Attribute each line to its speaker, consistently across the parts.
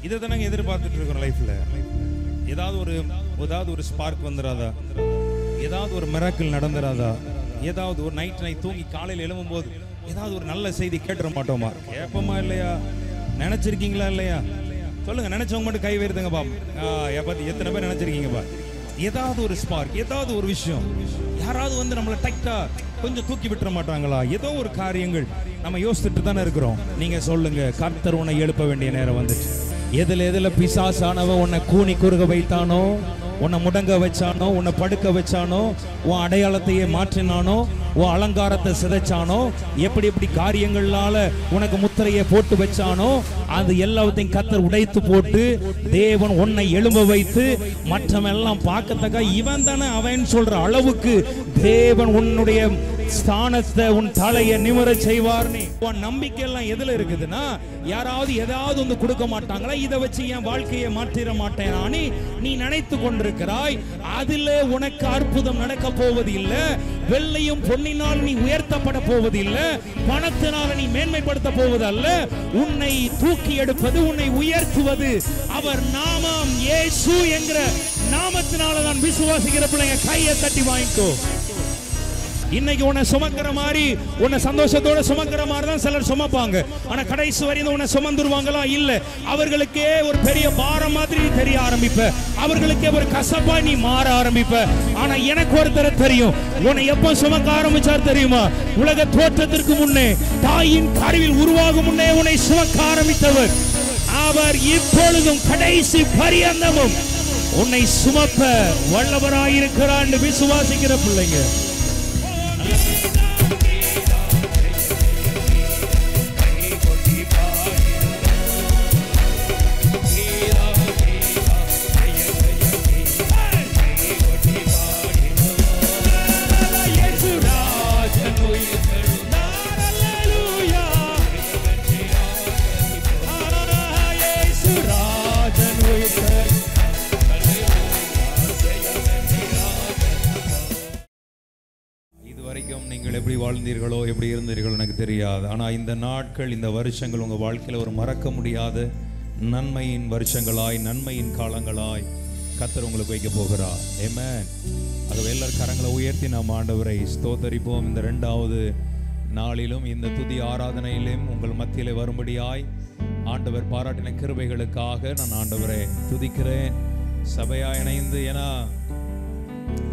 Speaker 1: இதை தானங்க எதிர்பார்த்துட்டு இருக்கோம் லைஃப்ல. ஏதாவது ஒரு ஸ்பார்க் வந்துடாதா? ஏதாவது ஒரு மிராக்கிள் நடந்துடாதா? ஏதாவது ஒரு நைட் தூங்கி காலையில் எழும்பும் போது ஏதாவது ஒரு நல்ல செய்தி கேட்டுற மாட்டோமா? கேட்போமா இல்லையா? நினைச்சிருக்கீங்களா இல்லையா? சொல்லுங்க. நினைச்சவங்க மட்டும் கை உயர்த்துங்க பாப்போம். எத்தனை பேர் நினைச்சிருக்கீங்கப்பா? ஏதாவது ஒரு ஸ்பார்க், ஏதாவது ஒரு விஷயம், யாராவது வந்து நம்மளை டைட்டா கொஞ்சம் தூக்கி விட்டுற மாட்டாங்களா? ஏதோ ஒரு காரியங்கள் நம்ம யோசிச்சுட்டு தானே இருக்கிறோம். நீங்க சொல்லுங்க, கர்த்தர் உன்னை எழுப்ப வேண்டிய நேரம் வந்துச்சு. எதுல பிசாசானவன் உன்னை கூனி குறுக வைத்தானோ, உன்னை முடங்க வச்சானோ, உன்னை படுக்க வச்சானோ, உன் அடையாளத்தையே மாற்றினானோ, உன் அலங்காரத்தை சிதைச்சானோ, எப்படி காரியங்களால உனக்கு முத்திரையை போட்டு வச்சானோ, அது எல்லாத்தையும் கர்த்தர் உடைத்து போட்டு தேவன் உன்னை எழும்ப வைத்து மற்றவெல்லாம் பார்க்கத்தக்க இவன் தானே அவன் சொல்ற அளவுக்கு தேவன் உன்னுடைய ஸ்தானத்தை, உன் தலையை நிமிர செய்வார். உன் நம்பிக்கை எல்லாம் எதுல இருக்குதுன்னா, யாராவது ஏதாவது வந்து கொடுக்க மாட்டாங்களா, இதை வச்சு என் வாழ்க்கையை மாற்றிட மாட்டேன் நீ நினைத்து கொண்டிருக்கிறாய். அதுல உனக்கு அற்புதம் நடக்க போவது இல்லை. வெள்ளையும் பொன்னினால் நீ உயர்த்தப்பட போவது இல்லை. பணத்தினால நீ மேன்மைப்படுத்த போவது அல்ல. உன்னை தூக்கி எடுப்பது, உன்னை உயர்த்துவது அவர் நாமம். இயேசு என்கிற நாமத்தினால தான் விசுவாசிக்கிற பிள்ளைங்க கையை தட்டி வாங்கிக்கோ. இன்னைக்கு உன்னை சுமக்கிற மாதிரி, உன்னை சந்தோஷத்தோட சுமக்கிற மாதிரி தான் சிலர் சுமப்பாங்க. ஆனா கடைசி வரையும் உன்னை சுமந்துருவாங்களா? இல்ல. அவர்களுக்கே ஒரு பெரிய பாரம் மாதிரி தெரிய ஆரம்பிப்ப. அவர்களுக்கே ஒரு கசப்பா நீ மாற ஆரம்பிப்ப. ஆனா எனக்கு ஒருத்தர தெரியும், உன்னை எப்ப சுமக்க ஆரம்பிச்சார் தெரியுமா? உலக தோற்றத்திற்கு முன்னே, தாயின் கருவில் உருவாகும் முன்னே உன்னை சுமக்க ஆரம்பித்தவர். அவர் இப்பொழுதும் கடைசி பரியந்தமும் உன்னை சுமப்ப வல்லவராயிருக்கிறார் என்று விசுவாசிக்கிற பிள்ளைங்க. நீங்கள் எப்படி வாழ்ந்தீர்களோ, எப்படி இருந்தீர்களோ எனக்கு தெரியாது. ஆனால் இந்த நாட்கள், இந்த வருஷங்கள் உங்கள் வாழ்க்கையில் ஒரு மறக்க முடியாத நன்மையின் வருஷங்களாய், நன்மையின் காலங்களாய் கர்த்தர் உங்களுக்கு வைக்க போகிறார். ஆமென். ஆகவே எல்லாரும் கரங்களை உயர்த்தி நாம் ஆண்டவரை ஸ்தோத்தரிப்போம். இந்த 2வது நாளிலும் இந்த துதி ஆராதனையிலும் உங்கள் மத்தியிலே வரும்படியாய் ஆண்டவர் பாராட்டின கிருபைகளுக்காக நான் ஆண்டவரை துதிக்கிறேன். சபையாக இணைந்து, ஏன்னா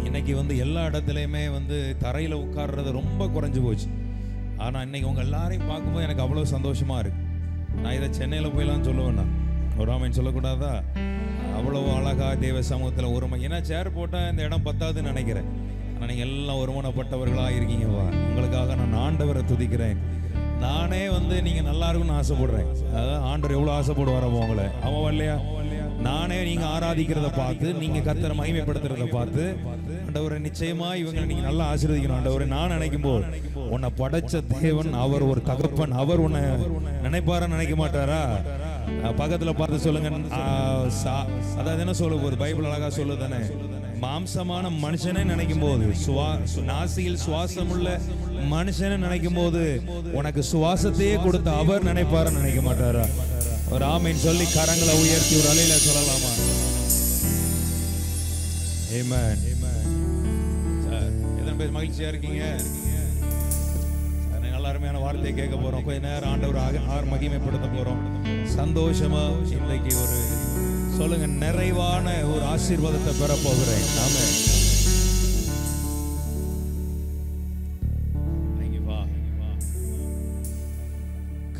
Speaker 1: இன்னைக்கு வந்து எல்லா இடத்துலையுமே வந்து தரையில் உட்கார்றது ரொம்ப குறைஞ்சி போச்சு. ஆனால் இன்னைக்கு உங்கள் எல்லாரையும் பார்க்கும்போது எனக்கு அவ்வளோ சந்தோஷமா இருக்கு. நான் இதை சென்னையில் போயெல்லாம் சொல்லுவேண்ணா, ஒரு ஆமைன்னு சொல்லக்கூடாதா? அவ்வளோ அழகா தேவ சமூகத்தில் ஒருமை. ஏன்னா சேர் போட்டால் இந்த இடம் பத்தாதுன்னு நினைக்கிறேன். ஆனால் நீங்கள் எல்லாம் ஒருமனப்பட்டவர்களாக இருக்கீங்கவா. உங்களுக்காக நான் ஆண்டவரை துதிக்கிறேன். நானே வந்து நீங்கள் நல்லா இருக்குன்னு ஆசைப்படுறேன். அதான் ஆண்டவர் எவ்வளோ ஆசைப்படுவாரோ உங்களை. அவன் இல்லையா? நானே நீங்க ஆராதிக்கிறத பார்த்து, நீங்க கர்த்தரை மகிமைப்படுத்துறத பார்த்து, ஆண்டவரை நிச்சயமா இவங்களை நீங்க நல்லா ஆசீர்வதிக்கணும். ஆண்டவரை நான் நினைக்கும் போது, உன்னை படைச்ச தேவன் அவர் ஒரு தகப்பன். அவர் உன்னை நினைப்பாரா, நினைக்க மாட்டாரா? பக்கத்துல பார்த்து சொல்லுங்க. அதாவது என்ன சொல்ல போகுது பைபிள் அழகா சொல்லுதானே, மாம்சமான மனுஷனே நினைக்கும் போது, நாசியில் சுவாசம் உள்ள மனுஷனை நினைக்கும் போது, உனக்கு சுவாசத்தையே கொடுத்த அவர் நினைப்பாரா, நினைக்க மாட்டாரா? ஒரு ஆமீன் சொல்லி கரங்களை உயர்த்தி ஒரு அலையில சொல்லலாமா? ஆமென். எத்தனை பேர் மகிழ்ச்சியா இருக்கீங்க? நல்ல அருமையான வார்த்தையை கேட்க போறோம். கொஞ்ச நேரம் ஆண்டவர் மகிமைப்படுத்த போறோம். சந்தோஷமா இன்னைக்கு ஒரு சொல்லுங்க, நிறைவான ஒரு ஆசீர்வாதத்தை பெற போகிறேன். ஆமென்.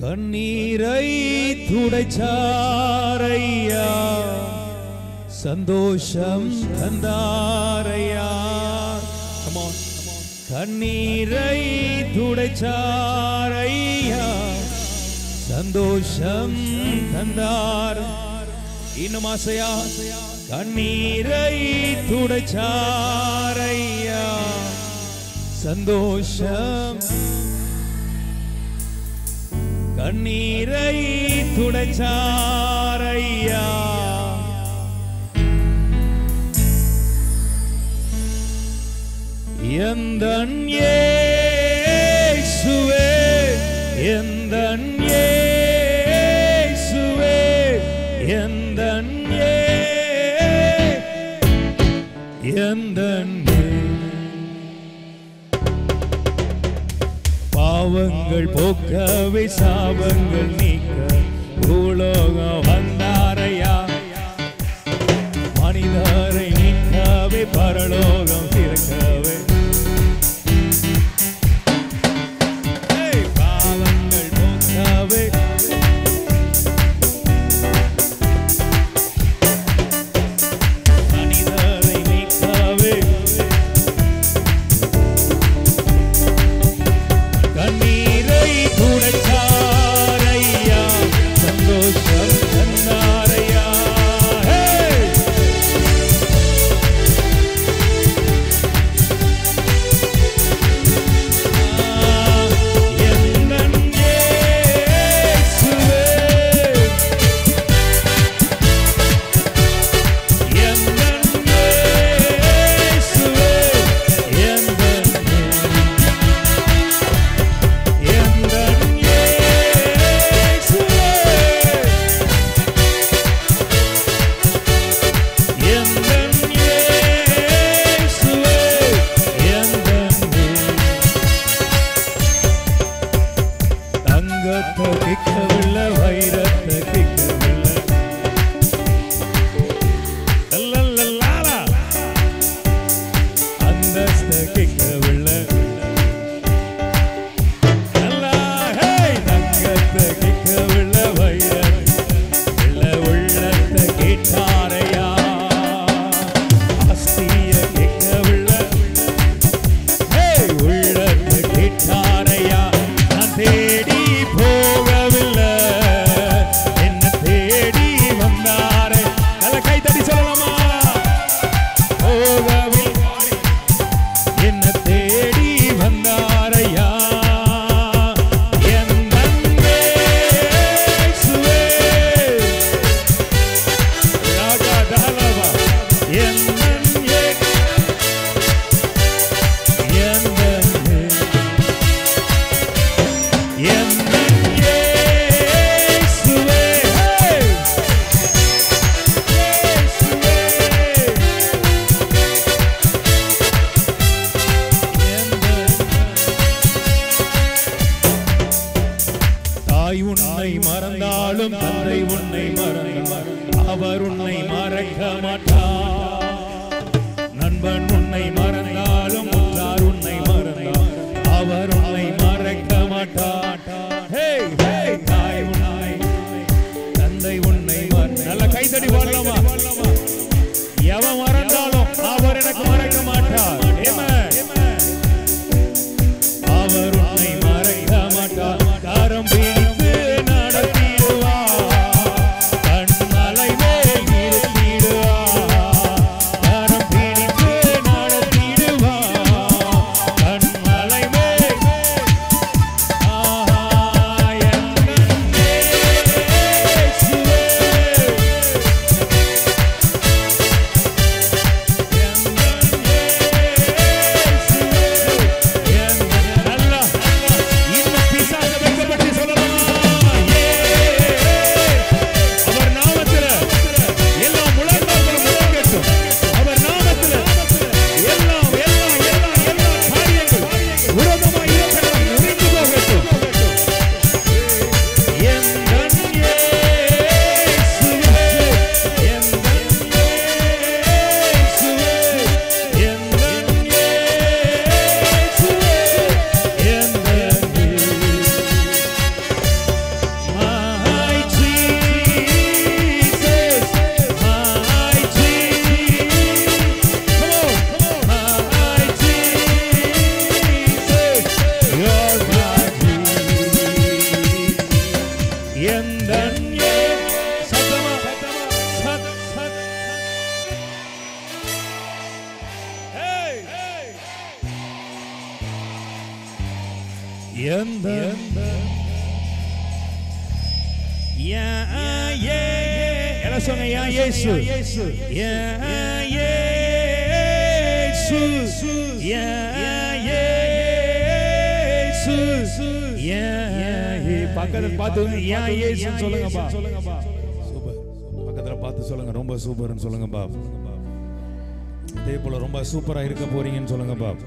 Speaker 1: கண்ணீரை துடைச்சாரையா, சந்தோஷம் தந்தாரையா. கண்ணீரை துடைச்சாரையா, சந்தோஷம் தந்தார். இன்னும் ஆசையா? கண்ணீரை துடைச்சாரையா, சந்தோஷம். கண்ணீரை துடைச்சாரையா, எந்தன் இயேசுவே, எந்தன் இயேசுவே, எந்தன் பாவங்கள் போக்கவே சாபங்கள் நீக்க பூலோகம் வந்தாரையா, மனிதரை நீக்கவே பரலோகம் திறக்கவே, பாவங்கள் போக்கவே மனிதரை நீக்கவே, கண்ணீரை துடைத்தாரையா, சந்தோஷம் தந்தாரையா. உன்னை மறந்தாலும் தந்தை உன்னை மறந்தார், அவர் உன்னை மறக்க மாட்டார். நண்பன் உன்னை மறந்தாலும் உற்றார் உன்னை மறந்தார், அவர் உன்னை மறக்க மாட்டார். தாய் உன்னை தந்தை உன்னை நல்ல கைத்தடி பாடலாமா? எவன் மறந்தாலும் அவர் எனக்கு மறக்க மாட்டார். அவர் உன்னை மறக்க மாட்டார். கரம் பிடித்து நடத்திடுவார், கண்மலை மேல் நிறுத்திடுவார். கரம் பிடித்து நடத்திடுவார், கண்மலை மேல். பக்கத்துல பார்த்து ஏன் இயேசுன்னு சொல்லுங்கப்பா. சூப்பர். பார்த்து சொல்லுங்க, ரொம்ப சூப்பர்னு சொல்லுங்க பாப். அதே போல ரொம்ப சூப்பரா இருக்க போறீங்கன்னு சொல்லுங்க பாப்.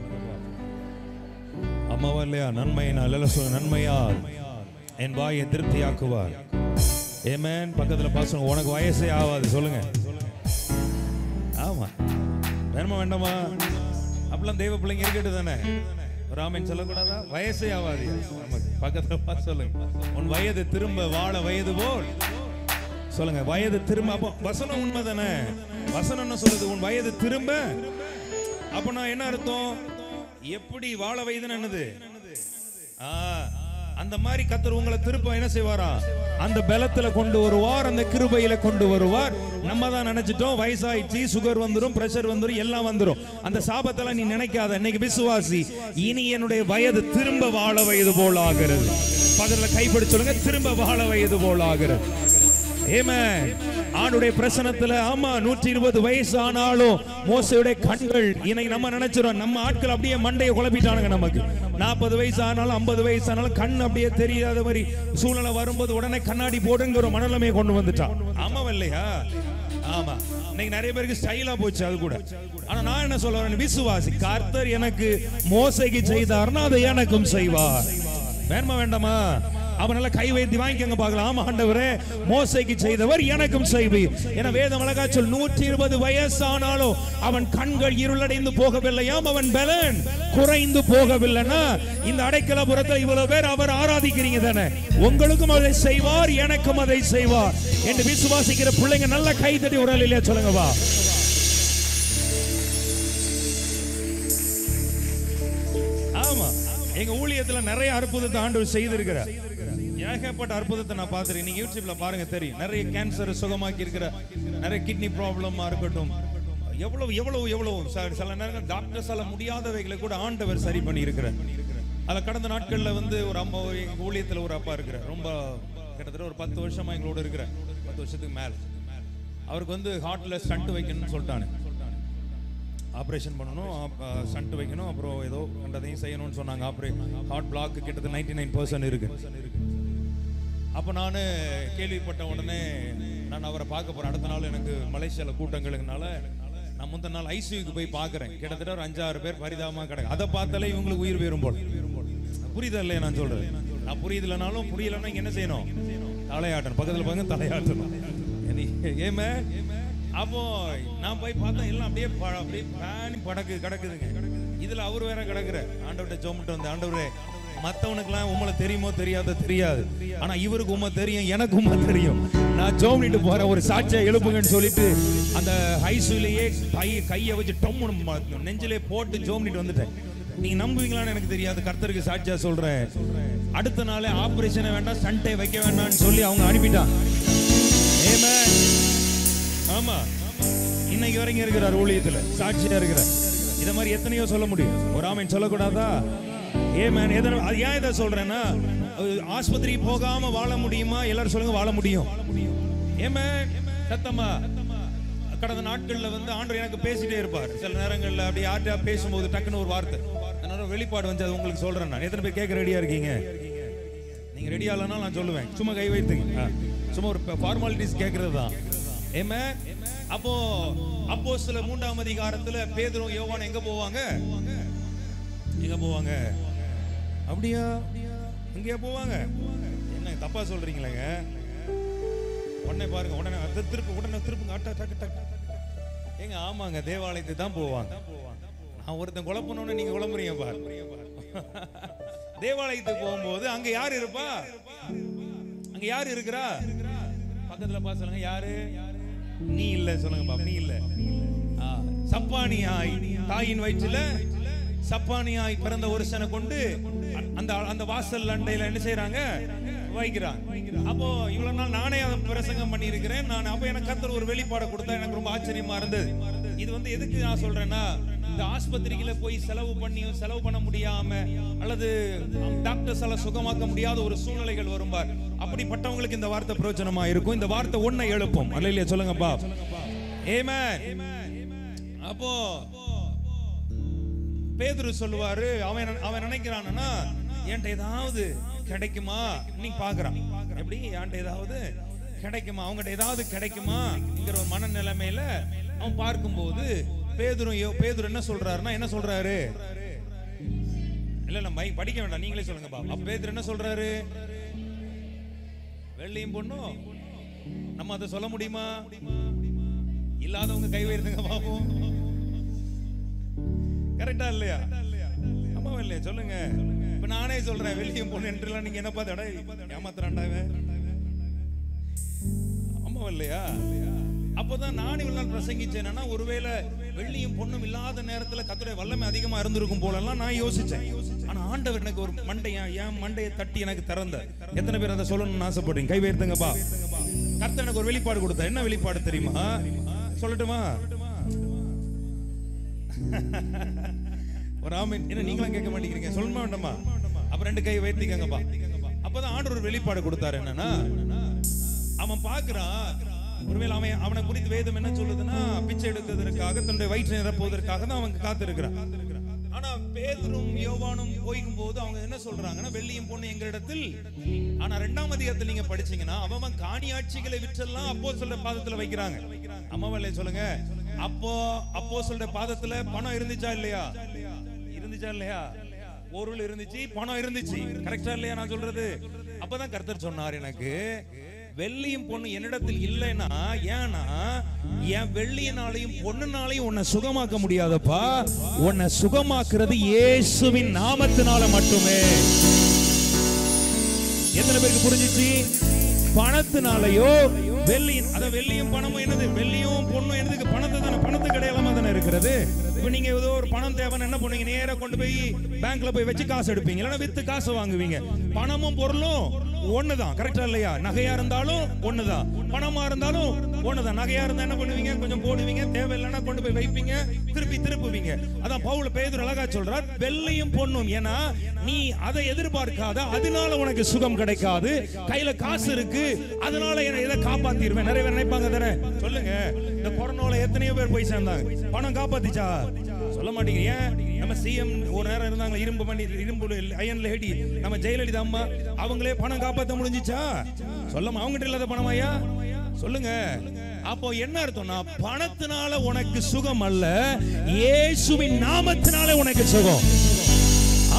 Speaker 1: அம்மாவா இல்லையா? நன்மையினால் எல்லாம் சொல்லுங்க, நன்மையால் என் வாயை திருப்தியாக்குவார். ஆமென். பக்கத்துல பாசுங்க, உனக்கு வயசே ஆகாது சொல்லுங்க. ஆமா, வேணுமா வேண்டாமா? அப்படிலாம் தெய்வ பிள்ளைங்க இருக்கட்டு தானே. ராமன் சொல்லக்கூடாதா? வயசே ஆகாது. நமக்கு பக்கத்துல பார்த்து சொல்லுங்க, உன் வயது திரும்ப வாழ வயது போல் சொல்லுங்க. வயது திரும்ப. அப்போ வசனம் உண்மை தானே. வசனம் என்ன சொல்லுது? உன் வயது திரும்ப. அப்ப நான் என்ன அர்த்தம்? எப்படி வாழ வயதுன்னு என்னது? அந்த மாதிரி கர்த்தர் உங்களை திருப்ப என்ன செய்வாரா? அந்த பலத்துல கொண்டு வருவார், அந்த கிருபையில கொண்டு வருவார். நம்ம தான் நினைச்சிட்டோம் வயசாயிடுச்சு, சுகர் வந்துரும், பிரஷர் வந்துரும், எல்லாம் வந்துரும். அந்த சாபத்தெல்லாம் நீ நினைக்காத. இன்னைக்கு விசுவாசி, இனி என்னுடைய வயது திரும்ப வாழ வயது போல் ஆகிறது. பக்கத்துல கைப்பிடி சொல்லுங்க, திரும்ப வாழ வயது போல் ஆகிறது. ஆமென். ஆண்டுடைய பிரசனத்துல ஆமா 120 வயசு ஆனாலும் மோசேயுடைய கண்கள், இன்னைக்கு நம்ம நினைச்சிரோம் நம்ம ஆட்கள் அப்படியே மண்டையை குழப்பிட்டானுங்க. நமக்கு 40 வயசு ஆனாலும் 50 வயசு ஆனாலும் கண் அப்படியே தெரியாத மாதிரி சூழ்நிலை வரும்போது உடனே கண்ணாடி போடுங்கிற மனநிலைமையை கொண்டு வந்துட்டான். ஆமா இல்லையா? ஆமா. இன்னைக்கு நிறைய பேருக்கு ஸ்டைலா போச்சு அது கூட. ஆனா நான் என்ன சொல்ல வரேன், விசுவாசி, கர்த்தர் எனக்கு மோசேக்கு செய்தார்னா அதை எனக்கும் செய்வார். வேணுமா வேண்டாமா? அவனால கை வைத்து வாங்கிக்கங்க பார்க்கலாம். ஆமா ஆண்டவரே, மோசேக்கு செய்தவர் எனக்கும் செய்வீர். என வேதம் அழகா சொல். 120 வயசானாலும் அவன் கண்கள் இருளடைந்து போகவில்லையாம், அவன் பலன் குறைந்து போகவில்லைன்னா இந்த அடைக்கலபுரத்தில் இவ்வளவு பேர் அவர் ஆராதிக்கிறீங்க தானே, உங்களுக்கும் அதை செய்வார், எனக்கும் அதை செய்வார் என்று விசுவாசிக்கிற பிள்ளைங்க நல்ல கை தட்டி ஒரு இல்லையா சொல்லுங்க வா. ஆமா, எங்க ஊழியத்துல நிறைய அற்புதத்தை ஆண்டவர் செய்திருக்கிறார். ஏகப்பட்ட அற்புதத்தை நான் பார்த்துருக்கேன். நீங்க யூடியூப்ல பாருங்க தெரியும். நிறைய கேன்சர் சுகமாக்கி இருக்கிற, நிறைய கிட்னி ப்ராப்ளமா இருக்கட்டும், எவ்வளவு எவ்வளவு எவ்வளவு சில நேரங்கள் டாக்டர்ஸால முடியாதவைகளை கூட ஆண்டவர் சரி பண்ணி இருக்கிறார். அதுல கடந்த நாட்கள்ல வந்து ஒரு அம்மா, எங்க ஊழியத்துல ஒரு அப்பா இருக்கிறார். ரொம்ப கிட்டத்தட்ட ஒரு 10 வருஷமா எங்களோட இருக்கிறார். 10 வருஷத்துக்கு மேல. அவருக்கு வந்து ஹார்ட்ல ஸ்டண்ட் வைக்கணும்னு சொல்லிட்டானு. ஆப்ரேஷன் பண்ணணும், ஸ்டண்ட் வைக்கணும், அப்புறம் ஏதோ கண்டதையும் செய்யணும்னு சொன்னாங்க. ஹார்ட் பிளாக் கிட்டத்தட்ட 99% இருக்கு. அப்போ நான் கேள்விப்பட்ட உடனே நான் அவரை பார்க்க போறேன். அடுத்த நாள் எனக்கு மலேசியாவில் கூட்டங்களுக்குனால நான் முந்தின நாள் ஐசியூக்கு போய் பார்க்குறேன். கிட்டத்தட்ட ஒரு 5-6 பேர் பரிதாபமாக கிடக்கு. அதை பார்த்தாலே இவங்களுக்கு உயிர் வேறும் போல். புரியுதா இல்லையா நான் சொல்றேன்? நான் புரியுதுலனாலும் புரியலன்னா என்ன செய்யணும்? தலையாட்டணும். பக்கத்தில் பாருங்க, தலையாட்டணும். ஏமே அப்போ நான் போய் பார்த்தா எல்லாம் அப்படியே பேனி கிடக்குதுங்க. இதுல அவர் வேற கிடக்குற. ஆண்டவர்கிட்ட ஜோமிட்டு வந்து, ஆண்டவரே மற்றவனுக்குலாம் உங்களை தெரியுமோ தெரியாது, ஆனா இவருக்கு உண்மை தெரியும், எனக்கு உண்மை தெரியும், நான் ஜோமிட்டு போறேன், ஒரு சாட்சியை எழுப்புங்கன்னு சொல்லிட்டு அந்த ஐசியூலேயே கையை வச்சு டொம்முன்னு நெஞ்சிலே போட்டு ஜோமிட்டு வந்துட்டேன். நீங்க நம்புவீங்களான்னு எனக்கு தெரியாது, கர்த்தருக்கு சாட்சியா சொல்றேன். அடுத்த நாளே ஆபரேஷனை வேண்டாம், ஸ்டண்டை வைக்க வேண்டாம்னு சொல்லி அவங்க அனுப்பிட்டான். ஆமா, இன்னைக்கு வரைக்கும் இருக்கிறார் ஊழியத்துல, சாட்சியா இருக்கிறார். இத மாதிரி எத்தனையோ சொல்ல முடியும். ஒரு ஆமென் சொல்லக்கூடாதா? ஏமேன். ஏன் இதை சொல்றேன்னா, ஆஸ்பத்திரி போகாம வாழ முடியுமா? எல்லாரும் சொல்லுங்க, வாழ முடியும். ஏமேன். சத்தமா. கடந்த நாட்கள்ல வந்து ஆண்டவர் எனக்கு பேசிட்டே இருப்பார். சில நேரங்கள்ல அப்படி யார்கிட்ட பேசும்போது டக்குன்னு ஒரு வார்த்தை, அதனால வெளிப்பாடு வந்து அது உங்களுக்கு சொல்றேன். நான் எத்தனை பேர் கேட்க ரெடியா இருக்கீங்க? நீங்க ரெடியா இல்லைன்னா நான் சொல்லுவேன். சும்மா கை வைத்துங்க. சும்மா ஒரு ஃபார்மாலிட்டிஸ் கேட்கறது தான். ஆமென். அப்போ அப்போஸ்தலர் 3ஆம் அதிகாரத்துல பேதுரு யோவான் எங்க போவாங்க? அப்படியா? எங்கேயா போவாங்க? என்ன தப்பா சொல்றீங்களேங்க? உடனே பாருங்க, உடனே திருப்புங்க. ஏங்க ஆமாங்க, தேவாலயத்துக்கு தான் போவாங்க. நான் ஒருத்தன் குழப்பணும்னு நீங்க குழம்புறீங்க பாரு. தேவாலயத்துக்கு போகும்போது அங்க யாரு இருப்பா? அங்க யாரு இருக்கிறா? பக்கத்துல பா சொல்லுங்க, யாரு? நீ இல்ல சொல்லுங்க பாப்பா. நீ இல்ல. சப்பானியாய் தாயின் வயிற்றுல சப்பானியாய் பிறந்த ஒரு சனை கொண்டு அந்த வாசல் அண்டையில என்ன செய்யறாங்க? வைக்கிறான். அப்போ இவ்வளவு நாள் நானே அதை பிரசங்கம் பண்ணி இருக்கிறேன். நான் அப்ப எனக்கு கர்த்தர் ஒரு வெளிப்பாடு கொடுத்தா எனக்கு ரொம்ப ஆச்சரியமா இருந்தது. இது வந்து எதுக்கு நான் சொல்றேன்னா, இந்த ஆஸ்பத்திரியில போய் செலவு பண்ண முடியாம அல்லது டாக்டர்ஸால சுகமாக்க முடியாத ஒரு சூழ்நிலைகள் வரும்பார். அப்படிப்பட்டவங்களுக்கு இந்த வார்த்தை பிரயோஜனமா இருக்கும். இந்த வார்த்தை ஒன்னை எழுப்பும். அல்லேலூயா சொல்லுங்கப்பா. ஆமென். அப்போ பேதுரு சொல்லுவாரு, அவன் நினைக்கிறான்னா என்கிட்ட ஏதாவது கிடைக்குமா? நீ பாக்குறான் எப்படி என்கிட்ட ஏதாவது கிடைக்குமா, அவங்ககிட்ட ஏதாவது கிடைக்குமாங்கிற ஒரு மனநிலைமையில அவன் பார்க்கும்போது பேதுரு என்ன சொல்றாருன்னா, என்ன சொல்றாரு? இல்ல நம்ம படிக்க வேண்டாம், நீங்களே சொல்லுங்க பாப்பா. பேதுரு என்ன சொல்றாரு? வெள்ளியும் பொண்ணும். நம்ம அதை சொல்ல முடியுமா? இல்லாதவங்க கை உயர்த்துங்க பாப்போம். கரெக்டா இல்லையா? ஆமாவா இல்லையா? சொல்லுங்க. இப்ப நானே சொல்றேன் வெள்ளியும் பொண்ணு என்றெல்லாம் நீங்க என்ன பார்த்து ஏமாத்துறாண்டாவே? ஆமாவா இல்லையா? அப்போதான் நான் இவ்வளவு நாள் பிரசங்கிச்சேன்னா, ஒருவேளை வெள்ளியும் பொண்ணும் இல்லாத நேரத்துல கர்த்தருடைய வல்லமை அதிகமா இருந்திருக்கும் போலலாம் நான் யோசிச்சேன். ஆனா ஆண்டவர் எனக்கு ஒரு என் மண்டையை தட்டி எனக்கு திறந்த. எத்தனை பேர் அதை சொல்லணும்னு ஆசைப்படுறீங்க? கை உயர்த்துங்கப்பா. கர்த்தர் எனக்கு ஒரு வெளிப்பாடு கொடுத்தார். என்ன வெளிப்பாடு தெரியுமா? சொல்லட்டுமா? ஒரு ஆமென். என்ன நீங்களும் கேட்க மாட்டேங்கிறீங்க? சொல்லணுமா வேண்டாமா? அப்ப 2 கை உயர்த்திக்கங்கப்பா. அப்பதான் ஆண்டவர் ஒரு வெளிப்பாடு கொடுத்தாரு. என்னன்னா, அவன் பார்க்கிறான், ஒருவேளை அவனை குறித்து வேதம் என்ன சொல்லுதுன்னா, பிச்சை எடுக்கிறதுக்காக, தன்னுடைய வயிற்றை நிரப்புவதற்காக தான் அவங்க காத்திருக்கிறான். ஆனா பேதுரும் யோவானும் போய்க்கும் போது அவங்க என்ன சொல்றாங்கன்னா, வெள்ளியும் பொண்ணு எங்களிடத்தில். ஆனா 2ஆம் அதிகாரத்தில் நீங்க படிச்சீங்கன்னா, அவன் காணியாட்சிகளை விற்றெல்லாம் அப்போஸ்தலர் பாதத்துல வைக்கிறாங்க. அம்மாவல்லே சொல்லுங்க. அப்போஸ்தலர் பாதத்துல பணம் இருந்துச்சா இல்லையா? இருந்துச்சா இல்லையா? பொருள் இருந்துச்சு, பணம் இருந்துச்சு. கரெக்டா இல்லையா நான் சொல்றது? அப்பதான் கர்த்தர் சொன்னார் எனக்கு, வெள்ளியும் பொண்ணு என்னிடத்தில் இல்லைன்னா, ஏன்னா என் வெள்ளியினாலையும் பொண்ணுனாலையும் உன்னை சுகமாக்க முடியாதப்பா. உன்னை சுகமாக்குறது இயேசுவின் நாமத்தினால மட்டுமே. எத்தனை பேருக்கு புரிஞ்சிச்சு? பணத்தினாலயோ வெள்ளியும் பணமும் என்னது? வெள்ளியும் பொண்ணும் என்னதுக்கு? பணத்தை தானே. பணத்துக்கு அடையாளமா தானே இருக்கிறது. இப்ப நீங்க ஏதோ ஒரு பணம் தேவைன்னு என்ன பண்ணுவீங்க? நேரா கொண்டு போய் பேங்க்ல போய் வச்சு காசு எடுப்பீங்க, இல்லைன்னா வித்து காசு வாங்குவீங்க. பணமும் பொருளும் ஒண்ணுதான். கரெக்டா இல்லையா? நகையா இருந்தாலும் ஒண்ணுதான், பணமா இருந்தாலும் ஒண்ணுதான். நகையா இருந்தா என்ன பண்ணுவீங்க? கொஞ்சம் போடுவீங்க, தேவையில்லைன்னா கொண்டு போய் வைப்பீங்க, திருப்புவீங்க. அதான் பவுல் பேதுரு அழகா சொல்றார், வெள்ளியும் பொண்ணும். ஏன்னா நீ அதை எதிர்பார்க்காத, அதனால உனக்கு சுகம் கிடைக்காது. கையில காசு இருக்கு, அதனால இதை காப்பாத்திடுவேன். நிறைய பேர் நினைப்பாங்க தானே. சொல்லுங்க, இந்த கொரோனால எத்தனையோ பேர் போய் சேர்ந்தாங்க. பணம் காப்பாத்திச்சா? சொல்ல மாட்டீங்க. ஏன்? நம்ம சிஎம் ஒரு நேரம் இருந்தாங்க, இரும்பு அயன் லேடி, நம்ம ஜெயலலிதா அம்மா, அவங்களே பணம் காப்பாற்ற முடிஞ்சிச்சா? சொல்லமா? அவங்ககிட்ட இல்லாத பணமாயா? சொல்லுங்க. அப்போ என்ன அர்த்தம்னா, பணத்தினால உனக்கு சுகம் அல்ல, இயேசுவின் நாமத்தினால உனக்கு சுகம்.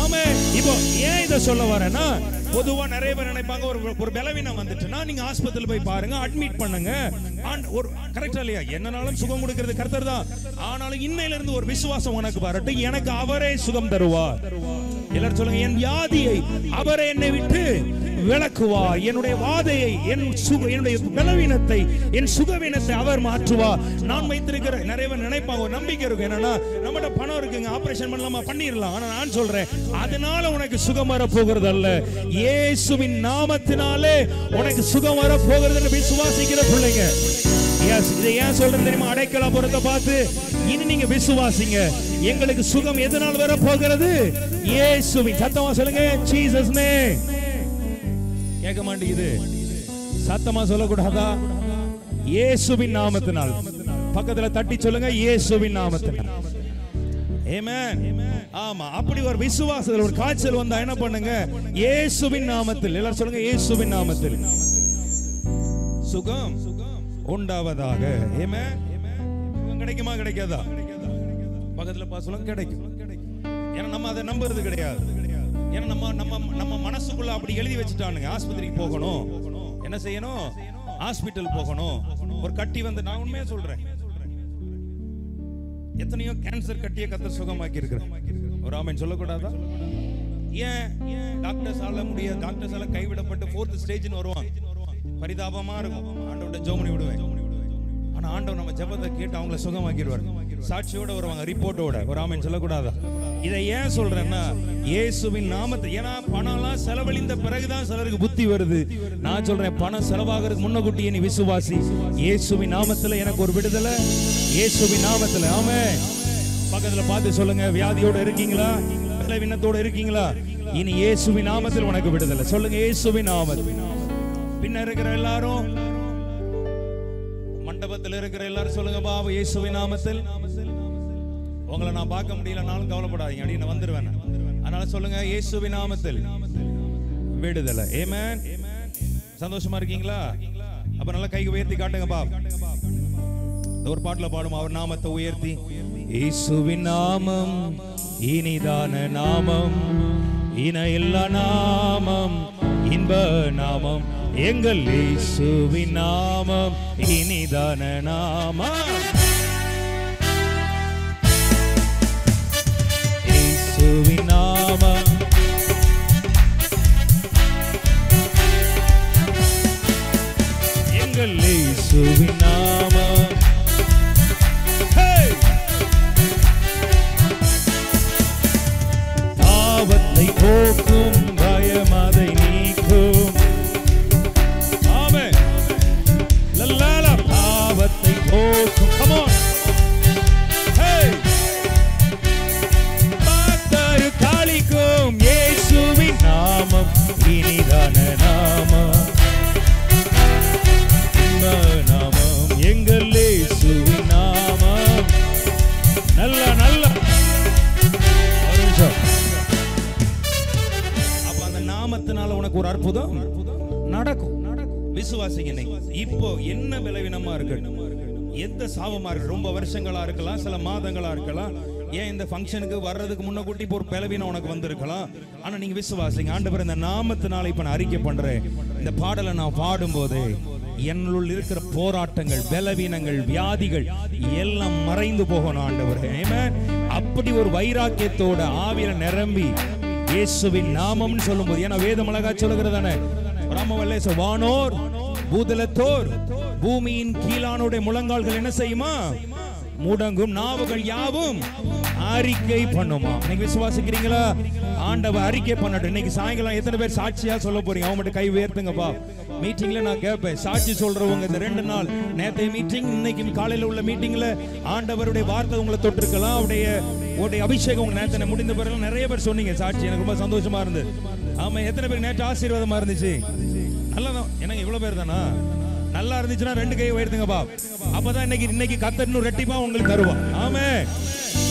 Speaker 1: ஆமென். இப்போ ஏன் இதை சொல்ல வரேன்னா, பொதுவா நிறைய பேர் நினைப்பாங்க, ஒரு பலவீனம் வந்துட்டுனா நீங்க ஆஸ்பத்திரியில் போய் பாருங்க, அட்மிட் பண்ணுங்க. ஒரு கரெக்டா இல்லையா? என்னனாலும் சுகம் கொடுக்கிறது கர்த்தர் தான். ஆனாலும் இன்னையில இருந்து ஒரு விசுவாசம் உனக்கு வரட்டும், எனக்கு அவரே சுகம் தருவார். எல்லாரும் சொல்லுங்க, என் வியாதியை அவரே என்னை விட்டு விலக்குவார். என்னுடைய வாதையை, என்னுடைய பலவீனத்தை, என் சுகவீனத்தை அவர் மாற்றுவார். நான் வைத்திருக்கிற நிறைய பேர் நினைப்பாங்க, ஒரு நம்பிக்கை இருக்கு, என்னன்னா நம்மகிட்ட பணம் இருக்குங்க, ஆபரேஷன் பண்ணலாமா? பண்ணிடலாம். ஆனா நான் சொல்றேன், அதனால உனக்கு சுகம் வர போகிறது அல்ல, இயேசுவின் நாமத்தினாலே உனக்கு சுகம் வர போகிறது விசுவாசிக்கிற பிள்ளைங்க. இதை ஏன் சொல்றது தெரியுமா? அடைக்கலபுரத்தை பார்த்து இனி நீங்க விசுவாசிங்க, எங்களுக்கு சுகம் எதனால் வர போகிறது? இயேசுவின். சத்தமா சொல்லுங்க, ஜீசஸ் நேம். கேட்க மாட்டேங்குது? சத்தமா சொல்லக்கூடாதா? இயேசுவின் நாமத்தினால். பக்கத்துல தட்டி சொல்லுங்க, இயேசுவின் நாமத்தினால். ஆமென். ஆமா, அப்படி ஒரு விசுவாசத்தில் ஒரு காய்ச்சல் வந்தா என்ன பண்ணுங்க? இயேசுவின் நாமத்தில். எல்லாரும் சொல்லுங்க, இயேசுவின் நாமத்தில் சுகம் உண்டாவதாக. ஆமென். கிடைக்குமா கிடைக்காதா? பக்கத்துல சொல்லுங்க, கிடைக்கும். ஏன்னா நம்ம அதை நம்புறது கிடையாது. ஏன்னா நம்ம மனசுக்குள்ள அப்படி எழுதி வச்சுட்டானுங்க, ஆஸ்பத்திரிக்கு போகணும், என்ன செய்யணும்? ஹாஸ்பிட்டல் போகணும். ஒரு கட்டி வந்து, நான் உண்மையா சொல்றேன், எத்தனையோ கேன்சர் கட்டிய கர்த்தர் சுகமாக்கி இருக்கிறார். ஒரு ஆமென் சொல்லக்கூடாதா? ஏன் டாக்டர்ஸால முடியாது? டாக்டர்ஸால கைவிடப்பட்டு 4th ஸ்டேஜ்னு வருவாங்க. பரிதாபமா இருக்கும். ஆண்டவர்ட்ட ஜெபம் விடுவேன். ஆனா ஆண்டவர் நம்ம ஜெபத்தை கேட்டு அவங்கள சுகமாக்கிடுவார். சாட்சியோட வருவாங்க, ரிப்போர்ட்டோட. ஒரு ஆமென் சொல்லக்கூடாதா? இதை ஏன் சொல்றேன்னா, இயேசுவின் நாமத்தை. ஏன்னா பணம்லாம் செலவழிந்த பிறகுதான் சிலருக்கு புத்தி வருது. நான் சொல்றேன், பணம் செலவாகிறதுக்கு முன்னக்கூட்டியே நீ விசுவாசி. இயேசுவின் நாமத்துல எனக்கு ஒரு விடுதலை, இயேசுவின் நாமத்துல. ஆமென். பக்கத்துல பார்த்து சொல்லுங்க, வியாதியோட இருக்கீங்களா? பலவீனத்தோட இருக்கீங்களா? இனி இயேசுவின் நாமத்தில் உனக்கு விடுதலை. சொல்லுங்க, இயேசுவின் நாமத்தில். பின்ன இருக்கிற எல்லாரும், மண்டபத்தில் இருக்கிற எல்லாரும் சொல்லுங்க, பாபா இயேசுவின் நாமத்தில். உங்களை நான் பார்க்க முடியலனாலும் கவலைப்படாதீங்க, அப்படி நான் வந்துருவேன். அதனால சொல்லுங்க, இயேசுவின் நாமத்தில் விடுதலை. ஆமென். சந்தோஷமா இருக்கீங்களா? அப்ப நல்லா கையை உயர்த்தி காட்டுங்க பா. ஒரு பாட்டுல பாடும், அவர் நாமத்தை உயர்த்தி. இயேசுவின் நாமம் இனிதான நாமம், இணையில்லா நாமம், இன்ப நாமம், எங்கள் இயேசுவின் நாமம் இனிதான நாமம். இயேசுவின் நாமம் எங்கள் இயேசுவின் நாமம். பாவத்தை போக்கும், பயமதை நீக்கும். ஆமென். லல்லா பாவத்தை போக்கும். Come on. Hey. பாத்தரு காளிக்கும், இயேசுவின் நாமம் இனிதான நாமம், இன்ப நாமம், எங்கள் இயேசுவின் நாமம். நல்ல நல்ல அப்ப அந்த நாமத்தினால உனக்கு ஒரு அற்புதம் நடக்கும். விசுவாசிங்க. இப்போ என்ன பலவீனமா இருக்கு, எந்த சாபமா இருக்கு, ரொம்ப வருஷங்களா இருக்கலாம், சில மாதங்களா இருக்கலாம், ஏன் இந்த ஃபங்க்ஷனுக்கு வர்றதுக்கு முன்னக்கூட்டி இப்போ ஒரு பலவீனம் உனக்கு வந்திருக்கலாம். ஆனா நீங்க விசுவாசிங்க. ஆண்டவர் இந்த நாமத்தினால இப்ப நான் அறிக்கை பண்றேன், இந்த பாடலை நான் பாடும்போது என்னுள் இருக்கிற போராட்டங்கள், பலவீனங்கள், வியாதிகள் எல்லாம் மறைந்து போகணும் ஆண்டவரே. ஆமென். அப்படி ஒரு வைராக்கியத்தோட ஆவியில நிரம்பி இயேசுவின் நாமம்னு சொல்லும்போது, ஏன்னா வேதம் அழகா சொல்லுகிறதானே, ராமவல்லேச வானோர் பூதலத்தோர் பூமியின் கீழானுடைய முழங்கால்கள் என்ன செய்யுமா, முடங்கும், நாவுகள் யாவும் அறிக்கை பண்ணுமா. நீங்க விசுவாசிக்கிறீங்களா? ஆண்டவர் அறிக்கை பண்ணட்டும். இன்னைக்கு சாயங்காலம் எத்தனை பேர் சாட்சியா சொல்ல போறீங்க? அவங்க மட்டும் கை உயர்த்துங்கப்பா. மீட்டிங்ல நான் கேட்பேன், சாட்சி சொல்றவங்க இந்த 2 நாள் நேற்றைய மீட்டிங், இன்னைக்கு காலையில உள்ள மீட்டிங்ல ஆண்டவருடைய வார்த்தை உங்களை தொட்டிருக்கலாம், அவருடைய அபிஷேகம் உங்க நேற்று முடிந்த பிறகு நிறைய பேர் சொன்னீங்க சாட்சி. எனக்கு ரொம்ப சந்தோஷமா இருந்தது. ஆமா, எத்தனை பேர் நேற்று ஆசீர்வாதமா இருந்துச்சு? நல்லதான். எனக்கு இவ்வளவு பேர் தானா? நல்லா இருந்துச்சுன்னா 2 கையை உயர்த்துங்கப்பா. அப்பதான் இன்னைக்கு கர்த்தர் இன்னும் ரெட்டிப்பா உங்களுக்கு தருவான். ஆமென்.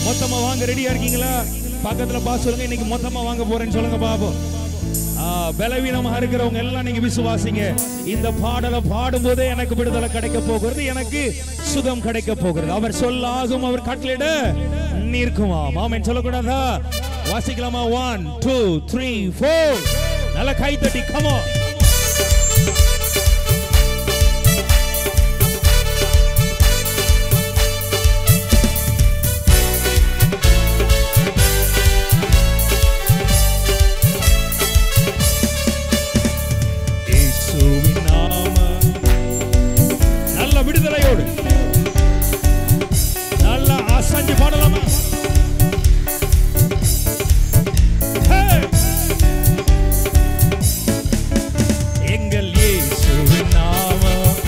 Speaker 1: மொத்தமா வாங்க. ரெடியா இருக்கீங்களா? பக்கத்துல பா சொல்லுங்க, இன்னைக்கு மொத்தமா வாங்க போறேன்னு சொல்லுங்க பாப்போம். பலவீனமா இருக்கிறவங்க எல்லாம் நீங்க விசுவாசிங்க. இந்த பாடலை பாடும்போதே எனக்கு விடுதலை கிடைக்க போகிறது, எனக்கு சுகம் கிடைக்க போகிறது. அவர் சொல்லாகும், அவர் கட்டளையிட நிற்குமாம். ஆமென். சொல்லக்கூடாதா? வாசிக்கலாமா? 1 2 3 4. நல்ல கை தட்டி come on. விடுதலையோடு நல்லா அசஞ்சு பாடலாமா? எங்கள் இயேசுவின் நாமம்,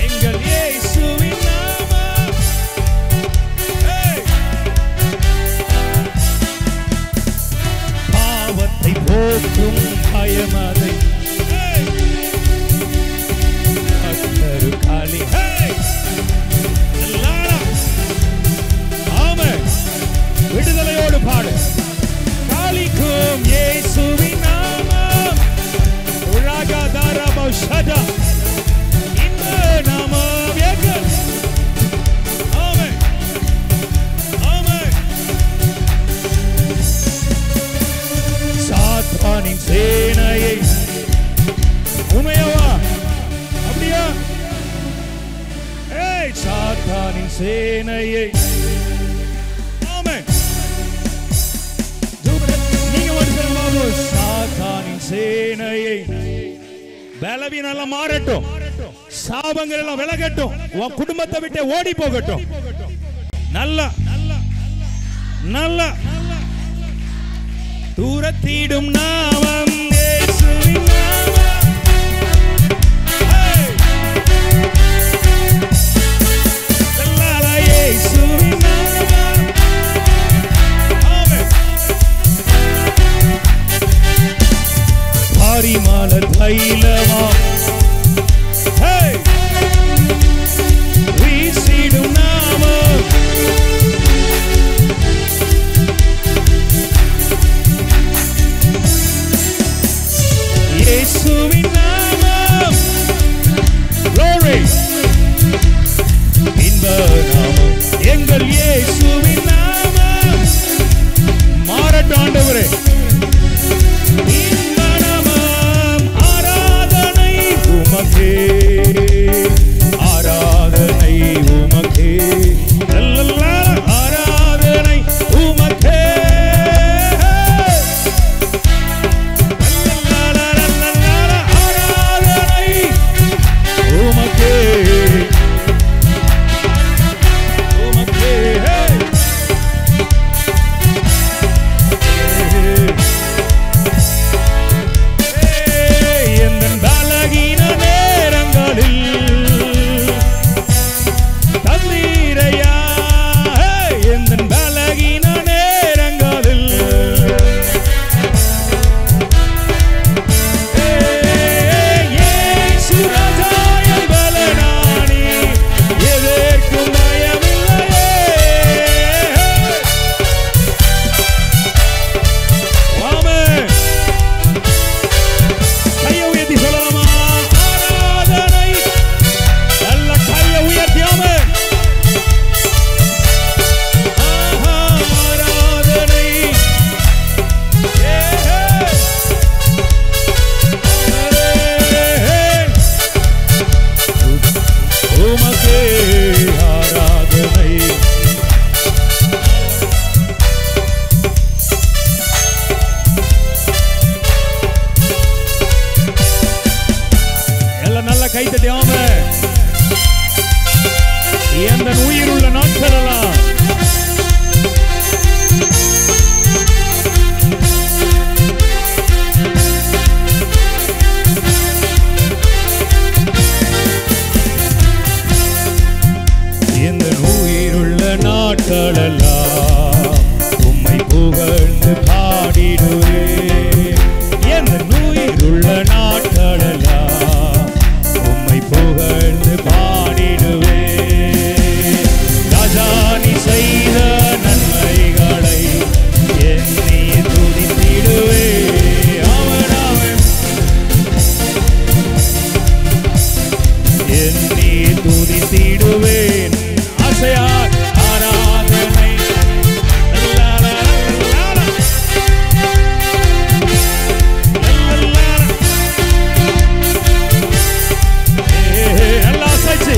Speaker 1: எங்கள் இயேசுவின் நாமம், பாவத்தை போக்கும், பயமதை காளி. ஆமென். விடுதலையோடு பாடு. காளிக்கும் இயேசுவின் நாமம், உலகதாரா பௌஷதா இந்த நாமம் எங்கள். ஆமென். ஆமென். சாத்தானின் சேனையை உமையவா அப்படியா? சாத்தானின் சேனையை. ஆமென். நீங்க வந்து சாத்தானின் சேனையை பலவீனம் எல்லாம் மாறட்டும், சாபங்கள் எல்லாம் விலகட்டும், உன் குடும்பத்தை விட்டு ஓடி போகட்டும். நல்ல நல்ல தூரத்திடும் நாமம் இயேசுவின் நாமம். பரிமள தைலமா வீசிடும் நாமம், கைத்தட்டி ஆமென். எந்த உயிருள்ள நாட்கள் எல்லாம் எந்த உயிருள்ள நாட்களெல்லாம் உம்மை புகழ்ந்து பாடிடுவே. எந்த உயிருள்ள நாட்களெல்லாம் உம்மை புகழ்ந்து பாடிடுவே. ராஜா நீ செய்த நன்மைகளை எண்ணி துதித்திடுவே. அவன் அவன் எண்ணி துதித்திடுவேன். ஆசையார் ஆராதனை எல்லாம் சச்சி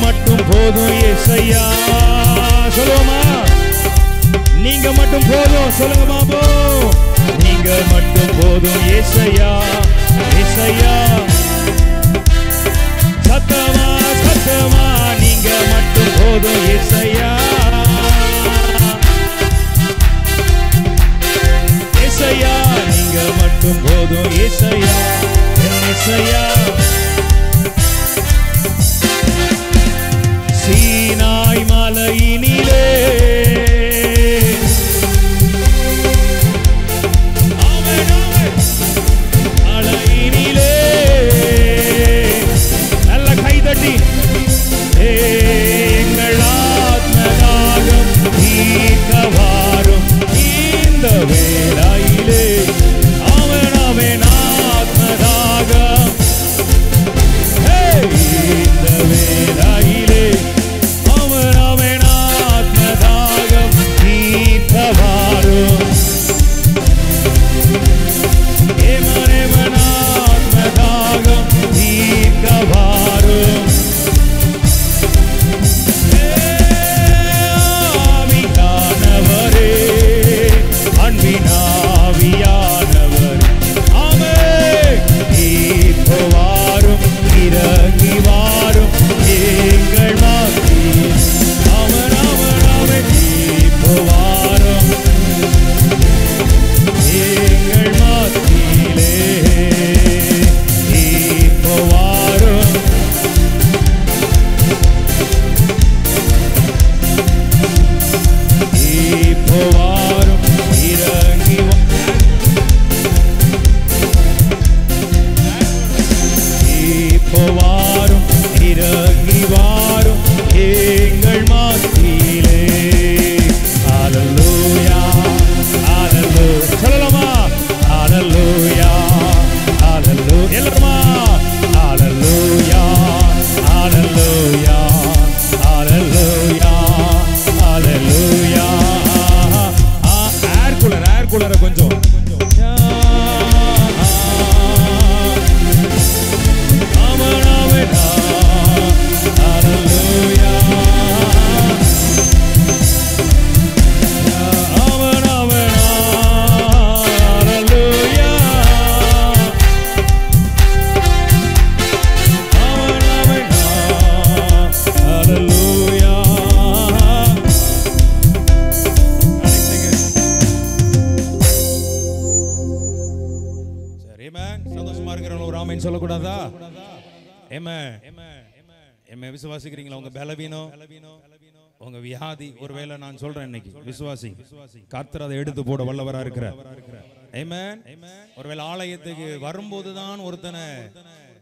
Speaker 1: மட்டும் போதும் ஏசையா. சொல்லுவோமா? நீங்க மட்டும் போதும். சொல்லுங்க பாபு. நீங்க மட்டும் போதும் ஏசையா. ஏசையா சத்தமா சத்தமா நீங்க மட்டும் போதும் ஏசையா. ஏசையா நீங்க மட்டும் போதும் ஏசையா. ஏசையா சீனாய் மலையினிலே மலையினிலே நல்ல கைதட்டி எங்கள் ஆத்மதாகம் தீர்க்கவாரும் இந்த வேளையிலே. அவன் அவன் ஆத்மதாகம் இந்த வேளையிலே. அவன் அவன் ஆத்மதாகம் தீர்க்கவாரும் ஏமனேவன் ஆத்மதாகம் தீர்க்கவாரும். ஆவியானவரே அன்பினாவியானவர் ஆமென். இப்போ வாரும் இறங்கி வாரும் எங்கள் மத்தியில். அவன் அவன் அவன் இப்போ வாரும் எங்கள் மத்தியிலே. இப்போ வாரும் இப்போ வாரும் இறங்கி இப்போ வாரும் இறங்கி வாரும் எங்கள் மத்தியிலே. ஹல்லேலூயா ஹல்லேலூயா சொல்லலாமா? ஹல்லேலூயா ஹல்லேலூயா எல்லாருமா? ஹல்லேலூயா ஹல்லேலூயா ஹல்லேலூயா ஹல்லேலூயா. ஏர் கூலரை கொஞ்சம் ஆமென் சொல்லக்கூடாதா? ஆமென். விசுவாசிக்கிறீங்களா? உங்க பலவீனம், உங்க வியாதி, ஒருவேளை நான் சொல்றேன் இன்னைக்கு விசுவாசி, கர்த்தர் அதை எடுத்து போட வல்லவரா இருக்கிறார். ஆமென். ஒருவேளை ஆலயத்துக்கு வரும்போதுதான் ஒருத்தனை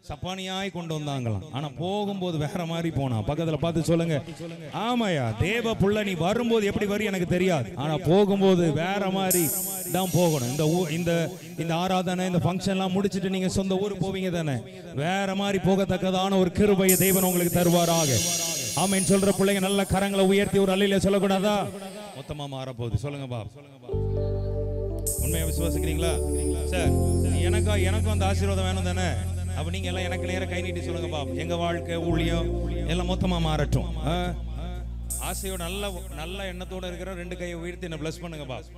Speaker 1: சப்பானியாய் கொண்டு வந்தாங்களாம், ஆனா போகும்போது வேற மாதிரி போனா. பக்கத்துல பார்த்து சொல்லுங்க, ஆமாயா தேவ புள்ள, நீ வரும்போது எப்படி வரி எனக்கு தெரியாது, ஆனா போகும்போது வேற மாதிரி தான் போகணும். இந்த ஆராதனை, இந்த ஃபங்க்ஷன்லாம் முடிச்சிட்டு நீங்க சொந்த ஊர் போவீங்க தானே, வேற மாதிரி போகத்தக்கதான ஒரு கிருபையை தேவன் உங்களுக்கு தருவாராக. ஆமென் சொல்ற பிள்ளைங்க நல்ல கரங்களை உயர்த்தி ஒரு அல்லேலூயா சொல்லக்கூடாதா? மொத்தமா மாற போகுது. சொல்லுங்க பாப். உண்மையா விசுவாசிக்கிறீங்களா? சார் எனக்கும் அந்த ஆசீர்வாதம் வேணும் தானே? அப்ப நீங்க எல்லாம் எனக்கு நேர கை நீட்டி சொல்லுங்க பாப். எங்க வாழ்க்கை, ஊழியம் எல்லாம் மொத்தமா மாறட்டும். ஆசையோட நல்ல எண்ணத்தோட இருக்கிற ரெண்டு கையை உயர்த்தி என்ன பிளஸ் பண்ணுங்க பாப்.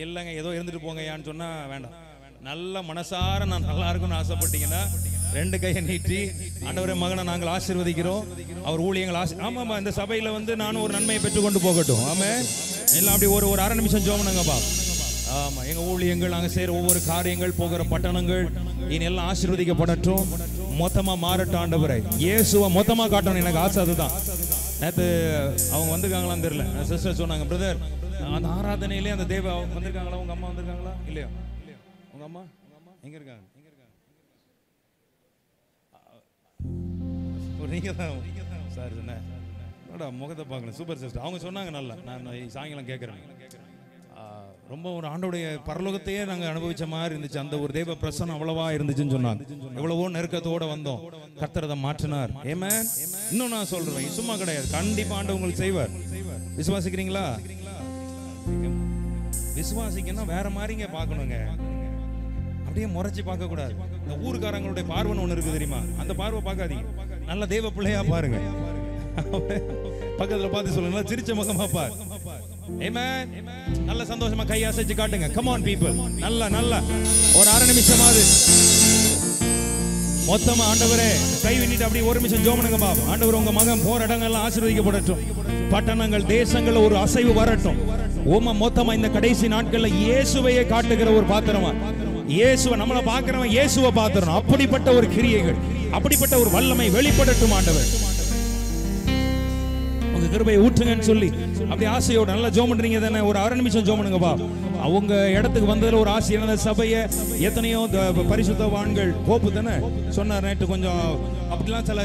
Speaker 1: இல்லைங்க ஏதோ இருந்துட்டு போங்க ஏன்னு சொன்னா வேண்டாம். நல்ல மனசார நான் நல்லா இருக்கும்னு ஆசைப்பட்டீங்கன்னா ரெண்டு கையை நீட்டி, ஆண்டவரே மகனை நாங்கள் ஆசீர்வதிக்கிறோம், அவர் ஊழியங்கள் ஆமாமா இந்த சபையில நானும் ஒரு நன்மையை பெற்றுக்கொண்டு போகட்டும். ஆமே எல்லாம் அப்படி ஒரு அரை நிமிஷம் ஜோமனுங்க பாப். ஆமா, எங்க ஊழியங்கள், நாங்க செய்யற ஒவ்வொரு காரியங்கள், போகிற பட்டணங்கள் இனி எல்லாம் ஆசீர்வதிக்கப்படட்டும், மொத்தமா மாறட்டும். ஆண்டவரே இயேசுவை மொத்தமா காட்டணும், எனக்கு ஆசை அதுதான். நேற்று அவங்க வந்திருக்காங்களான்னு தெரியல, சிஸ்டர் சொன்னாங்க, பிரதர் அந்த ஆராதனையிலே அந்த தேவ வந்திருக்காங்களா, உங்க அம்மா வந்திருக்காங்களா இல்லையா? உங்க அம்மா எங்க இருக்காங்க? நீங்க தான் சார் சொன்ன முகத்தை பார்க்கணும். சூப்பர் சிஸ்டர் அவங்க சொன்னாங்க நல்லா. நான் சாயங்காலம் கேட்குறேன். ரொம்ப ஒரு ஆண்டோடைய பரலோகத்தையே நாங்கள் அனுபவிச்ச மாதிரி இருந்துச்சு. அந்த ஒரு தேவ பிரசன்னம் அவ்வளவா இருந்துச்சுன்னு சொன்னாங்க. எவ்வளவோ நெருக்கத்தோட வந்தோம், கர்த்தர் அதை மாற்றினார். ஆமென். இன்னும் நான் சொல்றேன், சும்மா கிடையாது, கண்டிப்பா ஆண்டவர் உங்களுக்கு செய்வார். விசுவாசிக்கிறீங்களா? விசுவாசிக்கணும் வேற மாதிரிங்க பார்க்கணுங்க, அப்படியே முறைச்சு பார்க்க கூடாது. இந்த ஊர்காரங்களுடைய பார்வைன்னு ஒண்ணு இருக்கு தெரியுமா? அந்த பார்வை பார்க்காதீங்க, நல்ல தேவ பிள்ளையா பாருங்க. பக்கத்துல பார்த்து சொல்லுங்க, சிரிச்ச முகமா பாரு. ஆமென். நல்ல சந்தோஷமா கை அசைச்சு காட்டுங்க. Come on people. நல்ல ஒரு அரை நிமிஷமாவது மொத்தமா ஆண்டவரே கை விண்ணிட்டு அப்படி ஒரு நிமிஷம் ஜெபம் பாபா. ஆண்டவர் உங்க மகன் போற இடங்கள்லாம் ஆசீர்வதிக்கப்படட்டும், பட்டணங்கள் தேசங்கள் ஒரு அசைவு வரட்டும். ஓமா மொத்தமா இந்த கடைசி நாட்கள்ல இயேசுவையே காட்டுகிற ஒரு பாத்திரமா, இயேசுவை நம்மளை பார்க்கிறவன் இயேசுவை பார்த்துறோம். அப்படிப்பட்ட ஒரு கிரியைகள், அப்படிப்பட்ட ஒரு வல்லமை வெளிப்படட்டும். ஆண்டவர் உங்க கிருபையை ஊற்றுங்கன்னு சொல்லி அப்படி ஆசையோட நல்லா ஜெபம் பண்றீங்க தானே? ஒரு அரை நிமிஷம் ஜெபம் பண்ணுங்கப்பா. அவங்க இடத்துக்கு வந்ததுல ஒரு ஆசை இருந்த சபையை எத்தனையோ பரிசுத்தவான்கள் கோப்பு தானே சொன்னார் நேற்று. கொஞ்சம் அப்படிலாம் சில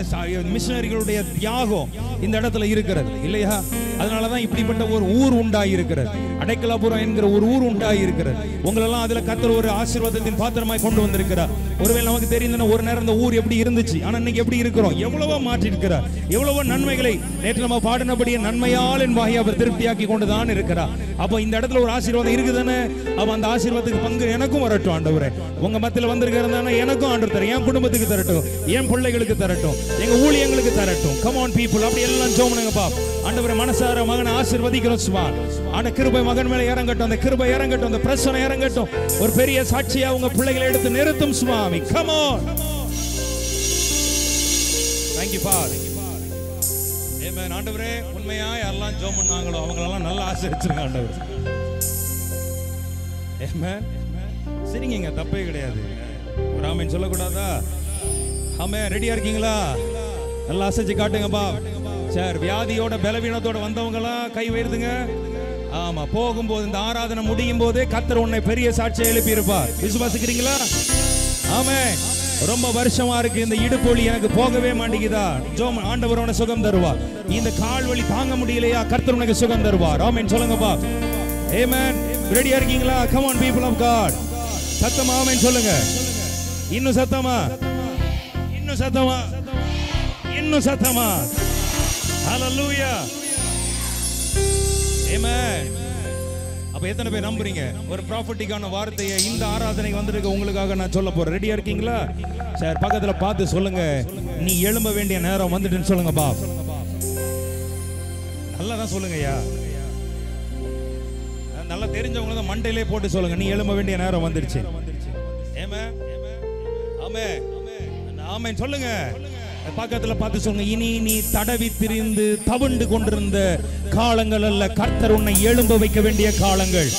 Speaker 1: மிஷனரிகளுடைய தியாகம் இந்த இடத்துல இருக்கிறது இல்லையா? அதனாலதான் இப்படிப்பட்ட ஒரு ஊர் உண்டாகி இருக்கிறது, அடைக்கலாபுரம் என்கிற ஒரு ஊர் உண்டாகி இருக்கிறது. உங்களெல்லாம் அதுல கர்த்தர் ஒரு ஆசீர்வாதத்தின் பாத்திரமாய் கொண்டு வந்திருக்கிறார். ஒருவேளை நமக்கு தெரியுதுன்னா ஒரு நேரம் இந்த ஊர் எப்படி இருந்துச்சு, ஆனா இன்னைக்கு எப்படி இருக்கிறோம், எவ்வளவோ மாற்றி இருக்கிறார், எவ்வளவோ நன்மைகளை நேற்று நம்ம பாடினபடியே நன்மையால் என் வாயை அவர் திருப்தியாக்கி கொண்டுதான் இருக்கிறார். அப்போ இந்த இடத்துல ஒரு ஆசீர்வாதம் இருக்குதானே? அப்ப அந்த ஆசீர்வாதத்துக்கு பங்கு எனக்கும் வரட்டும். ஆண்டவரே உங்க மத்தியில வந்திருக்கிறதானே எனக்கும் ஆண்டவர் தரேன், என் குடும்பத்துக்கு தரட்டும், என் பிள்ளைகளுக்கு தரட்டும், எங்க ஊழியங்களுக்கு தரட்டும். Come on people. அப்படி எல்லாம் ஜெபம்ங்கப்பா. ஆண்டவரே மனசார மகனை ஆசீர்வதிக்கிறோம் சுவாமி. ஆன கிருபை மகன் மேல இறங்கட்டும், அந்த கிருபை இறங்கட்டும், அந்த பிரசன்னம் இறங்கட்டும். ஒரு பெரிய சாட்சியா உங்க பிள்ளைகளை எடுத்து நிறுத்தும் சுவாமி. Come on. Thank you Father. ஆமென். ஆண்டவரே உண்மையா யாரெல்லாம் ஜெபம் பண்ணாங்களோ அவங்களெல்லாம் நல்லா ஆசீர்வதிச்சிருங்க ஆண்டவரே. ஆமென். சரிங்க, தப்பே கிடையாது. ஒரு ஆமென் சொல்லக்கூடாதா? ஆமென். ரெடியா இருக்கீங்களா? நல்லா அசைச்சு காட்டுங்கப்பா. சரி, வியாதியோட பலவீனத்தோட வந்தவங்களாம் கை உயர்த்துங்க. ஆமா, போகும்போது இந்த ஆராதனை முடியும் போதே கர்த்தர் உன்னை பெரிய சாட்சியை எழுப்பி இருப்பார். விசுவாசிக்கிறீங்களா? ஆமென். ரொம்ப வருஷமா இருக்கு இந்த இடுப்பொலி எனக்கு போகவே மாட்டேங்குதா? ஜோம் ஆண்டவர் உனக்கு சுகம் தருவார். இந்த கால் வலி தாங்க முடியலையா? கர்த்தர் உனக்கு சுகம் தருவார். ஆமென் சொல்லுங்கப்பா. ஆமென். ரெடியா இருக்கீங்களா? Come on people of God. சத்தமா ஆமென் சொல்லுங்க. இன்னும் சத்தமா, இன்னும் சத்தமா, இன்னும் சத்தமா. ஹல்லேலூயா. ஆமென். அப்ப எத்தனை பேர் நம்புறீங்க ஒரு ப்ராஃபட்டிக்கான வார்த்தையை இந்த ஆராதனைக்கு வந்திருக்க உங்களுக்காக நான் சொல்ல போறேன்? ரெடியா இருக்கீங்களா? சரி, பக்கத்துல பார்த்து சொல்லுங்க, நீ எழும்ப வேண்டிய நேரம் வந்துட்டுன்னு சொல்லுங்க பா. நல்லா தான் சொல்லுங்க ஐயா, நல்லா தெரிஞ்சவங்க தான் மண்டையிலே போட்டு சொல்லுங்க, நீ எழும்ப வேண்டிய நேரம் வந்துடுச்சு. ஆமென். ஆமென். ஆமென் சொல்லுங்க. பக்கத்துல பார்த்து சொல்லுங்க, இனி நீ தடவி திரிந்து தவண்டு கொண்டிருந்த காலங்கள் அல்ல, கர்த்தர் உன்னை எழும்ப வைக்க வேண்டிய காலங்கள்.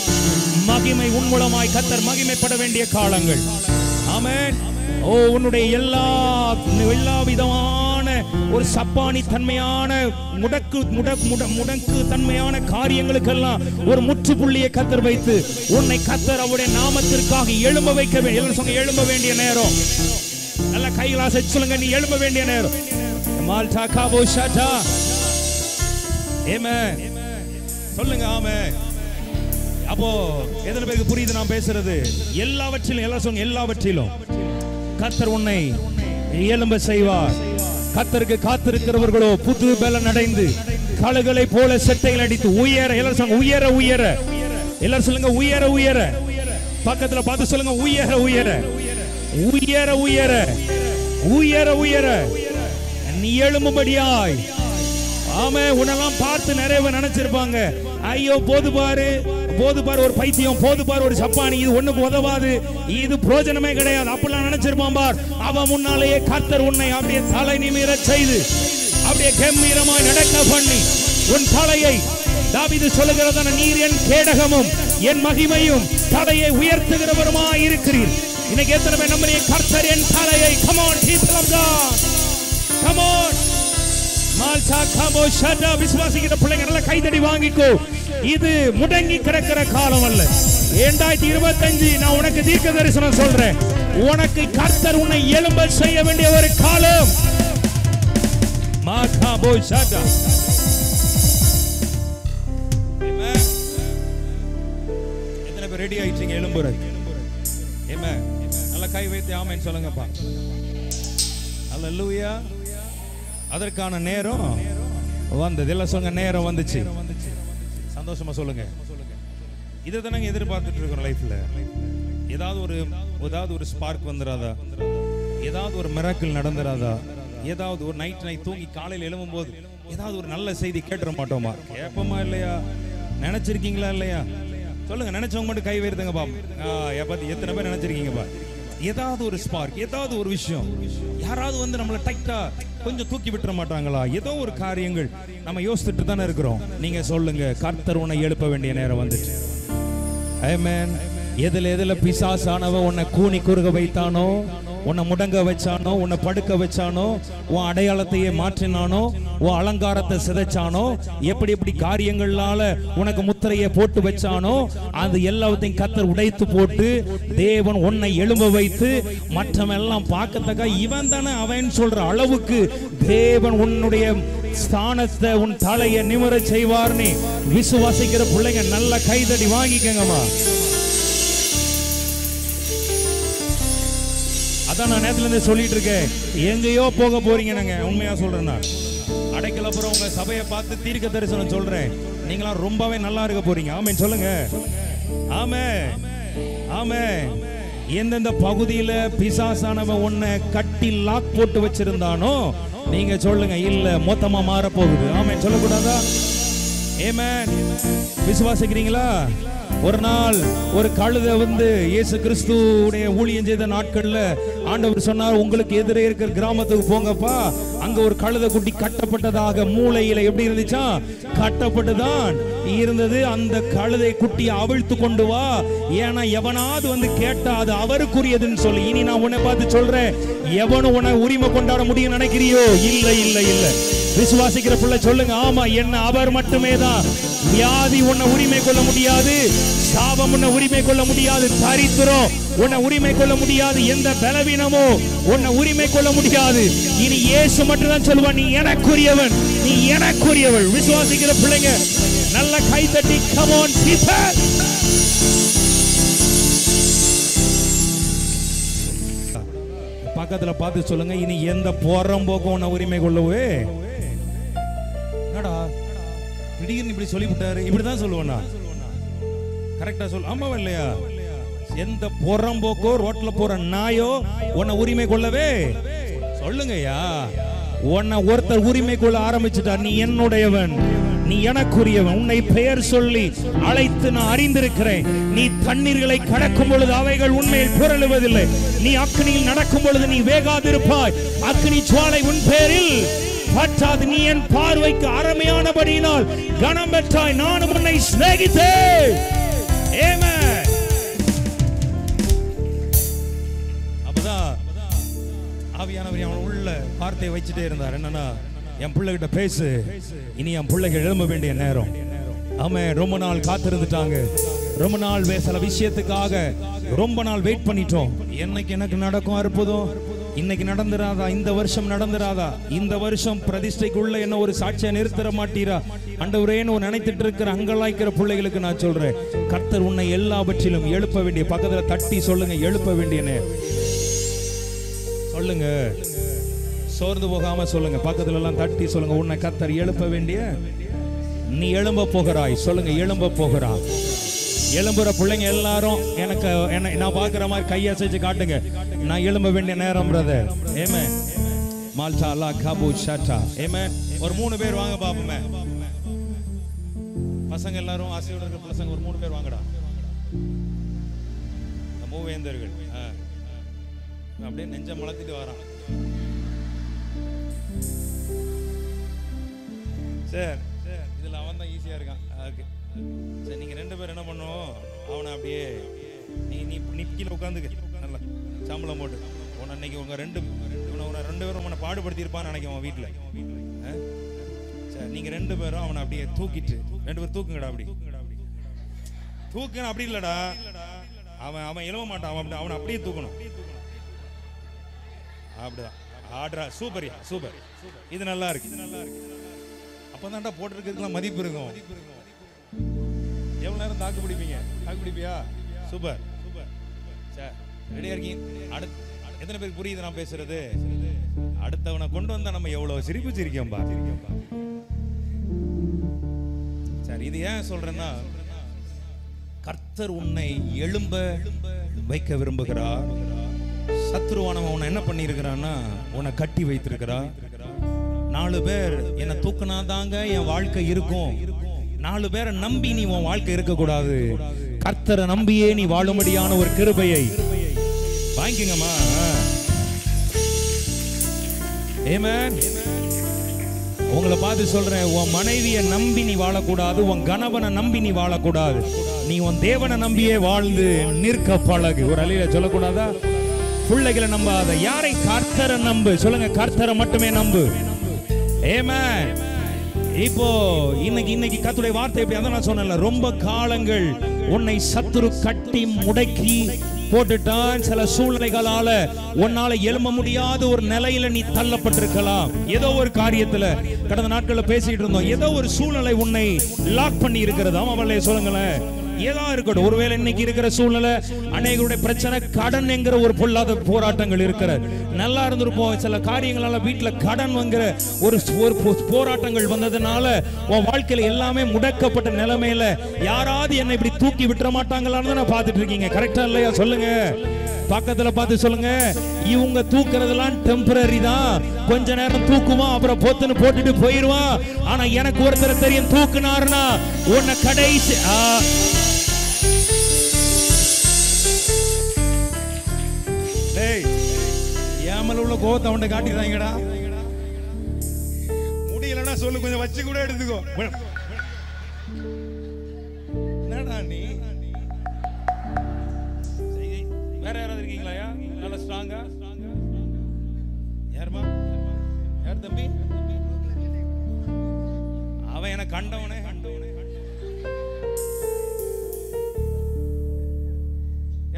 Speaker 1: மகிமை உன் மூலமாய் கர்த்தர் மகிமைப்பட வேண்டிய காலங்கள். ஆமென். ஓ, உன்னுடைய எல்லா விதமான ஒரு சப்பானி தன்மையான முடக்கு தன்மையான காரியங்களுக்கெல்லாம் ஒரு முற்றுப்புள்ளியை கத்தர் வைத்து உன்னை கத்தர் அவருடைய நாமத்திற்காக எழும்ப வைக்க வேண்டும். எழும்ப வேண்டிய நேரம். நல்ல கைகளாக சொல்லுங்க, நீ எழும்ப வேண்டிய நேரம். சொல்லுங்க ஆமென். அப்போ எத்தனை பேருக்கு புரியுது நான் பேசுறது? எல்லாவற்றிலும் கர்த்தர் உன்னை எழும்ப செய்வார். கர்த்தருக்கு காத்திருக்கிறவர்களோ புது பலன் அடைந்து கழுகளை போல செட்டைகள் அடித்து உயர. எல்லாரும் உயர உயர. எல்லாரும் சொல்லுங்க உயர உயர. பக்கத்துல பார்த்து சொல்லுங்க உயர உயர உயர உயர உயர உயர நீ எழும்படியாய். ஆமே. உன்னெல்லாம் பார்த்து நிறைய பேர் நினைச்சிருப்பாங்க, ஐயோ போது பாரு ஒரு பைத்தியம், போது பாரு ஒரு சப்பானி, இது ஒண்ணுக்கு உதவாது, இது பிரயோஜனமே கிடையாது அப்படிலாம் நினைச்சிருப்பான் பார். அவன் முன்னாலேயே கர்த்தர் உன்னை அப்படியே தலை நிமிர செய்து அப்படியே கம்பீரமாய் நடக்க பண்ணி உன் தலையை, தாவீது சொல்லுகிறதான, நீர் என் கேடகமும் என் மகிமையும் தலையை உயர்த்துகிறவருமாய் இருக்கிறீர். இன்னைக்கு எத்தனை பேர் நம்புறீங்க? கர்த்தர் என் தலையை. come on people of God, come on. மால்சா கமோ ஷடா. விசுவாசிக்கிற பிள்ளைங்க நல்ல கைதடி வாங்கிக்கோ. இது முடங்கி கிடக்கிற காலம் அல்ல. 2025 நான் உனக்கு தீர்க்க தரிசனம் சொல்றேன். உனக்கு கர்த்தர் உன்னை எழும்ப செய்ய வேண்டிய ஒரு காலம். மாகாபோ ஷடா. ஆமென். எத்தனை பேர் ரெடி ஆயிட்டீங்க எழும்புறதுக்கு? ஆமென். நல்ல கை வைத்து ஆமென் சொல்லுங்கப்பா. ஹல்லேலூயா. அதற்கான நேரம் வந்தது. எல்லாம் சொல்லுங்க, நேரம் வந்துச்சு. சந்தோஷமா சொல்லுங்க. இதை தானே எதிர்பார்த்துட்டு இருக்கோம் லைஃப்ல. ஏதாவது ஒரு ஸ்பார்க் வந்துடாதா? ஏதாவது ஒரு மிராக்கிள் நடந்துடாதா? ஏதாவது ஒரு நைட் தூங்கி காலையில் எழும்பும் போது ஏதாவது ஒரு நல்ல செய்தி கேட்டுற மாட்டோமா? கேட்போமா இல்லையா? நினைச்சிருக்கீங்களா இல்லையா? சொல்லுங்க. நினைச்சவங்க மட்டும் கை வைத்துங்க பாப்போம். எத்தனை பேர் நினைச்சிருக்கீங்கப்பா? ஏதாவது ஒரு ஸ்பார்க், ஏதாவது ஒரு விஷயம், யாராவது வந்து நம்மளை டைட்டா கொஞ்சம் தூக்கி விட்டுற மாட்டாங்களா? ஏதோ ஒரு காரியங்கள் நம்ம யோசிச்சுட்டு தானே இருக்கிறோம். நீங்க சொல்லுங்க, கர்த்தர் உன்னை எழுப்ப வேண்டிய நேரம் வந்துச்சு. ஆமென். எதுல பிசாசானவ உன்னை கூனி குறுக வைத்தானோ, உன்னை முடங்க வச்சானோ, உன்னை படுக்க வச்சானோ, உன் அடையாளத்தையே மாற்றினானோ, உன் அலங்காரத்தை சிதைச்சானோ, எப்படி காரியங்களால உனக்கு முத்திரையை போட்டு வச்சானோ, அது எல்லாத்தையும் கர்த்தர் உடைத்து போட்டு தேவன் உன்னை எழும்ப வைத்து மற்றவெல்லாம் பார்க்கத்தக்க இவன் தானே அவன் சொல்ற அளவுக்கு தேவன் உன்னுடைய ஸ்தானத்தை, உன் தலையை நிமிர செய்வார். நீ விசுவாசிக்கிற பிள்ளைங்க நல்ல கைதடி வாங்கிக்கங்கம்மா. அதான் நான் நேரத்துல இருந்து சொல்லிட்டு இருக்கேன். எங்கேயோ போக போறீங்க. நாங்க உண்மையா சொல்றேன். நான் அடைக்கலப்புறம் உங்க சபையை பார்த்து தீர்க்க தரிசனம் சொல்றேன். நீங்களாம் ரொம்பவே நல்லா இருக்க போறீங்க. ஆமென் சொல்லுங்க. ஆமென் ஆமென். எந்தெந்த பகுதியில பிசாசானவன் உன்னை கட்டி லாக் போட்டு வச்சிருந்தானோ நீங்க சொல்லுங்க, இல்ல மொத்தமா மாற போகுது. ஆமென் சொல்லக்கூடாதா? ஆமென். விசுவாசிக்கிறீங்களா? ஒரு நாள் ஒரு கழுதை வந்து இயேசு கிறிஸ்துவுடைய ஊழியம் செய்த நாட்கள்ல ஆண்டவர் சொன்னார், உங்களுக்கு எதிரே இருக்கிற கிராமத்துக்கு போங்கப்பா, அங்க ஒரு கழுதை குட்டி கட்டப்பட்டதாக மூளையில எப்படி இருந்துச்சா? கட்டப்பட்டுதான் இருந்தது. அந்த கழுதை குட்டியை அவிழ்த்து கொண்டு வா, ஏன்னா எவனாவது வந்து கேட்டா அது அவருக்குரியதுன்னு சொல்லி. இனி நான் உன்னை பார்த்து சொல்றேன், எவனும் உன்னை உரிமை கொண்டாட முடியும் நினைக்கிறியோ? இல்ல இல்ல இல்ல. விசுவாசிக்கிற பிள்ளை சொல்லுங்க, ஆமா, என்ன அவர் மட்டுமே தான். வியாதி உன்னை உரிமை கொள்ள முடியாது, சாபம் உன்னை உரிமை கொள்ள முடியாது, தரித்திரம் உன்னை உரிமை கொள்ள முடியாது, எந்த பலவீனமோ உன்னை உரிமை கொள்ள முடியாது. இனி இயேசு மட்டும் தான் சொல்லுவான், நீ எனக்குரியவன், நீ எனக்குரியவள். விசுவாசிக்கிற பிள்ளைங்க நல்ல கை தட்டி come on people. பக்கத்துல பார்த்து சொல்லுங்க, இனி எந்த போறம்போக்கும் உன்னை உரிமை கொள்ளவே. என்னடா திடீர்னு இப்படி சொல்லிவிட்டாரு? இப்படிதான் சொல்லுவேன்னா கரெக்டா சொல்லு. ஆமாவா இல்லையா? எந்த புறம்போக்கோ ரோட்ல போற நாயோ உன்னை உரிமை கொள்ளவே சொல்லுங்கய்யா. உன்னை ஒருத்தர் உரிமை கொள்ள ஆரம்பிச்சுட்டா, நீ என்னுடையவன், நீ எனக்குரியவன், உன்னை பெயர் சொல்லி அழைத்து நான் அறிந்திருக்கிறேன். நீ தண்ணீர்களை கடக்கும் பொழுது அவைகள் உண்மையில் புரளுவதில்லை, நீ அக்னியில் நடக்கும் பொழுது நீ வேகாதிருப்பாய், அக்னி ஜுவாலை உன் பேரில் பற்றாது, நீ என் பார்வைக்கு அருமையானபடியினால் கனம் பெற்றாய், நானும் உன்னை சிநேகித்தேன். ஆமென். வார்த்தையை வச்சுட்டே இருந்தார். என்னன்னா, என் பிள்ளைகிட்ட பேசு, இனி என் பிள்ளைகள் எழும்ப வேண்டிய நேரம். ஆமென். ரொம்ப நாள் காத்திருந்துட்டாங்க, ரொம்ப நாள் சில விஷயத்துக்காக ரொம்ப நாள் வெயிட் பண்ணிட்டோம். என்னைக்கு எனக்கு நடக்கும் அற்புதம், இன்னைக்கு நடந்துராதா, இந்த வருஷம் நடந்துராதா, இந்த வருஷம் பிரதிஷ்டைக்குள்ள என்ன ஒரு சாட்சியா நிறுத்தர மாட்டீரா ஆண்டவரேன்னு நினைத்துட்டு இருக்கிற அங்கலாய்க்கிற பிள்ளைகளுக்கு நான் சொல்றேன், கர்த்தர் உன்னை எல்லாவற்றிலும் எழுப்ப வேண்டிய, பக்கத்துல தட்டி சொல்லுங்க, எழுப்ப வேண்டிய நேரம். சொல்லுங்க, சோர்ந்து போகாம சொல்லுங்க, பக்கத்துல எல்லாம் தட்டி சொல்லுங்க, உன்னை கர்த்தர் எழுப்ப வேண்டிய, நீ எழும்ப போகிறாய். சொல்லுங்க, எழும்ப போகிறாய். எழும்புற பிள்ளைங்க எல்லாரும் எனக்கு நான் பாக்குற மாதிரி கையசைச்சு காட்டுங்க, நான் எழும்ப வேண்டிய நேரம் பிரதர். ஆமென். மால்டா லா காபு ஷாட்டா. ஆமென். ஒரு 3 பேர் வாங்க பாப்போமே. பசங்க எல்லாரும் ஆசையோட இருக்க பசங்க ஒரு 3 பேர் வாங்கடா. மூவேந்தர்கள் அப்படியே நெஞ்ச மலத்திட்டு வரான். சார் இதுல அவன் தான் ஈஸியா இருக்கான். ஓகே சரி, நீங்க 2 பேர் என்ன பண்ணுவோம், அவனை அப்படியே நீ கீழே உட்காந்துக்க, நல்லா சம்பளம் போட்டு உன்னை அன்னைக்கு உங்க 2 பேரும் உன்னை பாடுபடுத்தி இருப்பான்னு நினைக்கும் அவன் வீட்டுல. சரி, நீங்க 2 பேரும் அவனை அப்படியே தூக்கிட்டு 2 பேரும் தூக்குங்கடா. அப்படி தூக்குன்னு அப்படி இல்லடா, அவன் எழுவ மாட்டான், அவனை அப்படியே தூக்கணும். அப்படிதான் ஆடுறா. சூப்பர்யா, சூப்பர். இது நல்லா இருக்கு. அப்பதான்டா போட்டிருக்கிறதுக்குலாம் மதிப்பு இருக்கும். எவ்வளவு நேரம் தாக்கு பிடிப்பீங்க? தாக்கு பிடிப்பியா? Super super. சரி, ரெடியா இருக்கீங்க? எத்தனை பேருக்கு புரியுது நான் பேசுறது? அடுத்தவனை கொண்டு வந்தா நம்ம எவ்வளவு சிரிப்பு சிரிக்கோம்பா. சரி, இது ஏன் சொல்றேன்னா, கர்த்தர் உன்னை எழும்ப வைக்க விரும்புகிறார். சத்ருவானவன் உன்னை என்ன பண்ணி இருக்கிறான்னா, உன்னை கட்டி வைத்திருக்கிறார். 4 பேர் என்ன தூக்குனாதாங்க என் வாழ்க்கை இருக்கும். 4 பேரை நம்பி நீ உன் வாழ்க்கை இருக்க கூடாது. கர்த்தரை நம்பியே நீ வாழும்படியான ஒரு கிருபையை வாங்கிக்கங்கம்மா. ஆமென். உங்களை பார்த்து சொல்றேன், உன் மனைவியை நம்பி நீ வாழக்கூடாது, உன் கணவனை நம்பி நீ வாழக்கூடாது. நீ உன் தேவனை நம்பியே வாழ்ந்து நிற்க பழகு. ஒரு அலையில சொல்லக்கூடாதா? பிள்ளைகளை நம்பாத, யாரை? கர்த்தரை நம்பு. சொல்லுங்க, கர்த்தரை மட்டுமே நம்பு. ஆமென். இப்போ இன்னைக்கு கர்த்தருடைய வார்த்தை எப்படி அதான் நான் சொன்னேன்ல, ரொம்ப காலங்கள் உன்னை சத்துரு கட்டி முடக்கி போட்டுட்டான். சில சூழ்நிலைகளால உன்னால எழும்ப முடியாத ஒரு நிலையில நீ தள்ளப்பட்டிருக்கலாம். ஏதோ ஒரு காரியத்துல கடந்த நாட்கள்ல பேசிட்டு இருந்தோம், ஏதோ ஒரு சூழ்நிலை உன்னை லாக் பண்ணி இருக்கிறது. அவளே சொல்லுங்களேன், ஏதா இருக்கட்டும். ஒருவேளை இன்னைக்கு இருக்கிற சூழ்நிலை, அநேகருடைய பிரச்சனை கடன் என்கிற ஒரு பொல்லாத போராட்டங்கள் இருக்கிறது. நல்லா இருந்திருப்போம், சில காரியங்களால வீட்டுல கடன் வாங்குற ஒரு போராட்டங்கள் வந்ததுனால உன் வாழ்க்கையில எல்லாமே முடக்கப்பட்ட நிலைமையில யாராவது என்னை இப்படி தூக்கி விட்டுற மாட்டாங்களான்னு நான் பார்த்துட்டு இருக்கீங்க. கரெக்டா இல்லையா? சொல்லுங்க, பக்கத்துல பார்த்து சொல்லுங்க, இவங்க தூக்குறதெல்லாம் டெம்பரரி தான். கொஞ்ச நேரம் தூக்குவான், அப்புறம் பொத்துன்னு போட்டுட்டு போயிருவான். ஆனா எனக்கு ஒருத்தர் தெரியும், தூக்குனாருன்னா உன்னை கடைசி ஏமல உள்ள கோவத்தை அவன்கிட்ட காட்டிடுறாங்கடா. முடியலன்னா சொல்லு, கொஞ்சம் வச்சு கூட எடுத்துக்கோ. என்னடா நீ? வேற யாராவது இருக்கீங்களா? நல்ல ஸ்ட்ராங்கா? யாருமா? யார் தம்பி? அவன் எனக்கு கண்டவனே.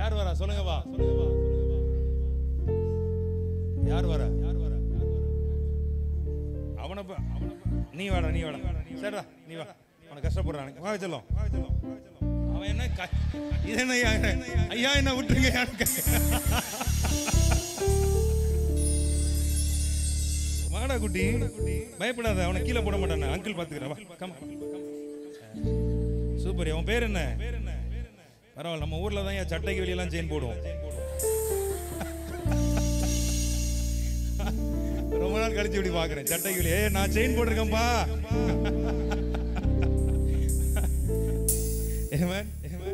Speaker 1: யார் வரா? சொல்லுங்க வா. யார் வரா? அவனை நீ வாடா, நீ வாடா. சரிடா, நீ வா. அவனை கஷ்டப்படுறான். வா செல்லும். அவன் என்ன இது என்ன ஐயா என்ன விட்டுருங்க. வாடா குட்டி, பயப்படாத, அவனை கீழே போட மாட்டான். அங்கிள் பாத்துக்கிறேன். சூப்பர். அவன் பேர் என்ன? பரவாயில்ல, நம்ம ஊர்ல தான் சட்டைக்கு வெளியெல்லாம் செயின் போடுவோம். ரொம்ப நாள் கழிச்சு இப்படி பாக்குறேன், சட்டைக்கு வெளியே நான் செயின் போட்டிருக்கேன்பா.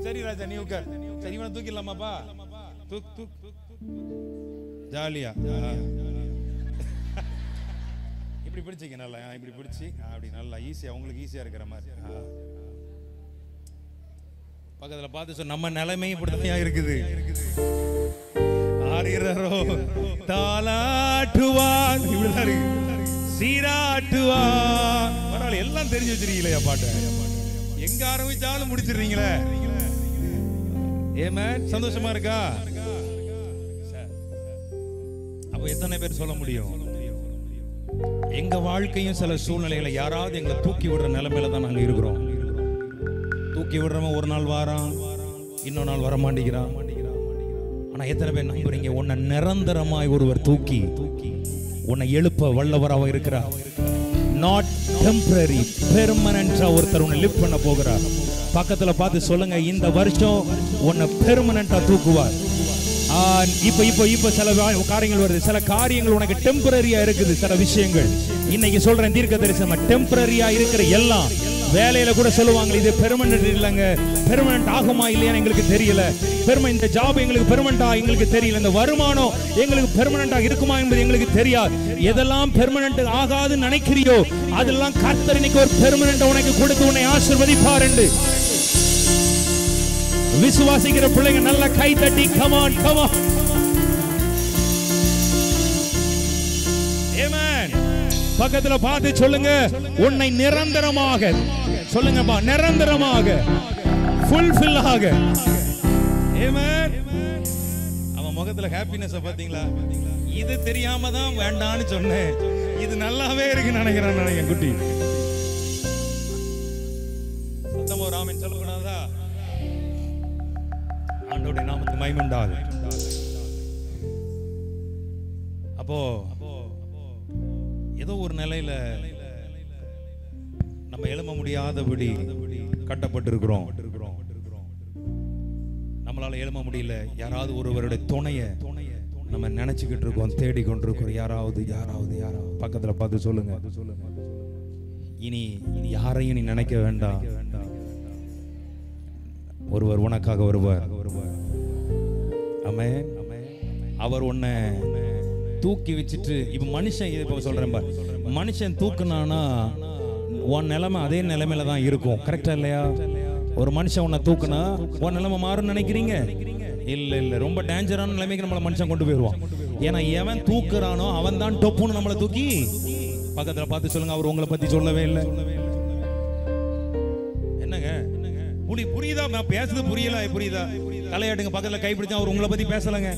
Speaker 1: சரி ராஜா, நீ உட்கார். சரி, இவனை தூக்கிடலாமாப்பா? ஜாலியா இப்படி பிடிச்சிக்க. நல்லா இப்படி பிடிச்சி அப்படி நல்லா ஈஸியா, உங்களுக்கு ஈஸியா இருக்கிற மாதிரி. பக்கத்துல பார்த்து சொன்ன, நம்ம நிலைமையும் இப்படிதான் இருக்குது. ஆரிரரோ தாலாட்டுவார் சீராட்டுவார். பரவாயில்ல, எல்லாம் தெரிஞ்சு வச்சிருக்கீங்களா பாட்ட? எங்க ஆரம்பிச்சாலும் முடிச்சிடுறீங்களே. ஆமென். சந்தோஷமா இருக்கா? அப்ப எத்தனை பேர் சொல்ல முடியும்? எங்க வாழ்க்கையும் சில சூழ்நிலைகளை யாராவது எங்களை தூக்கி விடுற நிலைமையில தான் நாங்க இருக்கிறோம். தூக்கி விடுறவன் ஒரு நாள் வாரான், இன்னொரு நாள் வர மாட்டேங்கிறான். ஆனா எத்தனை பேர் நம்புறீங்க? உன்னை நிரந்தரமாய் ஒருவர் தூக்கி உன்னை எழுப்ப வல்லவராக இருக்கிறார். நாட் டெம்பரரி, பெர்மனன்ட்டா ஒருத்தர் உன்னை லிஃப்ட் பண்ண போகிறார். பக்கத்துல பார்த்து சொல்லுங்க, இந்த வருஷம் உன்னை பெர்மனன்ட்டா தூக்குவார். இப்ப சில காரியங்கள் வருது. சில காரியங்கள் உனக்கு டெம்பரரியா இருக்குது. சில விஷயங்கள் இன்னைக்கு சொல்றேன், தீர்க்க தரிசனம். டெம்பரரியா இருக்கிற எல்லாம் வேலையில கூட சொல்லுவாங்க, இது பெர்மனன்ட் இல்லைங்க, பெர்மனன்ட் ஆகுமா இல்லையான்னு எங்களுக்கு தெரியல. இந்த ஜாப் எங்களுக்கு பெர்மனன்ட்டா எங்களுக்கு தெரியல. இந்த வருமானம் எங்களுக்கு பெர்மனன்ட்டா இருக்குமா என்பது எங்களுக்கு தெரியாது. எதெல்லாம் பெர்மனன்ட் ஆகாதுன்னு நினைக்கிறியோ அதெல்லாம் கர்த்தர் இன்னைக்கு ஒரு பெர்மனன்ட் உனக்கு கொடுத்து உன்னை ஆசீர்வதிப்பார் என்று விசுவாசிக்கிற பிள்ளைங்க நல்ல கை தட்டி come on come on. ஆமென். பக்கத்துல பார்த்து சொல்லுங்க, உன்னை நிரந்தரமாக சொல்லுங்கப்பா, நிரந்தரமாக ஃபுல்ஃபில் ஆக. ஆமென். அவன் முகத்துல ஹாப்பினஸ் பாத்தீங்களா? இது தெரியாம தான் வேண்டான்னு சொன்னேன். இது நல்லாவே இருக்குன்னு நினைக்கிறேன் என் குட்டி. சத்தமா ஒரு ஆமென் சொல்லக்கூடாதா? ஆண்டவருடைய நாமத்துக்கு மகிமை உண்டாகட்டும். அப்போ ஏதோ ஒரு நிலையில நம்ம எழும்ப முடியாதபடி கட்டப்பட்டிருக்கிறோம். நம்மளால எழும்ப முடியல. யாராவது ஒருவருடைய துணையை நம்ம நினைச்சுக்கிட்டு இருக்கோம், தேடிக்கொண்டிருக்கிறோம். யாராவது பக்கத்துல பார்த்து சொல்லுங்க, இனி யாரையும் நீ நினைக்க வேண்டாம். ஒருவர் உனக்காக வருவார். ஆமென். அவர் உன்னை தூக்கி வச்சுட்டு, இப்ப மனுஷன் இப்ப சொல்றேன் பார், மனுஷன் தூக்குனானா உன் நிலைமை அதே நிலைமையில தான் இருக்கும். கரெக்டா இல்லையா? ஒரு மனுஷன் உன்னை தூக்குனா உன் நிலைமை மாறும் நினைக்கிறீங்க? இல்ல, ரொம்ப டேஞ்சரான நிலைமைக்கு நம்மள மனுஷன் கொண்டு போயிடுவான். ஏன்னா எவன் தூக்குறானோ அவன் தான் டொப்புன்னு நம்மளை தூக்கி. பக்கத்துல பார்த்து சொல்லுங்க, அவர் உங்களை பத்தி சொல்லவே இல்லை. என்னங்க புரியுதா? நான் பேசுறது புரியல? புரியுதா? தலையாட்டுங்க. பக்கத்துல கைப்பிடிச்சா அவர் உங்களை பத்தி பேசலங்க,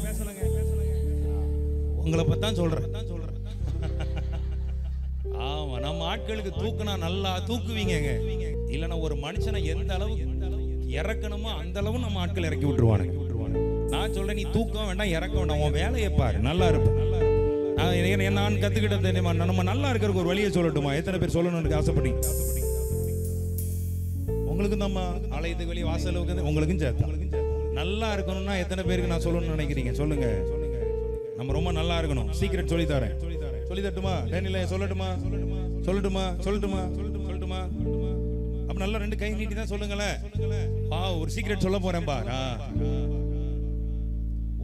Speaker 1: உங்களை பத்தி தான் சொல்றேன். ஆமா, நம்ம ஆட்களுக்கு தூக்குனா நல்லா தூக்குவீங்க. இல்லைன்னா ஒரு மனுஷனை எந்த அளவு இறக்கணுமோ அந்த அளவு நம்ம ஆட்கள் இறக்கி விட்டுருவானுங்க. நான் சொல்றேன், நீ தூக்க வேண்டாம், இறக்க வேண்டாம், உன் வேலையை பாரு, நல்லா இருப்பேன். நான் கத்துக்கிட்டது நம்ம நல்லா இருக்கிறதுக்கு ஒரு வழியை சொல்லட்டுமா? எத்தனை பேர் சொல்லணும்னு ஆசைப்பட்டீங்க? உங்களுக்கு நம்ம ஆலயத்துக்கு வெளியே வாசலுக்கு உங்களுக்கும் சேர்த்தா நல்லா இருக்கணும்னா எத்தனை பேருக்கு நான் சொல்லணும்னு நினைக்கிறீங்க? சொல்லுங்க. நம்ம ரொம்ப நல்லா இருக்கணும். சீக்ரெட் சொல்லி தரேன். சொல்லி தட்டுமா? சொல்லட்டுமா? அப்ப நல்லா ரெண்டு கை நீட்டி தான் சொல்லுங்களேன். ஒரு சீக்ரெட் சொல்ல போறேன் பா.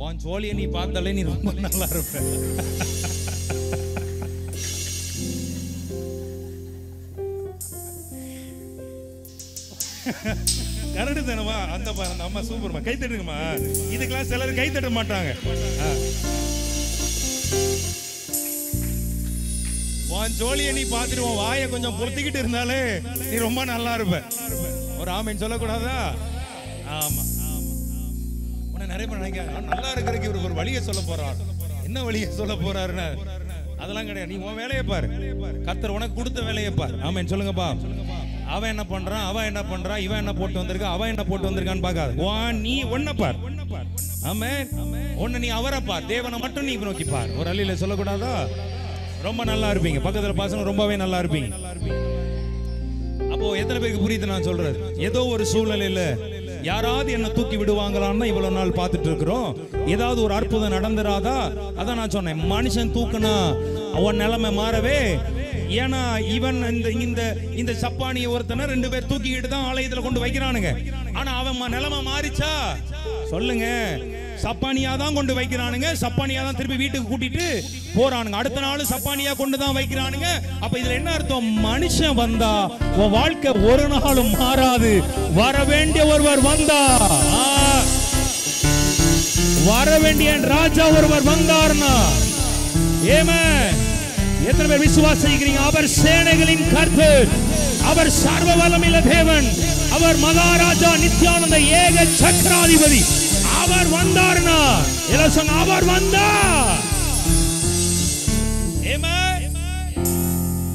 Speaker 1: உன் சோழியை நீ பார்த்தாலே நீ ரொம்ப நல்லா இருப்ப. கரடு தானமா? அந்த அம்மா சூப்பர்மா, கை தட்டுங்கம்மா. இதுக்கெல்லாம் சிலர் கை தட்ட மாட்டாங்க. உன் ஜோலியை நீ பார்த்துட்டு உன் வாயை கொஞ்சம் பொறுத்துக்கிட்டு இருந்தாலே நீ ரொம்ப நல்லா இருப்ப. ஒரு ஆமேன் சொல்லக்கூடாதா? ஆமா. உன்னை நிறைய பேர் நினைக்க நல்லா இருக்கிறதுக்கு இவருக்கு ஒரு வழியை சொல்ல போறார். என்ன வழியை சொல்ல போறாருன்னு அதெல்லாம் கிடையாது. நீ உன் வேலையை பாரு, கர்த்தர் உனக்கு கொடுத்த வேலையை பாரு. ஆமேன் சொல்லுங்கப்பா. அவன் என்ன பண்றான், அவன் என்ன பண்றான், இவன் என்ன போட்டு வந்திருக்கா, அவன் என்ன போட்டு வந்திருக்கான்னு பார்க்காத. நீ ஒன்ன பார். ஆமென். ஒன்னு நீ அவரை பார், தேவனை மட்டும் நீ நோக்கி பார். ஒரு அள்ளியில சொல்லக்கூடாதா? ரொம்ப நல்லா இருப்பீங்க. பக்கத்துல பசங்க ரொம்பவே நல்லா இருப்பீங்க. அப்போ எத்தனை பேருக்கு புரியுது நான் சொல்றது? ஏதோ ஒரு சூழ்நிலையில யாராவது என்ன தூக்கி விடுவாங்களான்னு இவ்வளவு நாள் பார்த்துட்டு இருக்கிறோம். ஏதாவது ஒரு அற்புதம் நடந்துராதா? அதான் நான் சொன்னேன், மனுஷன் தூக்குனா அவன் நிலைமை மாறவே. ஏன்னா இவன் இந்த சப்பானியை ஒருத்தனை 2 பேர் தூக்கிக்கிட்டு தான் ஆலயத்துல கொண்டு வைக்கிறானுங்க. ஆனா அவன் நிலைமை மாறிச்சா? சொல்லுங்க. சப்பானியா தான் கொண்டு வைக்கிறானுங்க, சப்பானியா தான் திருப்பி வீட்டுக்கு கூட்டிட்டு போறானுங்க. அடுத்த நாள் சப்பானியா கொண்டு தான் வைக்கிறானுங்க. அப்ப இதுல என்ன அர்த்தம்? மனுஷன் வந்தா உன் வாழ்க்கை ஒரு நாளும் மாறாது. வர வேண்டிய ஒருவர் வந்தா வர வேண்டிய ராஜா ஒருவர் வந்தார்னா, ஆமென். எத்தனை பேர் விசுவாசிக்கிறீங்க? அவர் சேனைகளின் கர்த்தர், அவர் சர்வ வல்லமையுள்ள தேவன், அவர் மகாராஜா, நித்யானந்த ஏக சக்கராதிபதி. அவர் வந்தார்னா எல்லாம் சொங்க, அவர் வந்தார். ஆமென்.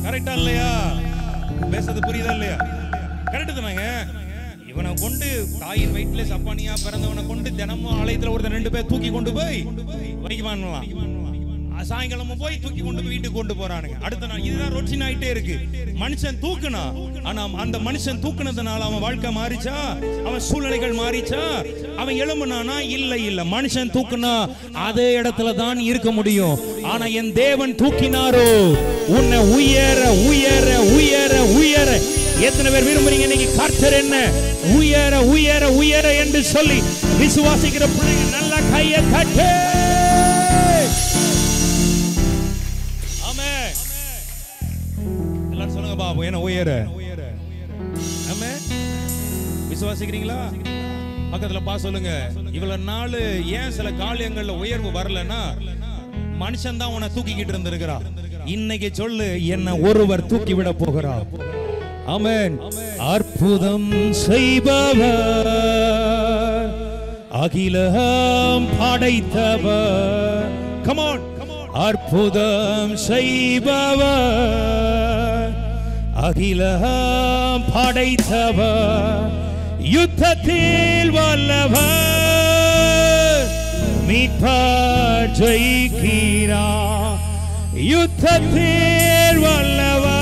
Speaker 1: கரெக்டா இல்லையா? பேசுறது புரியுதா இல்லையா? கரெக்ட் தானங்க? இவனை கொண்டு தாயின் வயிற்றிலே சப்பானியா பிறந்தவனை கொண்டு தினமும் ஆலயத்துல ஒருத்தர் 2 பேர் தூக்கி கொண்டு போய் வைக்குவான்லாம். சாயங்காலமும் போய் தூக்கி கொண்டு போய் வீட்டுக்கு கொண்டு போறானுங்க. அடுத்த நாள் இதுதான் ரொட்டீன் ஆயிட்டே இருக்கு. மனுஷன் தூக்குனா, ஆனா அந்த மனுஷன் தூக்குனதுனால அவன் வாழ்க்கை மாறிச்சா? அவன் சூழ்நிலைகள் மாறிச்சா? அவன் எழும்புனானா? இல்ல. மனுஷன் தூக்குனா அதே இடத்துல தான் இருக்க முடியும். ஆனா என் தேவன் தூக்கினாரோ உன்னை உயர உயர உயர உயர. எத்தனை பேர் விரும்புறீங்க இன்னைக்கு கர்த்தர் என்ன உயர உயர உயர என்று சொல்லி விசுவாசிக்கிற பிள்ளைங்க நல்ல கையை தட்டு. ஆமென். எல்லாரும் சொல்லுங்க பாபு, என்ன உயர. ஆமென். விசுவாசிக்கிறீங்களா? பக்கத்துல பா சொல்லுங்க. இவ்வளவு நாள் ஏன் சில காரியங்கள்ல உயர்வு வரலன்னா மனுஷன் தான் உன்னை தூக்கிக்கிட்டு இருந்திருக்கிறா. இன்னைக்கு சொல்லு, என்ன ஒருவர் தூக்கி விட போகிறார். ஆமென். அற்புதம் செய்பவர், அகிலம் படைத்தவர். Come on. அற்புதம் செய்பவர், அகிலம் படைத்தவர், யுத்தத்தில் வல்லவர், மீட்பர் ஜெயிக்கிறார். யுத்தத்தில் வல்லவர்,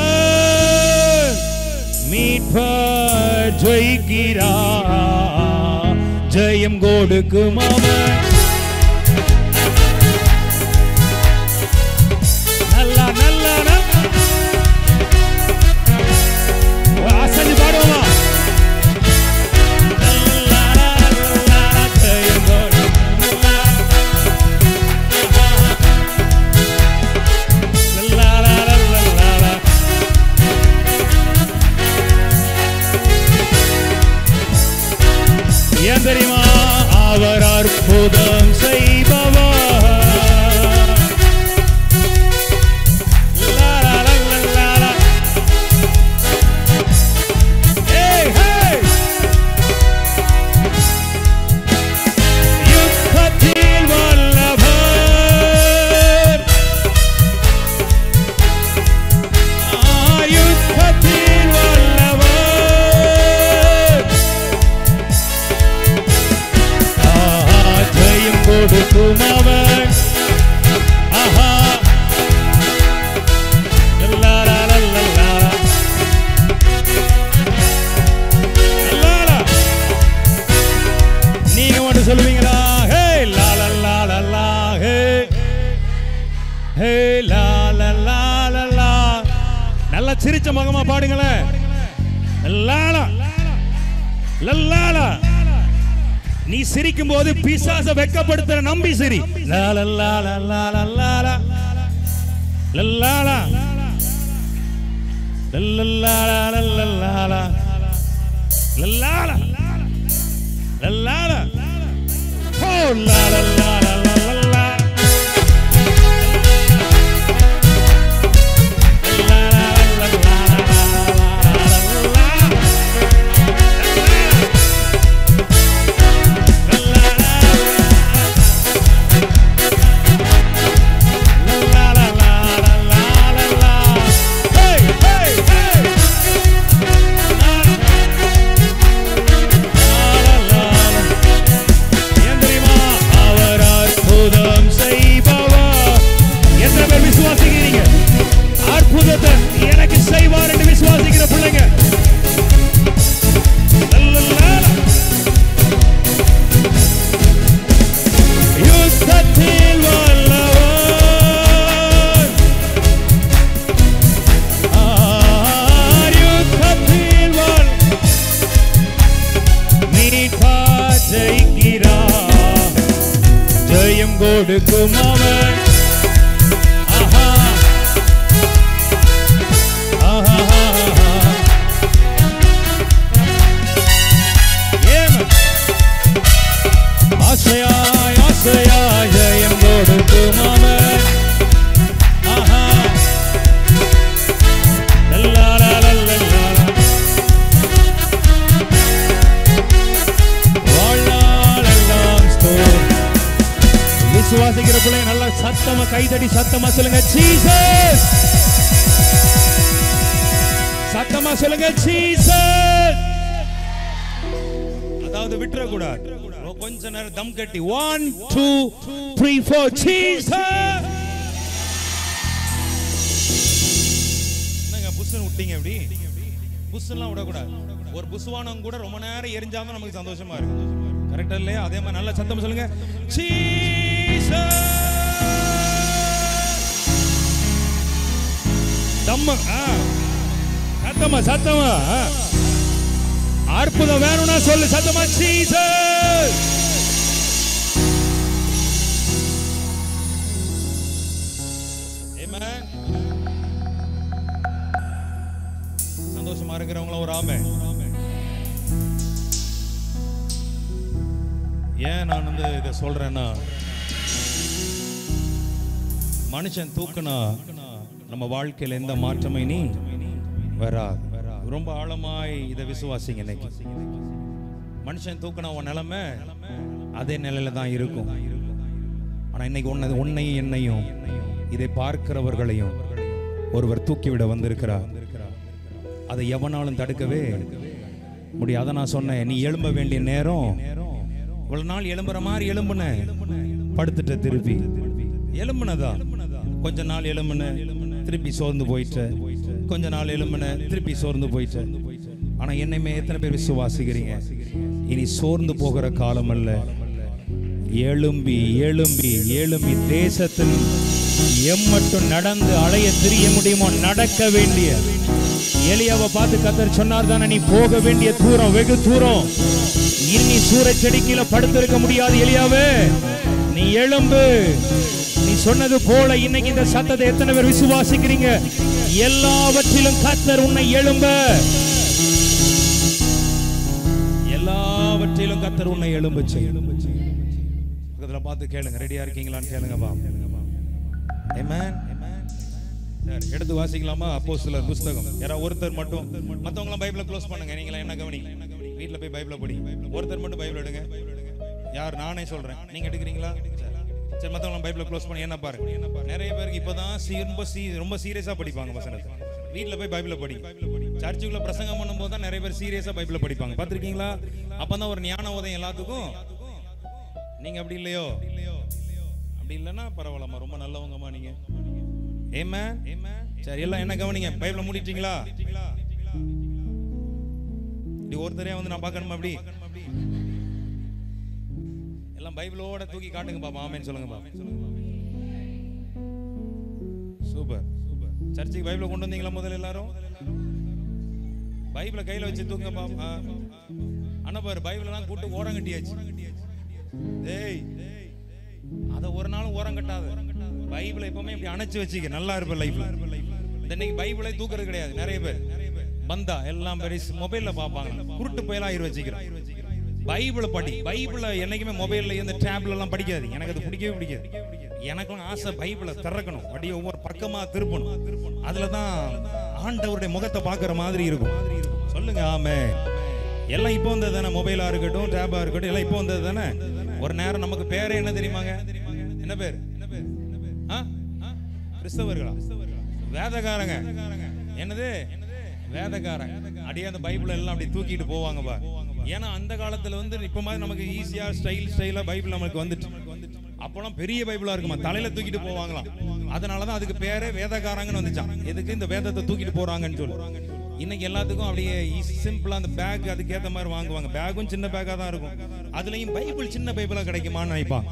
Speaker 1: மீட்பர் ஜெயிக்கிறார். ஜெயம் கொடுக்கும் அவர். நல்லா நல்லா அசைஞ்சு பாடுவோமா? ஏன் தெரியுமா? அவர் அற்புதம் செய்பவர். யுத்தத்தில் வல்லவர், யுத்தத்தில் வல்லவர், ஜெயம் கொடுக்கும் அவர். ஆஹா லல்லா லல்லா லல்லா. நீங்க மட்டும் சொல்லுவீங்களா? ஹே லா லல்லா லல்லா, ஹே ஹே லா லல்லா லல்லா. நல்லா சிரிச்ச முகமா பாடுங்களேன். லல்லா லல்லா. நீ சிரிக்கும் போது பிசாச வெட்கப்படுத்துற நம்பி சிரி. லா லல்லா லல்லா லல்லா லல்லா லல்லா லல்லா லல்லா லல்லா. ஓ லா லல்லா லல்லா எனக்கு செய்வார் என்று விசுவாசிக்கிற பிள்ளைங்க யுத்தத்தில் வல்லவர், யுத்தத்தில் மீட்பர் ஜெயிக்கிறார். ஜெயம் கொடுக்கும் அவர். ஆசையாய் ஆசை விசுவாசிக்கிற பிள்ளைங்க நல்லா சத்தமா கைதடி சத்தமா சொல்லுங்க ஜீசஸ். சத்தமா சொல்லுங்க ஜீசஸ். அதாவது விட்டுற கூடாது. கொஞ்ச நேரம் தம் கட்டி 1 2 3 4 ஜீசஸ். என்னங்க புஷ்னு விட்டீங்க அப்படி? புஷ்லாம் விடக்கூடாது. ஒரு புஷ்வானம் கூட ரொம்ப நேரம் எரிஞ்சாதான் நமக்கு சந்தோஷமா இருக்கு. கரெக்டா இல்லையா? அதே மாதிரி நல்ல சத்தமா சொல்லுங்க ஜீசஸ். தம்ம சத்தமா சத்தமா அற்புதம் வேணும்னா சொல்லு சத்தமா ஜீசஸ். ஆமென். சந்தோஷமா இருக்கிறவங்கள ஒரு ஆமென். ஏன் நான் இதை சொல்றேன்னா, மனுஷன் தூக்குனா நம்ம வாழ்க்கையில எந்த மாற்றமே நீ வராது. ரொம்ப ஆழமாய் இதை விசுவாசிங்க. இன்னைக்கு மனுஷன் தூக்குனா உன் நிலைமை அதே நிலையில தான் இருக்கும். ஆனா இன்னைக்கு உன்னையும் என்னையும் இதை பார்க்கிறவர்களையும் ஒருவர் தூக்கிவிட வந்திருக்கிறார். அதை எவனாலும் தடுக்கவே முடியாது. நான் சொன்னேன், நீ எழும்ப வேண்டிய நேரம் இவ்வளவு நாள் எழும்புற மாதிரி எழும்புன, படுத்துட்ட, திருப்பி எழும்புனதா, கொஞ்ச நாள் எழும்புன, திருப்பி சோர்ந்து போயிட்ட, கொஞ்ச நாள் எழும்புன, திருப்பி சோர்ந்து போயிட்ட. ஆனா என்னையுமே எத்தனை பேர் விசுவாசிக்கிறீங்க? இனி சோர்ந்து போகிற காலம் அல்ல. எழும்பி எழும்பி எழும்பி தேசத்தில் எம்மட்டும் நடந்து அலைய திரிய முடியுமோ நடக்க வேண்டிய எலியாவை பார்த்து கர்த்தர் சொன்னார் தானே, நீ போக வேண்டிய தூரம் வெகு தூரம். இனி சூரச் செடிக்கில படுத்திருக்க முடியாது எலியாவே, நீ எழும்பு. நீ சொன்னது போல இன்னைக்கு இந்த சத்தத்தை எத்தனை பேர் விசுவாசிக்கிறீங்க? எல்லாவற்றிலும் கர்த்தர் உன்னை எழும்ப, எல்லாவற்றிலும் கர்த்தர் உன்னை எழும்ப செய்யும். பக்கத்துல பார்த்து கேளுங்க, ரெடியா இருக்கீங்களான்னு கேளுங்க. ஆமென். எடுத்து வாசிக்கலாமா? அப்போஸ்தலர் புத்தகம். யாரா ஒருத்தர் மட்டும், மத்தவங்க பைபிளை க்ளோஸ் பண்ணுங்க. நீங்களா என்ன கவனி, வீட்ல போய் பைபிளை படி. ஒருத்தர் மட்டும் பைபிள் எடுங்க. யார்? நானே சொல்றேன், நீங்க எடுக்கிறீங்களா? சரி, மத்தவங்க பைபிளை க்ளோஸ் பண்ணி என்ன பாருங்க. நிறைய பேருக்கு இப்பதான் ரொம்ப சீரியஸா படிப்பாங்க வசனத்தை. வீட்ல போய் பைபிளை படி. சர்ச்சுக்குள்ள பிரசங்கம் பண்ணும்போது தான் நிறைய பேர் சீரியஸா பைபிளை படிப்பாங்க. பார்த்திருக்கீங்களா? அப்பதான் ஒரு ஞான உதயம் எல்லாத்துக்கும். நீங்க அப்படி இல்லையோ? அப்படி இல்லைன்னா பரவாயில்லம்மா, ரொம்ப நல்லவங்கம்மா நீங்க. ஆமென். சரி, எல்லாம் என்ன கவனிங்க. பைபிளை மூடிட்டீங்களா? இப்படி ஒருத்தரே வந்து நான் பார்க்கணுமா? அப்படி எல்லாம் பைபிளோட தூக்கி காட்டுங்க பாப்பா. ஆமென் சொல்லுங்க பாப்பா. Super super. சர்ச்சுக்கு பைபிளை கொண்டு வந்தீங்களா? முதல்ல எல்லாரும் பைபிளை கையில வச்சு தூங்க பாப்பா. ஆனா பாரு, பைபிளெல்லாம் கூட்டு ஓரம் கட்டியாச்சு. டேய், அத ஒரு நாளும் ஓரம் கட்டாத. பைபிளை எப்பவுமே இப்படி அணைச்சு வச்சுக்க, நல்லா இருப்ப லைஃப்ல. இன்னைக்கு பைபிளை தூக்குறது கிடையாது. நிறைய பேர் வந்தா எல்லாம் மொபைல்ல பாப்பாங்க. குருட்டு போயெல்லாம் ஆயிரம் வச்சுக்கிறோம். பைபிளை படி. பைபிளை என்னைக்குமே மொபைல்ல இந்த டேப்ல எல்லாம் படிக்காதீங்க. எனக்கு அது பிடிக்கவே பிடிக்காது. எனக்கும் ஆசை பைபிளை திறக்கணும், அப்படியே ஒவ்வொரு பக்கமா திருப்பணும். அதுலதான் ஆண்டவருடைய முகத்தை பாக்குற மாதிரி இருக்கும். சொல்லுங்க ஆமென். எல்லாம் இப்போ வந்தது தானே, மொபைலா இருக்கட்டும், டேபா இருக்கட்டும், எல்லாம் இப்போ வந்தது தானே. ஒரு நேரம் நமக்கு பேரே என்ன தெரியுமாங்க? என்ன பேர்? கிறிஸ்தவர்களா? வேதக்காரங்க. என்னது வேதக்காரங்க? அடியே அந்த பைபிள் எல்லாம் அப்படி தூக்கிட்டு போவாங்க பா. ஏன்னா அந்த காலத்துல வந்து இப்ப மாதிரி நமக்கு ஈஸியா ஸ்டைலா பைபிள் நமக்கு வந்துட்டு. அப்பெல்லாம் பெரிய பைபிளா இருக்குமா, தலையில தூக்கிட்டு போவாங்களாம். அதனாலதான் அதுக்கு பேரே வேதக்காரங்கன்னு வந்துச்சான். எதுக்கு? இந்த வேதத்தை தூக்கிட்டு போறாங்கன்னு சொல்லு. இன்னைக்கு எல்லாத்துக்கும் அப்படியே சிம்பிளா அந்த பேக் அதுக்கேற்ற மாதிரி வாங்குவாங்க. பேக்கும் சின்ன பேக்கா தான் இருக்கும். அதுலயும் பைபிள் சின்ன பைபிளா கிடைக்குமான்னு நினைப்பான்.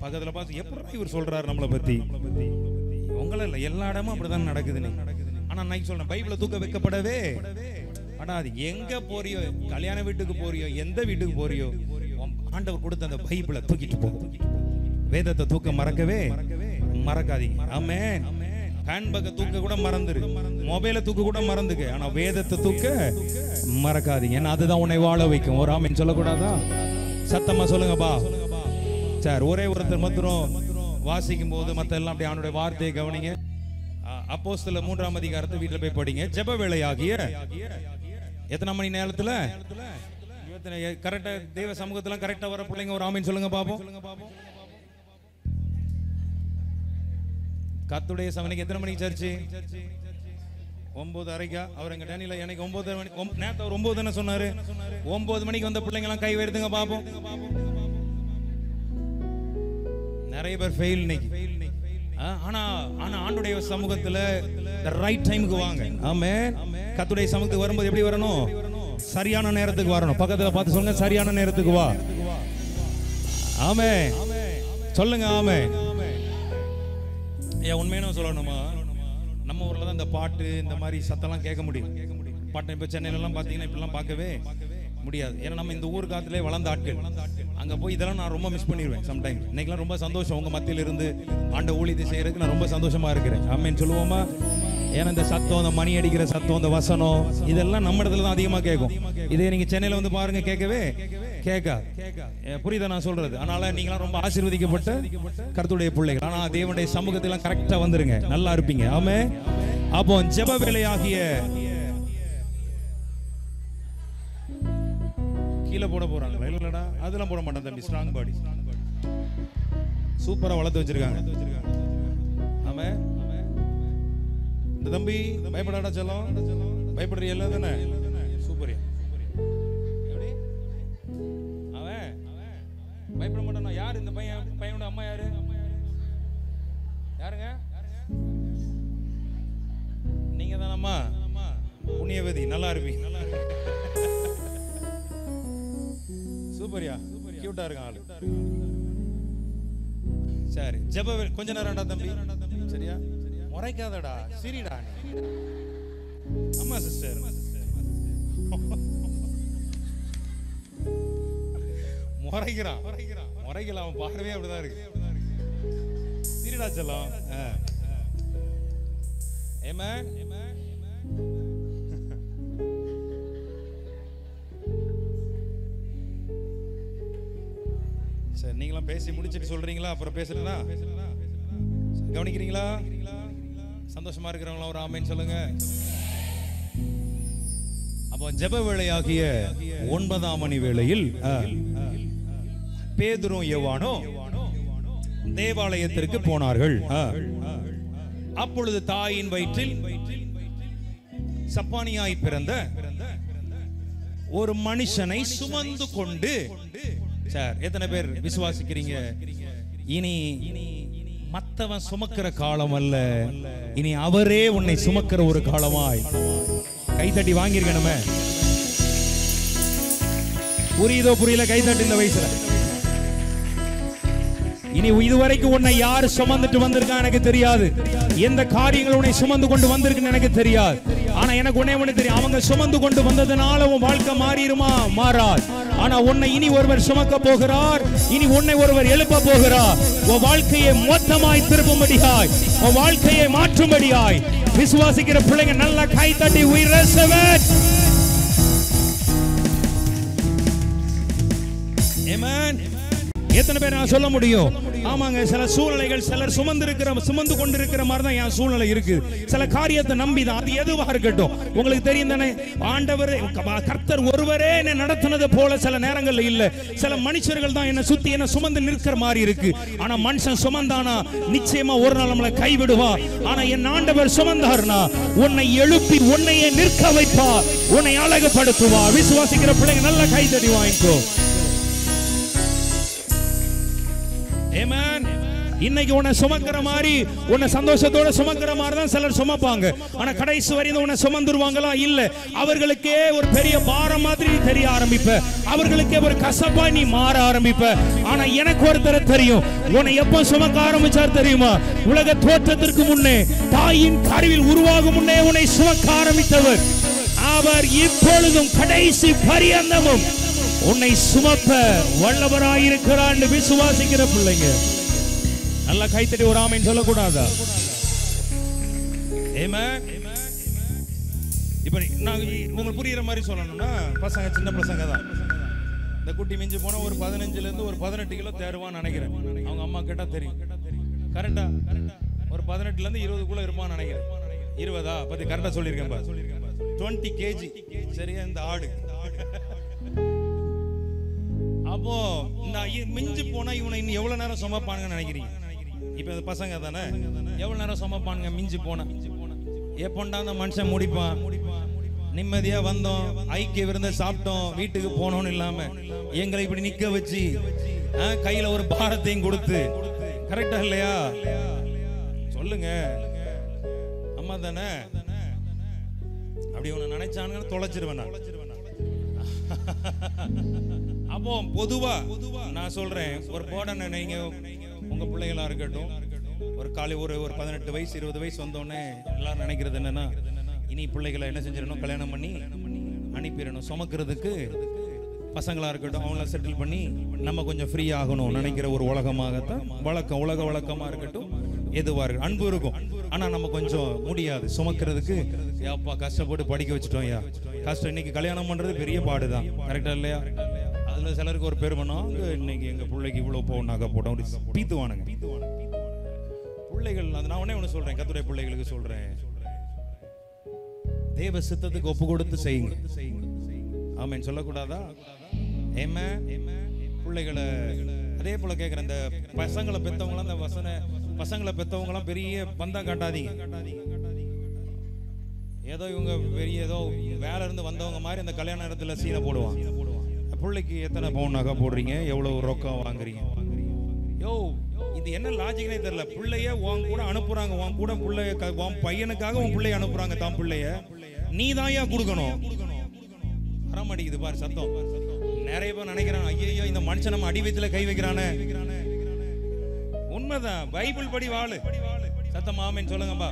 Speaker 1: பக்கத்துல பார்த்து எப்படி இவர் சொல்றாரு நம்மளை பத்தி. உங்கள இல்ல, எல்லா இடமும் அப்படிதான் நடக்குதுன்னு. ஆனா நான் சொல்றேன், பைபிளை தூக்க வைக்கப்படவே படாது. எங்க போறியோ, கல்யாண வீட்டுக்கு போறியோ, எந்த வீட்டுக்கு போறியோ, ஆண்டவர் கொடுத்த அந்த பைபிளை தூக்கிட்டு போ. வேதத்தை தூக்க மறக்கவே மறக்காதீங்க. ஆமென். ஹேண்ட்பேக்கை தூக்க கூட மறந்துரு, மொபைலை தூக்க கூட மறந்துக்க, ஆனா வேதத்தை தூக்க மறக்காதீங்க. ஏன்னா அதுதான் உன்னை வாழ வைக்கும். ஒரு ஆமென் சொல்லக்கூடாதா? சத்தமா சொல்லுங்கப்பா. சார், ஒரே ஒருத்தர் மாத்திரம் வாசிக்கும் போது மத்த எல்லாம் அப்படியே அவனுடைய வார்த்தையை கவனிங்க. அப்போஸ்தலர் 3ஆம் அதிகாரத்தை வீட்டுல போய் படிங்க. ஜெப வேளையாகிய எத்தனை மணி நேரத்துல? கரெக்டா தேவ சமூகத்துல கரெக்டா வர பிள்ளைங்க ஒரு ஆமென் சொல்லுங்க பாப்போம். கர்த்தருடைய சமயத்துக்கு எத்தனை மணிக்கு சர்ச்சு? 9:30. அவர் எங்க டேனியில எனக்கு 9 மணி நேத்து அவர் 9 என்ன சொன்னாரு? 9 மணிக்கு வந்த பிள்ளைங்க எல்லாம் கை உயர்த்துங்க பாப்போம். நிறைய பேர் ஃபெயில் இன்னைக்கு. ஆனா ஆண்டவருடைய சமூகத்துல the right டைமுக்கு வாங்க. ஆமென். கர்த்தருடைய சமூகத்துக்கு வரும்போது எப்படி வரணும்? சரியான நேரத்துக்கு வரணும். பக்கத்துல பார்த்து சொல்லுங்க, சரியான நேரத்துக்கு வா. ஆமென். சொல்லுங்க ஆமென். ஏன் உண்மையான சொல்லணுமா? நம்ம ஊர்ல தான் இந்த பாட்டு இந்த மாதிரி சத்தம்லாம் கேட்க முடியும். பாட்டு இப்போ சென்னையிலலாம் பார்த்தீங்கன்னா இப்படிலாம் பார்க்கவே முடியாது. ஏன்னா நம்ம இந்த ஊர் காலத்திலே வளர்ந்த ஆட்கள். அங்கே போய் இதெல்லாம் நான் ரொம்ப மிஸ் பண்ணிடுவேன் சம்டைம். இன்னைக்கெல்லாம் ரொம்ப சந்தோஷம் உங்கள் மத்தியில் இருந்து ஆண்ட ஊழியத்தை செய்யறதுக்கு நான் ரொம்ப சந்தோஷமா இருக்கிறேன். ஆமென் சொல்லுவோமா? ஏன்னா இந்த சத்தம், இந்த மணி அடிக்கிற சத்தம், இந்த வசனம் இதெல்லாம் நம்ம இடத்துல தான் அதிகமாக கேட்கும். இதே நீங்க சென்னையில் வந்து பாருங்க, கேட்கவே கேட்காது. புரியுதா நான் சொல்றது? அதனால நீங்களாம் ரொம்ப ஆசீர்வதிக்கப்பட்ட கர்த்தருடைய பிள்ளைகள். ஆனா தேவனுடைய சமூகத்திலாம் கரெக்டா வந்துருங்க, நல்லா இருப்பீங்க. ஆமென். அப்போ ஜெப வேலையாகிய கீழே போட போறாங்க இல்லடா, அதெல்லாம் போட மாட்டான் தம்பி. ஸ்ட்ராங் பாடி சூப்பரா வளர்த்து வச்சிருக்காங்க. ஆமென். இந்த தம்பி பயப்படாடா செல்லம், பயப்படுறிய இல்ல தானே? சூப்பர். எப்படி அவன் பயப்பட மாட்டானா? யார் இந்த பையன்? பையனோட அம்மா யாரு? யாருங்க? நீங்க தானம்மா? புண்ணியவதி, நல்லா இருப்பீங்க. சூப்பரியா, கியூட்டா இருக்கான் ஆளு. சரி, ஜெப கொஞ்ச நேரம்டா தம்பி. சரியா? முறைக்காதடா, சிரிடா நீ. அம்மா சிஸ்டர் முறைக்கிறான். முறைக்கல, அவன் பார்வையே அப்படிதான் இருக்கு. சிரிடா செல்லம். ஆமென். சரி, நீங்களாம் பேசி முடிச்சிட்டு சொல்றீங்களா? அப்புறம் பேசுறேன்னா கவனிக்கிறீங்களா? சந்தோஷமா இருக்கிறவங்களா ஒரு ஆமென் சொல்லுங்க. அப்போ ஜெப வேளையாகிய 9ஆம் மணி வேளையில் பேதுரும் யோவானும் தேவாலயத்திற்கு போனார்கள். அப்பொழுது தாயின் வயிற்றில் சப்பானியாய் பிறந்த ஒரு மனுஷனை சுமந்து கொண்டு, சார் எத்தனை பேர் விசுவாசிக்கிறீங்க? இனி மத்தவன் சுமக்கிற காலம் அல்ல, இனி அவரே உன்னை சுமக்கிற ஒரு காலமாய். கைத்தட்டி வாங்கிருக்கணுமே. புரியுதோ புரியல? கைத்தட்டி இந்த வயசுல. இனி இதுவரைக்கும் உன்னை யாரு சுமந்துட்டு வந்திருக்கா எனக்கு தெரியாது. எந்த காரியங்கள் உன்னை சுமந்து கொண்டு வந்திருக்குன்னு எனக்கு தெரியாது. ஆனா எனக்கு ஒண்ணே தெரியும், அவங்க சுமந்து கொண்டு வந்ததுனால உன் வாழ்க்கை மாறிடுமா? மாறாது. ஆனா உன்னை இனி ஒருவர் சுமக்க போகிறார். இனி உன்னை ஒருவர் எழுப்ப போகிறார். உன் வாழ்க்கையை மொத்தமாய் திருப்பும்படியாய், உன் வாழ்க்கையை மாற்றும்படியாய் விசுவாசிக்கிற பிள்ளைங்க நல்லா கை தட்டி we receive it. Amen. எத்தனை பேர் நான் சொல்ல முடியும்? ஆமாங்க, சில சூழ்நிலைகள் சிலர் சுமந்து கொண்டிருக்கிற மாதிரி தான் என் சூழ்நிலை இருக்கு. சில காரியத்தை நம்பி தான், அது எதுவா இருக்கட்டும். உங்களுக்கு தெரியும் தானே, ஆண்டவர் கர்த்தர் ஒருவரே என்னை நடத்தினது போல சில நேரங்கள்ல இல்ல, சில மனுஷர்கள் தான் என்னை சுத்தி என்ன சுமந்து நிற்கிற மாதிரி இருக்கு. ஆனா மனுஷன் சுமந்தானா நிச்சயமா ஒரு நாள் நம்மளை கைவிடுவா. ஆனா என் ஆண்டவர் சுமந்தார்னா உன்னை எழுப்பி உன்னையே நிற்க வைப்பா, உன்னை அழகுபடுத்துவா. விசுவாசிக்கிற பிள்ளைங்க நல்லா கை தட்டி வாங்கிக்கோ. ஆமென். இன்னைக்கு உன்னை சுமக்கிற மாதிரி, உன்னை சந்தோஷத்தோட சுமக்கிற மாதிரி தான் சிலர் சுமப்பாங்க. ஆனா கடைசி வரையும் உன்னை சுமந்துருவாங்களா? இல்ல. அவர்களுக்கே ஒரு பெரிய பாரம் மாதிரி தெரிய ஆரம்பிப்ப, அவர்களுக்கே ஒரு கசப்பா நீ மாற ஆரம்பிப்ப. ஆனா எனக்கு ஒருத்தர தெரியும், உன்னை எப்ப சுமக்க ஆரம்பிச்சார் தெரியுமா? உலக தோற்றத்திற்கு முன்னே, தாயின் கருவில் உருவாகும் முன்னே உன்னை சுமக்க ஆரம்பித்தவர். அவர் இப்பொழுதும் கடைசி பரியந்தமும் உன்னை சுமப்ப வல்லவராயிருக்கிறார். விசுவாசிக்கிற பிள்ளைங்க நல்லா கைத்தட்டி ஒரு ஆமென் சொல்லக்கூடாதா? ஆமென். இப்ப நான் உங்களுக்கு புரியுற மாதிரி சொல்லணும்னா, பசங்க சின்ன பசங்க தான். இந்த குட்டி மிஞ்சி போனா ஒரு 15ல இருந்து ஒரு 18 கிலோ தேருவான்னு நினைக்கிறேன். அவங்க அம்மா கேட்டா தெரியும். கரெக்டா? ஒரு 18ல இருந்து 20க்குள்ள இருப்பான்னு நினைக்கிறேன். 20ஆ? பத்தி கரெக்டா சொல்லியிருக்கேன் பா. 20 kg. சரியா? இந்த ஆடு. அப்போ இந்த மிஞ்சி போனா இவனை இன்னும் எவ்வளவு நேரம் சுமப்பானுங்கன்னு நினைக்கிறீங்க? இப்ப இந்த பசங்க தானே எவ்வளவு நேரம் சுமப்பானுங்க மிஞ்சி போன எப்பண்டா அந்த மனுஷன் முடிப்பான். நிம்மதியா வந்தோம், ஐக்கிய விருந்த சாப்பிட்டோம், வீட்டுக்கு போனோம்னு இல்லாம எங்களை இப்படி நிக்க வச்சு கையில ஒரு பாரத்தையும் கொடுத்து, கரெக்டா இல்லையா சொல்லுங்க? அம்மா தானே. அப்படி ஒண்ணு நினைச்சானுங்க தொலைச்சிருவேன் நான். அப்போ பொதுவா நான் சொல்றேன், ஒரு போட நீங்க உங்க பிள்ளைகளா இருக்கட்டும், ஒரு காலை ஒரு 18 வயசு 20 வயசு வந்தோடனே எல்லாரும் நினைக்கிறது என்னன்னா, இனி பிள்ளைகளை என்ன செஞ்சிடணும், கல்யாணம் பண்ணி அனுப்பிடணும். சுமக்கிறதுக்கு பசங்களா இருக்கட்டும் அவங்கள செட்டில் பண்ணி நம்ம கொஞ்சம் ஃப்ரீ ஆகணும் நினைக்கிற ஒரு உலகமாகத்தான் உலக வழக்கமா இருக்கட்டும், எதுவா இருக்கு அன்பு இருக்கும். ஆனா நம்ம கொஞ்சம் முடியாது சுமக்கிறதுக்கு. அப்பா கஷ்டப்பட்டு படிக்க வச்சுட்டோம், யா கஷ்டம். இன்னைக்கு கல்யாணம் பண்றது பெரிய பாடுதான், கரெக்டா இல்லையா? அதுல சிலருக்கு ஒரு பேர் பண்ணோம், இன்னைக்கு எங்க பிள்ளைக்கு இவ்வளவு போனாக்க போட்டோம் பீத்துவானுங்க பிள்ளைகள். அது நான் ஒண்ணு சொல்றேன், கர்த்தருடைய பிள்ளைகளுக்கு சொல்றேன், தேவ சித்தத்துக்கு ஒப்பு கொடுத்து செய்யுங்க. ஆமென் சொல்லக்கூடாதா? பிள்ளைகளை அதே போல கேட்கிறேன், இந்த பசங்களை பெத்தவங்களாம், இந்த பசங்களை பெத்தவங்களாம் பெரிய பந்தம் காட்டாதீங்க. ஏதோ இவங்க பெரிய ஏதோ வேலை இருந்து வந்தவங்க மாதிரி அந்த கல்யாண நேரத்துல சீனை போடுவாங்க. பிள்ளைக்கு எத்தனை பவுன் நகை போடுறீங்க, எவ்வளவு ரொக்கம் வாங்குறீங்க? யோ இது என்ன லாஜிக்னே தெரியல. பிள்ளைய உன் கூட அனுப்புறாங்க, உன் கூட பிள்ளைய உன் பையனுக்காக உன் பிள்ளைய அனுப்புறாங்க. தான் பிள்ளைய நீ தான் ஏன் கொடுக்கணும்? வரமாட்டேங்குது பாரு சத்தம். நிறைய பேர் நினைக்கிறான், ஐயோ இந்த மனுஷன் நம்ம அடி வயித்துல கை வைக்கிறானே. உண்மைதான், பைபிள் படி வாழு. சத்தம் ஆமென் சொல்லுங்கப்பா.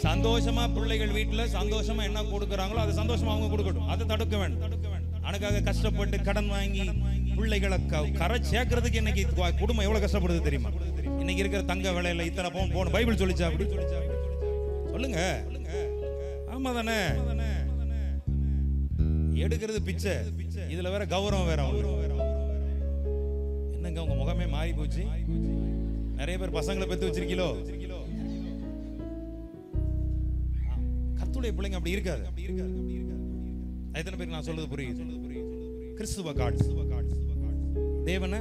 Speaker 1: சந்தோஷமா பிள்ளைகள் வீட்டுல சந்தோஷமா என்ன கொடுக்குறாங்களோ அது சந்தோஷமா அவங்க கொடுக்கட்டும், அதை தடுக்க வேண்டும். அதுக்காக கஷ்டப்பட்டு கடன் வாங்கி பிள்ளைகளை கரை சேர்க்கறதுக்கு இன்னைக்கு குடும்பம் எவ்வளவு கஷ்டப்படுது தெரியுமா? இன்னைக்கு இருக்கிற தங்க விலையில இத்தனை பவுன் போன பைபிள் சொல்லிச்சா? அப்படி சொல்லுங்க. ஆமா தானே? எடுக்கிறது பிச்சை, இதுல வேற கௌரவம் வேற. என்னங்க உங்க முகமே மாறி போச்சு. நிறைய பேர் பசங்களை பெத்து வச்சிருக்கீங்களோ? கர்த்தருடைய பிள்ளைங்க அப்படி இருக்காது. எத்தனை பேருக்கு நான் சொல்றது புரியுது? கிறிஸ்துவ காட் தேவன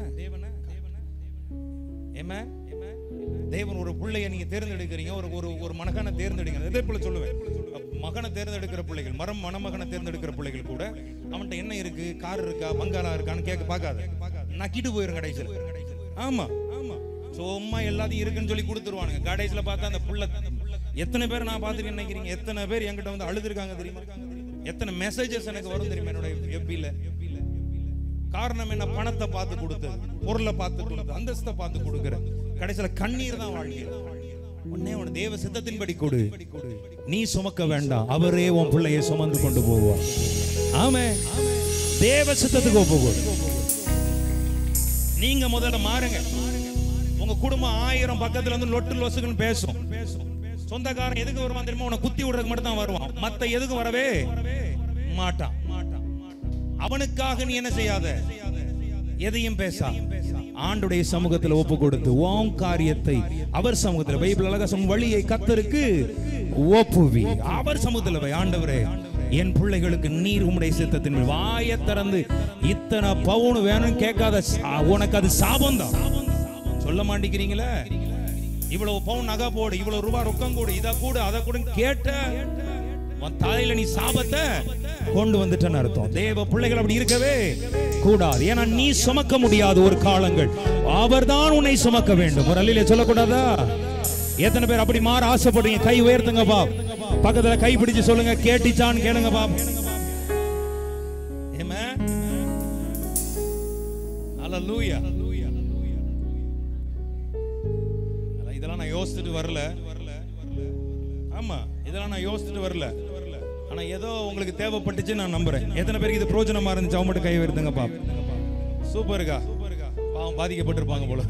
Speaker 1: தேவன் ஒரு பிள்ளையை நீங்க தேர்ந்தெடுக்கிறீங்க, ஒரு மகனை தேர்ந்தெடுக்கிறீங்க. இதே போல சொல்லுவேன், மகனை தேர்ந்தெடுக்கிற பிள்ளைகள், மணமகனை தேர்ந்தெடுக்கிற பிள்ளைகள் கூட அவன்கிட்ட என்ன இருக்கு, கார் இருக்கா, பங்களா இருக்கான்னு கேட்க பார்க்காது, நக்கிட்டு போயிரும் கடைசியில். ஆமா சும்மா எல்லாத்தையும் இருக்குன்னு சொல்லி கொடுத்துருவானுங்க. கடைசியில பார்த்தா அந்த புள்ள எத்தனை பேர் நான் பார்த்துருக்கேன் நினைக்கிறீங்க? எத்தனை பேர் என்கிட்ட வந்து அழுதுருக்காங்க தெரியுமா? எத்தனை மெசேஜஸ் எனக்கு வரும் தெரியுமா என்னோட எப்பில? காரணம் என்ன? பணத்தை பார்த்து கொடுத்தது, பொருளை பார்த்து கொடுத்தது, அந்தஸ்தை பார்த்து கொடுக்கிற கடைசியில கண்ணீர் தான் வாழ்க்கை. உடனே உன் தேவ சித்தத்தின்படி கொடு, நீ சுமக்க வேண்டாம், அவரே உன் பிள்ளையை சுமந்து கொண்டு போவார். ஆமென். தேவ சித்தத்துக்கு ஒப்பு கொடு. நீங்க முதல்ல மாறுங்க. உங்க குடும்பம் 1000 பக்கத்துல இருந்து லொட்டு லொசுக்குன்னு பேசும். சொந்தக்காரன் எதுக்கு வருவான் தெரியுமா? உன்னை குத்தி விடுறதுக்கு மட்டும் தான் வருவான், மத்த எதுக்கு வரவே மாட்டான். அவனுக்காக நீ என்ன செய்யாத, எதையும் பேசா. ஆண்டுடைய சமூகத்தில் ஒப்பு கொடுத்து உன் காரியத்தை அவர் சமூகத்தில், பைபிள் அழகா சொல்லும், வழியை கர்த்தருக்கு ஒப்புவி, அவர் சமூகத்தில் வை. ஆண்டவரே, என் பிள்ளைகளுக்கு நீர் உம்முடைய சித்தத்தின் மேல் வாயை திறந்து இத்தனை பவுன் வேணும்னு கேட்காத, உனக்கு அது சாபம் தான். சொல்ல மாட்டேங்கிறீங்களே? இவ்வளவு பவுன் நகை போடு, இவ்வளவு ரூபாய் ரொக்கம் கூடு, இதை கூட அதை கூட கேட்ட உன் தலையில நீ சாபத்தை கொண்டு வந்துட்டேன்னு அர்த்தம். தேவ பிள்ளைகள் அப்படி இருக்கவே கூடாது. ஏன்னா நீ சுமக்க முடியாது ஒரு காலங்கள், அவர்தான் உன்னை சுமக்க வேண்டும். ஒரு அல்லேலூயா சொல்லக்கூடாதா? எத்தனை பேர் அப்படி மாற ஆசைப்படுறீங்க? கை உயர்த்துங்க பாப். பக்கத்துல கை பிடிச்சு சொல்லுங்க, கேட்டிச்சான்னு கேளுங்க பாப். ஆமென். அல்லேலூயா. இதெல்லாம் நான் யோசிச்சுட்டு வரல. ஆமா, இதெல்லாம் நான் யோசிச்சுட்டு வரல. ஆனா ஏதோ உங்களுக்கு தேவைப்பட்டுச்சு நான் நம்புறேன். எத்தனை பேருக்கு இது பிரயோஜனமா இருந்துச்சு? அவங்க மட்டும் கை உயர்த்துங்க பாப். சூப்பர்க்கா. பாவம் பாதிக்கப்பட்டிருப்பாங்க போல.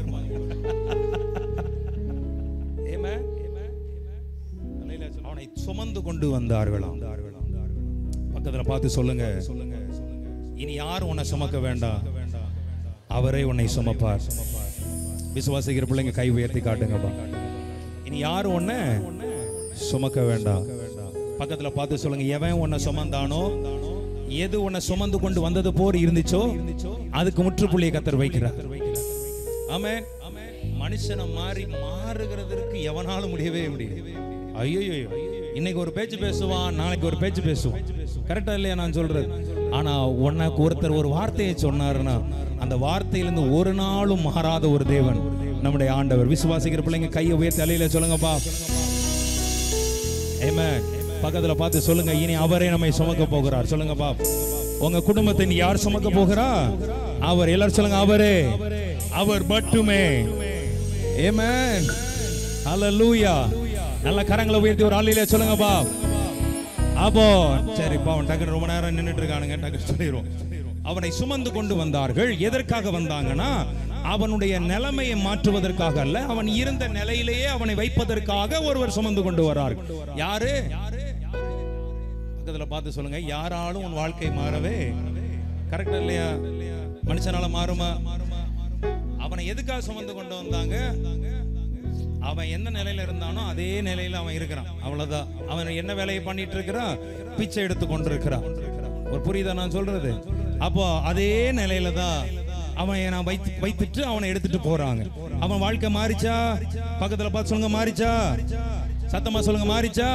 Speaker 1: அவனை சுமந்து கொண்டு வந்தார்களாம். பக்கத்துல பார்த்து சொல்லுங்க, இனி யாரும் உன்னை சுமக்க வேண்டாம், அவரே உன்னை சுமப்பார். விசுவாசிக்கிற பிள்ளைங்க கை உயர்த்தி காட்டுங்கப்பா. இனி யாரும் உன்னை சுமக்க வேண்டாம். பக்கத்துல பார்த்து சொல்லுங்க, எவன் உன்னை சுமந்தானோ, எது உன்னை சுமந்து கொண்டு வந்தது போர் இருந்துச்சோ அதுக்கு முற்றுப்புள்ளியை கர்த்தர் வைக்கிறார். ஆமென். மனுஷனை மாறுகிறதற்கு எவனாலும் முடியவே முடியும். ஐயோ, இன்னைக்கு ஒரு பேச்சு பேசுவான், நாளைக்கு ஒரு பேச்சு பேசுவான். கரெக்டா இல்லையா நான் சொல்றது? ஆனா உனக்கு ஒருத்தர் ஒரு வார்த்தையை சொன்னாருன்னா அந்த வார்த்தையிலிருந்து ஒரு நாளும் மாறாத ஒரு தேவன் நம்முடைய ஆண்டவர். விசுவாசிக்கிற பிள்ளைங்க கையை உயர்த்தி அலையில சொல்லுங்கப்பா. ஆமென். பக்கத்துல பார்த்து சொல்லுங்க, இனி அவரே நம்மை சுமக்க போகிறார். சொல்லுங்கப்பா. உங்க குடும்பத்தை நீ யார் சுமக்க போகிறா? அவர். எல்லாரும் சொல்லுங்க, அவரே, அவர் மட்டுமே. ஆமென். ஹல்லேலூயா. நல்ல கரங்களை உயர்த்தி ஒரு ஆளிலே சொல்லுங்கப்பா. அப்போ சரிப்பா, அவன் டக்குனு ரொம்ப நேரம் நின்றுட்டு இருக்கானுங்க, டக்குனு சொல்லிடுவோம். அவனை சுமந்து கொண்டு வந்தார்கள். எதற்காக வந்தாங்கன்னா அவனுடைய நிலைமையை மாற்றுவதற்காக அல்ல, அவன் இருந்த நிலையிலேயே அவனை வைப்பதற்காக ஒருவர் சுமந்து கொண்டு வரார்கள். யாரு? பக்கத்துல பார்த்து சொல்லுங்க, யாராலும் உன் வாழ்க்கை மாறவே. கரெக்டா இல்லையா? மனுஷனால மாறுமா? அவனை எதுக்காக சுமந்து கொண்டு வந்தாங்க? அவன் எந்த நிலையில இருந்தானோ அதே நிலையில அவன் இருக்கிறான். அவ்வளவுதான். அவன் என்ன வேலையை பண்ணிட்டு இருக்கிறான்? பிச்சை எடுத்து கொண்டிருக்கிறான். ஒரு புரியுதா நான் சொல்றது? அப்போ அதே நிலையில தான் அவன் வைத்துட்டு அவனை எடுத்துட்டு போறாங்க. அவன் வாழ்க்கை மாறிச்சா? பக்கத்துல பார்த்து சொல்லுங்க, மாறிச்சா? சத்தமா சொல்லுங்க, மாறிச்சா?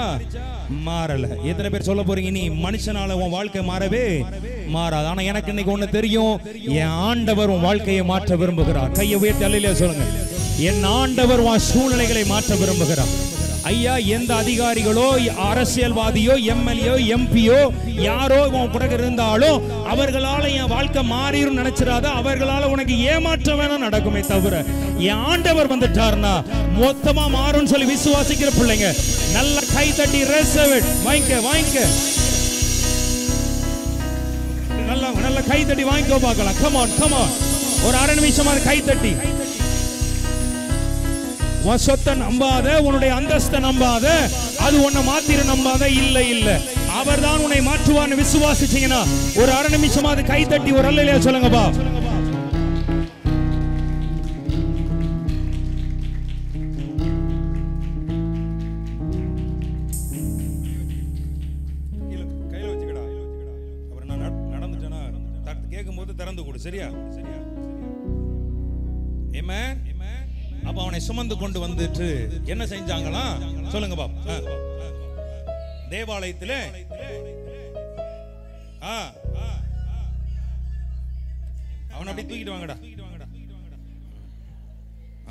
Speaker 1: மாறல. எத்தனை பேர் சொல்ல போறீங்க, நீ மனுஷனால உன் வாழ்க்கை மாறவே மாறாது. ஆனா எனக்கு இன்னைக்கு ஒண்ணு தெரியும், என் ஆண்டவர் உன் வாழ்க்கையை மாற்ற விரும்புகிறார். கையை உயர்த்தி அல்லேலூயா சொல்லுங்க. என் ஆண்டவர் உன் சூழ்நிலைகளை மாற்ற விரும்புகிறார். ஐயா, எந்த அதிகாரிகளோ அரசியல்வாதியோ எம்எல்ஏ எம்பியோ யாரோ உன் கூட இருந்தாலும் அவர்களால என் வாழ்க்கை மாறிடும் நினைச்சிடாத. அவர்களால உனக்கு ஏமாற்றம் வேணா நடக்குமே தவிர என் ஆண்டவர் வந்துட்டார்னா மொத்தமா மாறும் சொல்லி விசுவாசிக்கிற பிள்ளைங்க நல்ல கை தட்டி வாங்கிக்க. நல்ல கை தட்டி வாங்கிக்கோ பார்க்கலாம். Come on. ஒரு அரை நிமிஷமா கை தட்டி. உன் சொத்தை நம்பாத, உன்னுடைய அந்தஸ்தை நம்பாத, அது உன்னை மாத்திர நம்பாத. இல்ல, அவர் தான் உன்னை மாற்றுவான்னு விசுவாசிச்சீங்கன்னா ஒரு அரை நிமிஷமா அது கை தட்டி ஒரு அல்லேலூயா சொல்லுங்கப்பா. கையில வச்சுக்கடா. அப்புறம் நான் நடந்துட்டேன்னா கேட்கும் போது திறந்து கொடு. சரியா? ஆமென். அப்ப அவனை சுமந்து கொண்டு வந்துட்டு என்ன செஞ்சாங்களா சொல்லுங்க பாப்பா. தேவாலயத்தில் அவனை அப்படி தூக்கிட்டு வாங்கடா.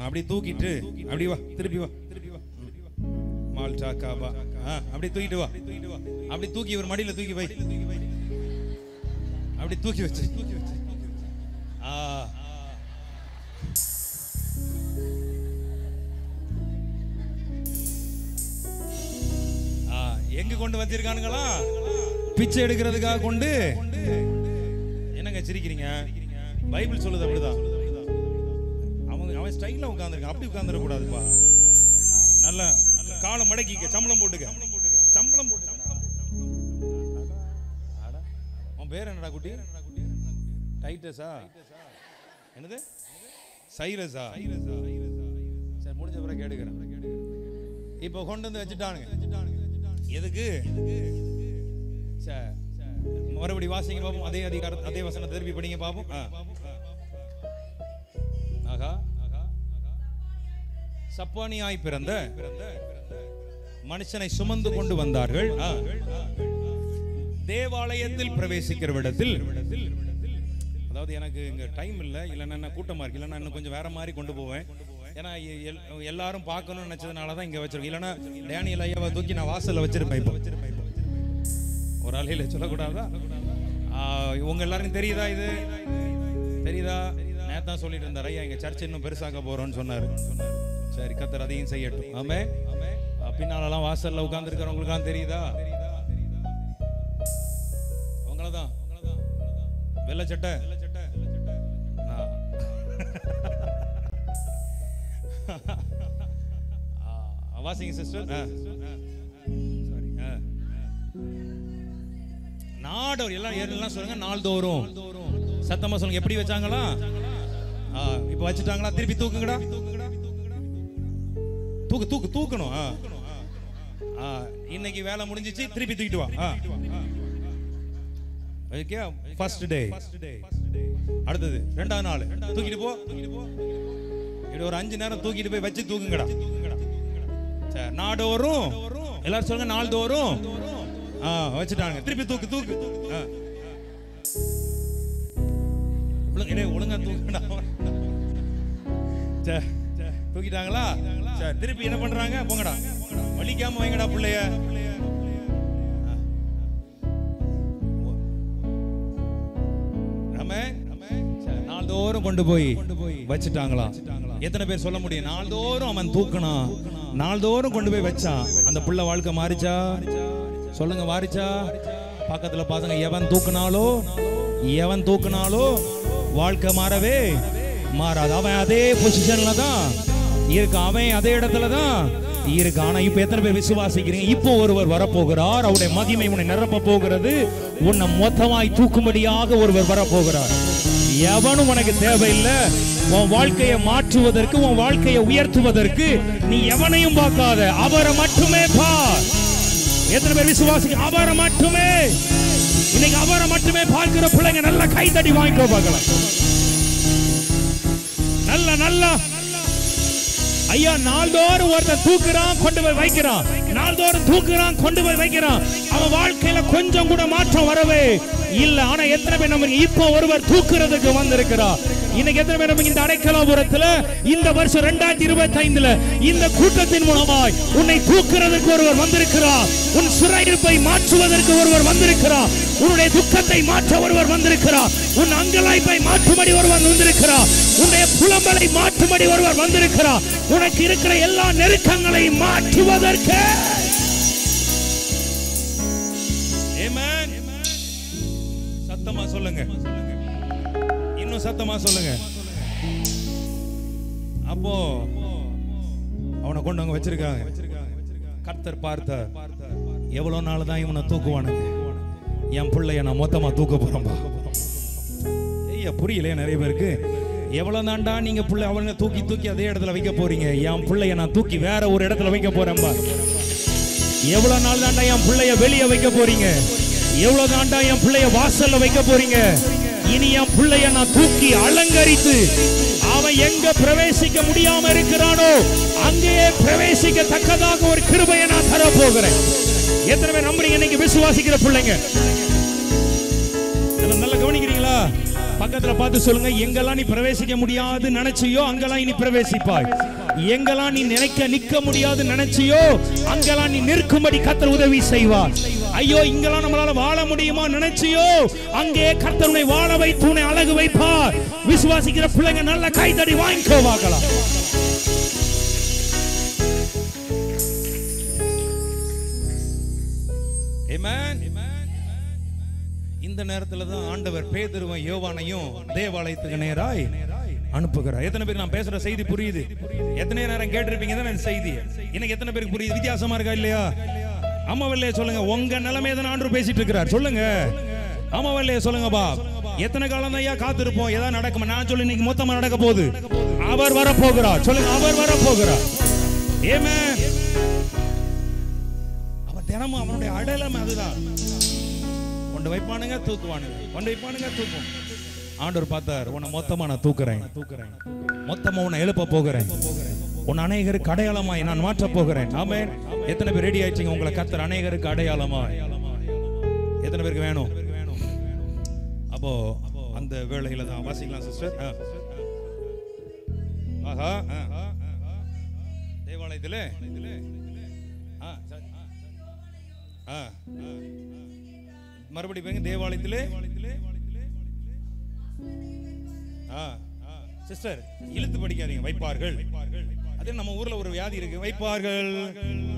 Speaker 1: அப்படி தூக்கிட்டு அப்படி வா, திருப்பி வா. மால்டா காபா. அப்படி தூக்கிட்டு வா. அப்படி தூக்கி ஒரு மடியில தூக்கி வை. அப்படி தூக்கி வச்சு எங்க கொண்டு வச்சிருக்கானுங்களா? பிச்சை எடுக்கிறதுக்காக கொண்டு. என்னங்க சிரிக்கிறீங்க? பைபிள் சொல்லுது அப்படிதான். அவன் ஸ்டைல்ல உட்கார்ந்துருக்கான். அப்படி உட்கார்ந்துட கூடாதுப்பா. நல்ல காலை மடக்கிக்க, சம்பளம் போட்டுக்க. உன் பேர் என்னடா குட்டி? டைட்டஸா? என்னது? சைரஸா? சரி, முடிஞ்ச பிறகு கேட்டுக்கிறேன். இப்போ கொண்டு வந்து வச்சுட்டானுங்க. எதுக்கு? மறுபடி வாசிங்க பாப்போம். அதே அதிகாரம், அதே வசனத்தை திருப்பி படிங்க பாப்போம். சப்பானியாய் பிறந்த மனுஷனை சுமந்து கொண்டு வந்தார்கள். தேவாலயத்தில் பிரவேசிக்கிற இடத்தில், அதாவது எனக்கு இங்க டைம் இல்லை, இல்லைன்னா கூட்டமா இருக்கு, இல்லைன்னா இன்னும் கொஞ்சம் வேற மாதிரி கொண்டு போவேன். ஏன்னா எல்லாரும் பார்க்கணும்னு நினைச்சதுனாலதான் இங்க வச்சிருக்கோம். இல்லைன்னா டேனியல் ஐயாவை தூக்கி நான் வாசல்ல வச்சிருப்பேன். இப்போ ஒரு ஆளையில சொல்லக்கூடாதா? உங்க எல்லாருக்கும் தெரியுதா? இது தெரியுதா? நேத்தான் சொல்லிட்டு இருந்தார், ஐயா எங்க சர்ச்சை இன்னும் பெருசாக்க போறோம்னு சொன்னாரு. சரி, கர்த்தர் அதையும் செய்யட்டும். ஆமே. பின்னாலெல்லாம் வாசல்ல உட்கார்ந்து இருக்கிறவங்களுக்கெல்லாம் தெரியுதா? உங்களதான் வெள்ளை சட்டை. வாசிங்க சிஸ்டர். சாரி. நாடோர் எல்லாம் சொல்லுங்க. நாள்தோறும் சத்தமா சொல்லுங்க. எப்படி வச்சாங்களா? இப்ப வச்சுட்டாங்களா? திருப்பி தூக்குங்கடா. தூக்கணும். இன்னைக்கு வேலை முடிஞ்சிச்சு, திருப்பி தூக்கிட்டு வா. First day. அடுத்தது ரெண்டாவது நாள் தூக்கிட்டு போ. சரி, ஒரு 5 நேரம் தூக்கிட்டு போய் வச்சு தூக்குங்கடா. சரி, நாடோறும் எல்லாரும் சொல்லுங்க, நாள்தோறும் வச்சுட்டாங்க. திருப்பி தூக்கு தூக்கு. ஒழுங்கா தூக்குடா. சரி, தூக்கிட்டாங்களா? சரி, திருப்பி என்ன பண்றாங்க? போங்கடா, வலிக்காம வைங்கடா பிள்ளைய. நாள்தோறும் கொண்டு போய் வச்சுட்டாங்களா? எத்தனை பேர் சொல்ல முடியும்? நாள்தோறும் அவன் தூக்கினான், நாள்தோறும் கொண்டு போய் வச்சான். அந்த புள்ள வாழ்க்கை மாறிச்சா? சொல்லுங்க, மாறிச்சா? பக்கத்துல பாருங்க, எவன் தூக்கினாலோ வாழ்க்கை மாறவே மாறாது. அவன் அதே பொசிஷன்ல தான் இருக்கான், அவன் அதே இடத்துல தான் இருக்கான். ஆனா இப்ப எத்தனை பேர் விசுவாசிக்கிறீங்க? இப்போ ஒருவர் வரப்போகிறார், அவருடைய மகிமை உன்னை நிரப்ப போகிறது. உன்னை மொத்தமாய் தூக்கும்படியாக ஒருவர் வரப்போகிறார். எவனும் உனக்கு தேவையில்லை. உன் வாழ்க்கையை மாற்றுவதற்கு, உன் வாழ்க்கையை உயர்த்துவதற்கு நீ எவனையும் பார்க்காத, அவரை மட்டுமே பார். எத்தனை பேர் விசுவாசிக்க? அவரை மட்டுமே. இன்னைக்கு அவரை மட்டுமே பார்க்கிற பிள்ளைங்க நல்ல கைதடி வாங்கிக்கோ பார்க்கலாம். நல்ல ஐயா, நாள்தோறும் ஒருத்தன் தூக்குறான், கொண்டு போய் வைக்கிறான். நாள்தோறும் தூக்குறான், கொண்டு போய் வைக்கிறான். அவன் வாழ்க்கையில கொஞ்சம் கூட மாற்றம் வரவே இல்ல. ஆனா எத்தனை பேர் நமக்கு இப்போ ஒருவர் தூக்குறதுக்கு வந்திருக்கிறார்? இன்னைக்கு எத்தனை பேர் நமக்கு இந்த அடைக்கலாபுரத்துல இந்த வருஷம் 2025ல இந்த கூட்டத்தின் மூலமாய் உன்னை தூக்குறதுக்கு ஒருவர் வந்திருக்கிறார். உன் சிறையிருப்பை மாற்றுவதற்கு ஒருவர் வந்திருக்கிறார். உன்னுடைய துக்கத்தை மாற்ற ஒருவர் வந்திருக்கிறார். உன் அங்கலாய்ப்பை மாற்றும்படி ஒருவர் வந்திருக்கிறார். உன்னுடைய புலம்பலை மாற்றும்படி ஒருவர் வந்திருக்கிறார். உனக்கு இருக்கிற எல்லா நெருக்கங்களை மாற்றுவதற்கு. ஆமென். சத்தமா சொல்லுங்க, இன்னும் சத்தமா சொல்லுங்க. அப்போ அவனை கொண்டு அங்க வச்சிருக்காங்க. கர்த்தர் பார்த்தார், எவ்வளவு நாள் தான் இவனை தூக்குவானுங்க? என் பிள்ளைய நான் மொத்தமா தூக்க போறேன்பா. ஐயா, புரியலையா நிறைய பேருக்கு? எவ்வளவு தாண்டா நீங்க பிள்ளை அவனை தூக்கி அதே இடத்துல வைக்க போறீங்க? என் பிள்ளைய நான் தூக்கி வேற ஒரு இடத்துல வைக்க போறேன்பா. எவ்வளவு நாள் தாண்டா என் பிள்ளைய வெளியே வைக்க போறீங்க? எவ்வளவு தாண்டா என் பிள்ளைய வாசல்ல வைக்க போறீங்க? இனி என் பிள்ளைய நான் தூக்கி அலங்கரித்து அவன் எங்க பிரவேசிக்க முடியாம இருக்கிறானோ அங்கேயே பிரவேசிக்கத்தக்கதாக ஒரு கிருபையை நான் தர போகிறேன். எத்தனை பேர் நம்புறீங்க? இன்னைக்கு விசுவாசிக்கிற பிள்ளைங்க நல்லா கவனிக்கிறீங்களா? பக்கத்துல பார்த்து சொல்லுங்க, எங்கெல்லாம் நீ பிரவேசிக்க முடியாது நினைச்சியோ அங்கெல்லாம் நீ பிரவேசிப்பாய். எங்கெல்லாம் நீ நிக்க முடியாது நினைச்சியோ அங்கெல்லாம் நீ நிற்கும்படி கர்த்தர் உதவி செய்வார். ஐயோ, இங்கெல்லாம் நம்மளால வாழ முடியுமா நினைச்சியோ அங்கே கர்த்தர் உன்னை வாழ வைத்து உன்னை அழகு வைப்பார். விசுவாசிக்கிற பிள்ளைங்க நல்ல கைதடி வாங்கிக்கோ பார்க்கலாம். ஆமென். இந்த நேரத்துல தான் ஆண்டவர் பேதுருவையும் யோவானையும் தேவாலயத்துக்கு நேராய் அனுப்புகிறார். எத்தனை பேருக்கு நான் பேசுற செய்தி புரியுது? எத்தனை நேரம் கேட்டிருப்பீங்க தான் செய்தி. இன்னைக்கு எத்தனை பேருக்கு புரியுது? வித்தியாசமா இருக்கா இல்லையா? ஆமாவல்லையே சொல்லுங்க. உங்க நிலைமையை தான் ஆண்டவர் பேசிட்டு இருக்கிறார். சொல்லுங்க, ஆமாவல்லையே சொல்லுங்கப்பா. எத்தனை காலம் தான் ஐயா காத்திருப்போம்? ஏதாவது நடக்குமா? நான் சொல்லி இன்னைக்கு மொத்தமா நடக்க போகுது. அவர் வரப்போகிறார். சொல்லுங்க, அவர் வரப்போகிறார். ஆமென். அவர் தினமும் அவனுடைய அடையாளம் அதுதான். கொண்டு வைப்பானுங்க, தூக்குவானுங்க, கொண்டு வைப்பானுங்க, தூக்கும். ஆண்டவர் பார்த்தார், உன்னை மொத்தமா நான் தூக்குறேன், மொத்தமா உன்னை எழுப்ப போகிறேன். உன் அநேகருக்கு அடையாளமாய் நான் மாற்ற போகிறேன். ஆமென். எத்தனை பேர் ரெடி ஆயிடுச்சீங்க? உங்களை கர்த்தர் அநேகருக்கு அடையாளமாய். எத்தனை பேருக்கு வேணும்? அப்போ அந்த வேளையில தான் வாசிக்கலாம் சிஸ்டர். ஆஹா, தேவாலயத்திலே மறுபடி போங்க. தேவாலயத்திலே சிஸ்டர் இழுத்து படிக்காதீங்க. வைப்பார்கள், அதே நம்ம ஊர்ல ஒரு வியாதி இருக்கு. வைப்பார்கள்,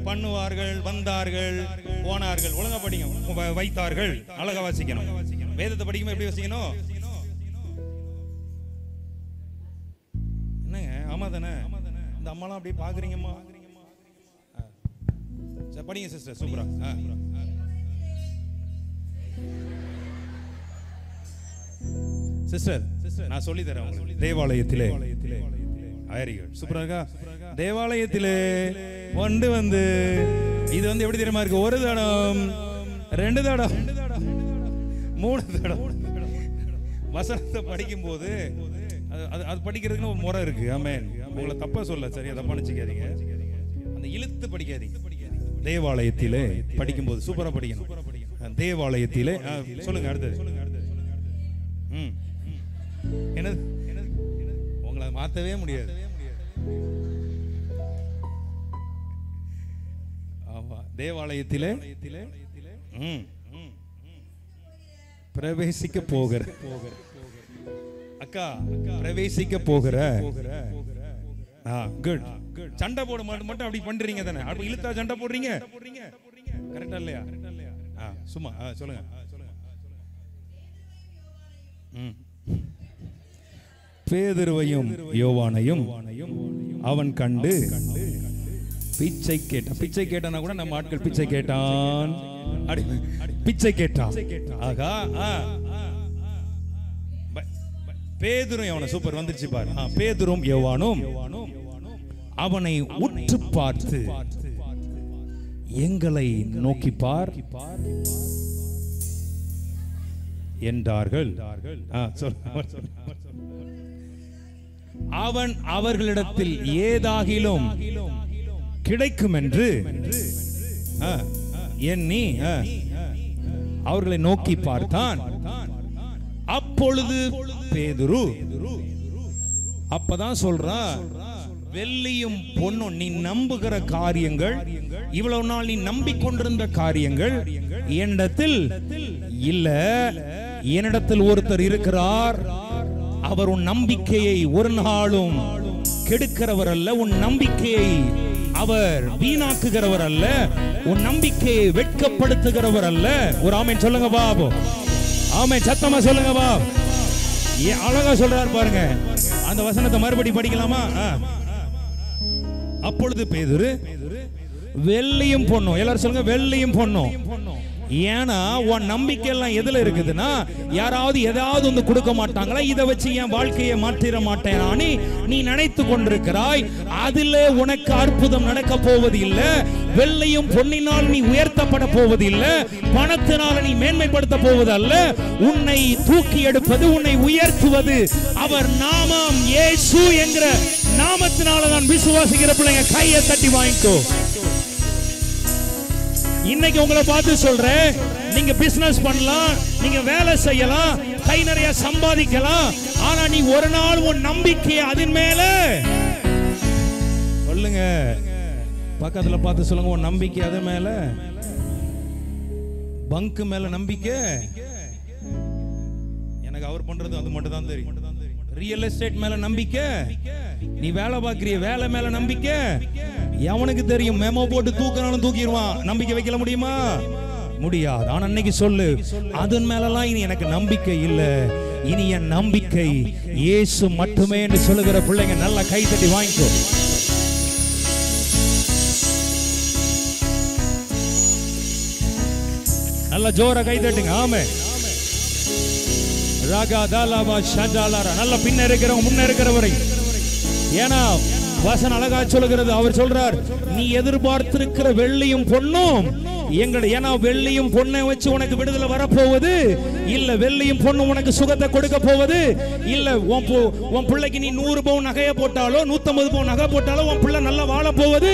Speaker 1: பண்ணுவார்கள், வந்தார்கள், போனார்கள். ஒழுங்கா படிங்க. வைத்தார்கள் அழகா வாசிக்கணும். வேதத்தை படிக்கும்போது எப்படி வாசிக்கணும்? என்னங்க, ஆமா தானே? இந்த அம்மாலாம் அப்படியே பாக்குறீங்கம்மா. படிங்க சிஸ்டர், சூப்பரா. சிஸ்டர், நான் சொல்லி தரேன் உங்களுக்கு. தேவாலயத்திலே சூப்பரா தேவாலயத்திலே கொண்டு வந்து இது வந்து எப்படி தெரியுமா இருக்கு? ஒரு தடம், 2 தடம், 3 தடம் வசனத்தை படிக்கும் போது அது படிக்கிறதுக்குன்னு ஒரு முறை இருக்கு. ஆமென். உங்களை தப்பா சொல்ல, சரியா தப்பா நினைச்சுக்காதீங்க. அந்த இழுத்து படிக்காதீங்க. தேவாலயத்திலே படிக்கும்போது சூப்பரா படிக்கணும். தேவாலயத்திலே சொல்லுங்க அடுத்தது. என்னது உங்களை மாத்தவே முடியாது. ஆமா, தேவாலயத்திலே பிரவேசிக்க போகிற அக்கா, பிரவேசிக்க போகிற குட். சண்டை போட மட்டும் அப்படி பண்றீங்க தானே? அப்படி இழுத்தா சண்டை போடுறீங்க, கரெக்டா இல்லையா? சும்மா சொல்லுங்க. பேதுருவையும் யோவானையும் அவன் கண்டு பிச்சை கேட்டான். பிச்சை கேட்டானா கூட நம்ம ஆட்கள் பிச்சை கேட்டான், பிச்சை கேட்டான். ஆகா, பேதுரும் யோவானும் சூப்பர் வந்துருச்சு பாரு. பேதுரும் யோவானும் அவனை உற்று பார்த்து, எங்களை நோக்கி பார் என்றார்கள். அவன் அவர்களிடத்தில் ஏதாகிலும் கிடைக்கும் என்று எண்ணி அவர்களை நோக்கி பார்த்தான். அப்பொழுது பேதுரு அப்பதான் சொல்றான், வெள்ளியும் பொன்னும் நீ நம்புகிற காரியங்கள், இவ்வளவு நாள் நீ நம்பிக்கொண்டிருந்த காரியங்கள் என்னிடத்தில் இல்ல. என்னிடத்தில் ஒருத்தர் இருக்கிறார், அவர் உன் நம்பிக்கையை ஒரு நாளும் கெடுக்கிறவர் அல்ல, உன் நம்பிக்கையை அவர் வீணாக்குகிறவர் அல்ல, உன் நம்பிக்கையை வெட்கப்படுத்துகிறவர் அல்ல. ஒரு ஆமென் சொல்லுங்க பாபு. ஆமென் சத்தமா சொல்லுங்க பாபு. அழகா சொல்றாரு பாருங்க. அந்த வசனத்தை மறுபடி படிக்கலாமா? அப்பொழுது பேதுரு வெள்ளியும் பொன்னும், எல்லாரும் சொல்லுங்க வெள்ளியும் பொன்னும். ஏன்னா உன் நம்பிக்கை எல்லாம் எதுல இருக்குதுன்னா, யாராவது ஏதாவது வந்து கொடுக்க மாட்டாங்களா, இதை வச்சு என் வாழ்க்கையை மாற்றிட மாட்டேன் நீ நினைத்து கொண்டிருக்கிறாய். அதுல உனக்கு அற்புதம் நடக்க போவது இல்லை. வெள்ளையும் பொன்னினால் நீ உயர்த்தப்பட போவது இல்லை. பணத்தினால நீ மேன்மைப்படுத்த போவது அல்ல. உன்னை தூக்கி எடுப்பது, உன்னை உயர்த்துவது அவர் நாமம். இயேசு என்கிற நாமத்தினால நான் விசுவாசிக்கிற பிள்ளைங்க கையை தட்டி வாங்கிக்கோ. இன்னைக்கு உங்களை பார்த்து சொல்றேன், நீங்க பிசினஸ் பண்ணலாம், நீங்க வேலை செய்யலாம், கை நிறைய சம்பாதிக்கலாம். ஆனா நீ ஒரு நாள் உன் நம்பிக்கை அதன் மேல சொல்லுங்க. பக்கத்துல பார்த்து சொல்லுங்க, உன் நம்பிக்கை அது மேல. பங்க் மேல நம்பிக்கை. எனக்கு அவர் பண்றது அது மட்டும் தான் தெரியும். ரியல் எஸ்டேட் மேல நம்பிக்கை. நீ வேலை பார்க்கறிய வேலை மேல நம்பிக்கை. எவனுக்கு தெரியும்? மெமோ போட்டு தூக்கினாலும் தூக்கிடுவான். நம்பிக்கை வைக்கல முடியுமா? முடியாது. ஆனா அன்னைக்கு சொல்லு, அதன் மேலலாம் இனி எனக்கு நம்பிக்கை இல்லை, இனி என் நம்பிக்கை இயேசு மட்டுமே என்று சொல்லுகிற பிள்ளைங்க நல்லா கை தட்டி வாங்கிக்கோ. நல்ல ஜோர கை தட்டுங்க. ஆமே. ராகா தாலாபா ஷஜாலாரா. நல்ல பின்ன இருக்கிறவங்க முன்ன இருக்கிறவரை. ஏன்னா வசனம் அழகா சொல்லுகிறது. அவர் சொல்றார், நீ எதிர்பார்த்திருக்கிற வெள்ளியும் பொன்னும் எங்களை. ஏன்னா வெள்ளியும் பொண்ணை வச்சு உனக்கு விடுதலை வரப்போவது இல்ல. வெள்ளியும் பொண்ணும் உனக்கு சுகத்தை கொடுக்க போவது இல்ல. உன் பிள்ளைக்கு நீ 100 பவுன் நகையை போட்டாலோ 150 பவுன் நகை போட்டாலோ உன் பிள்ளை நல்லா வாழ போவது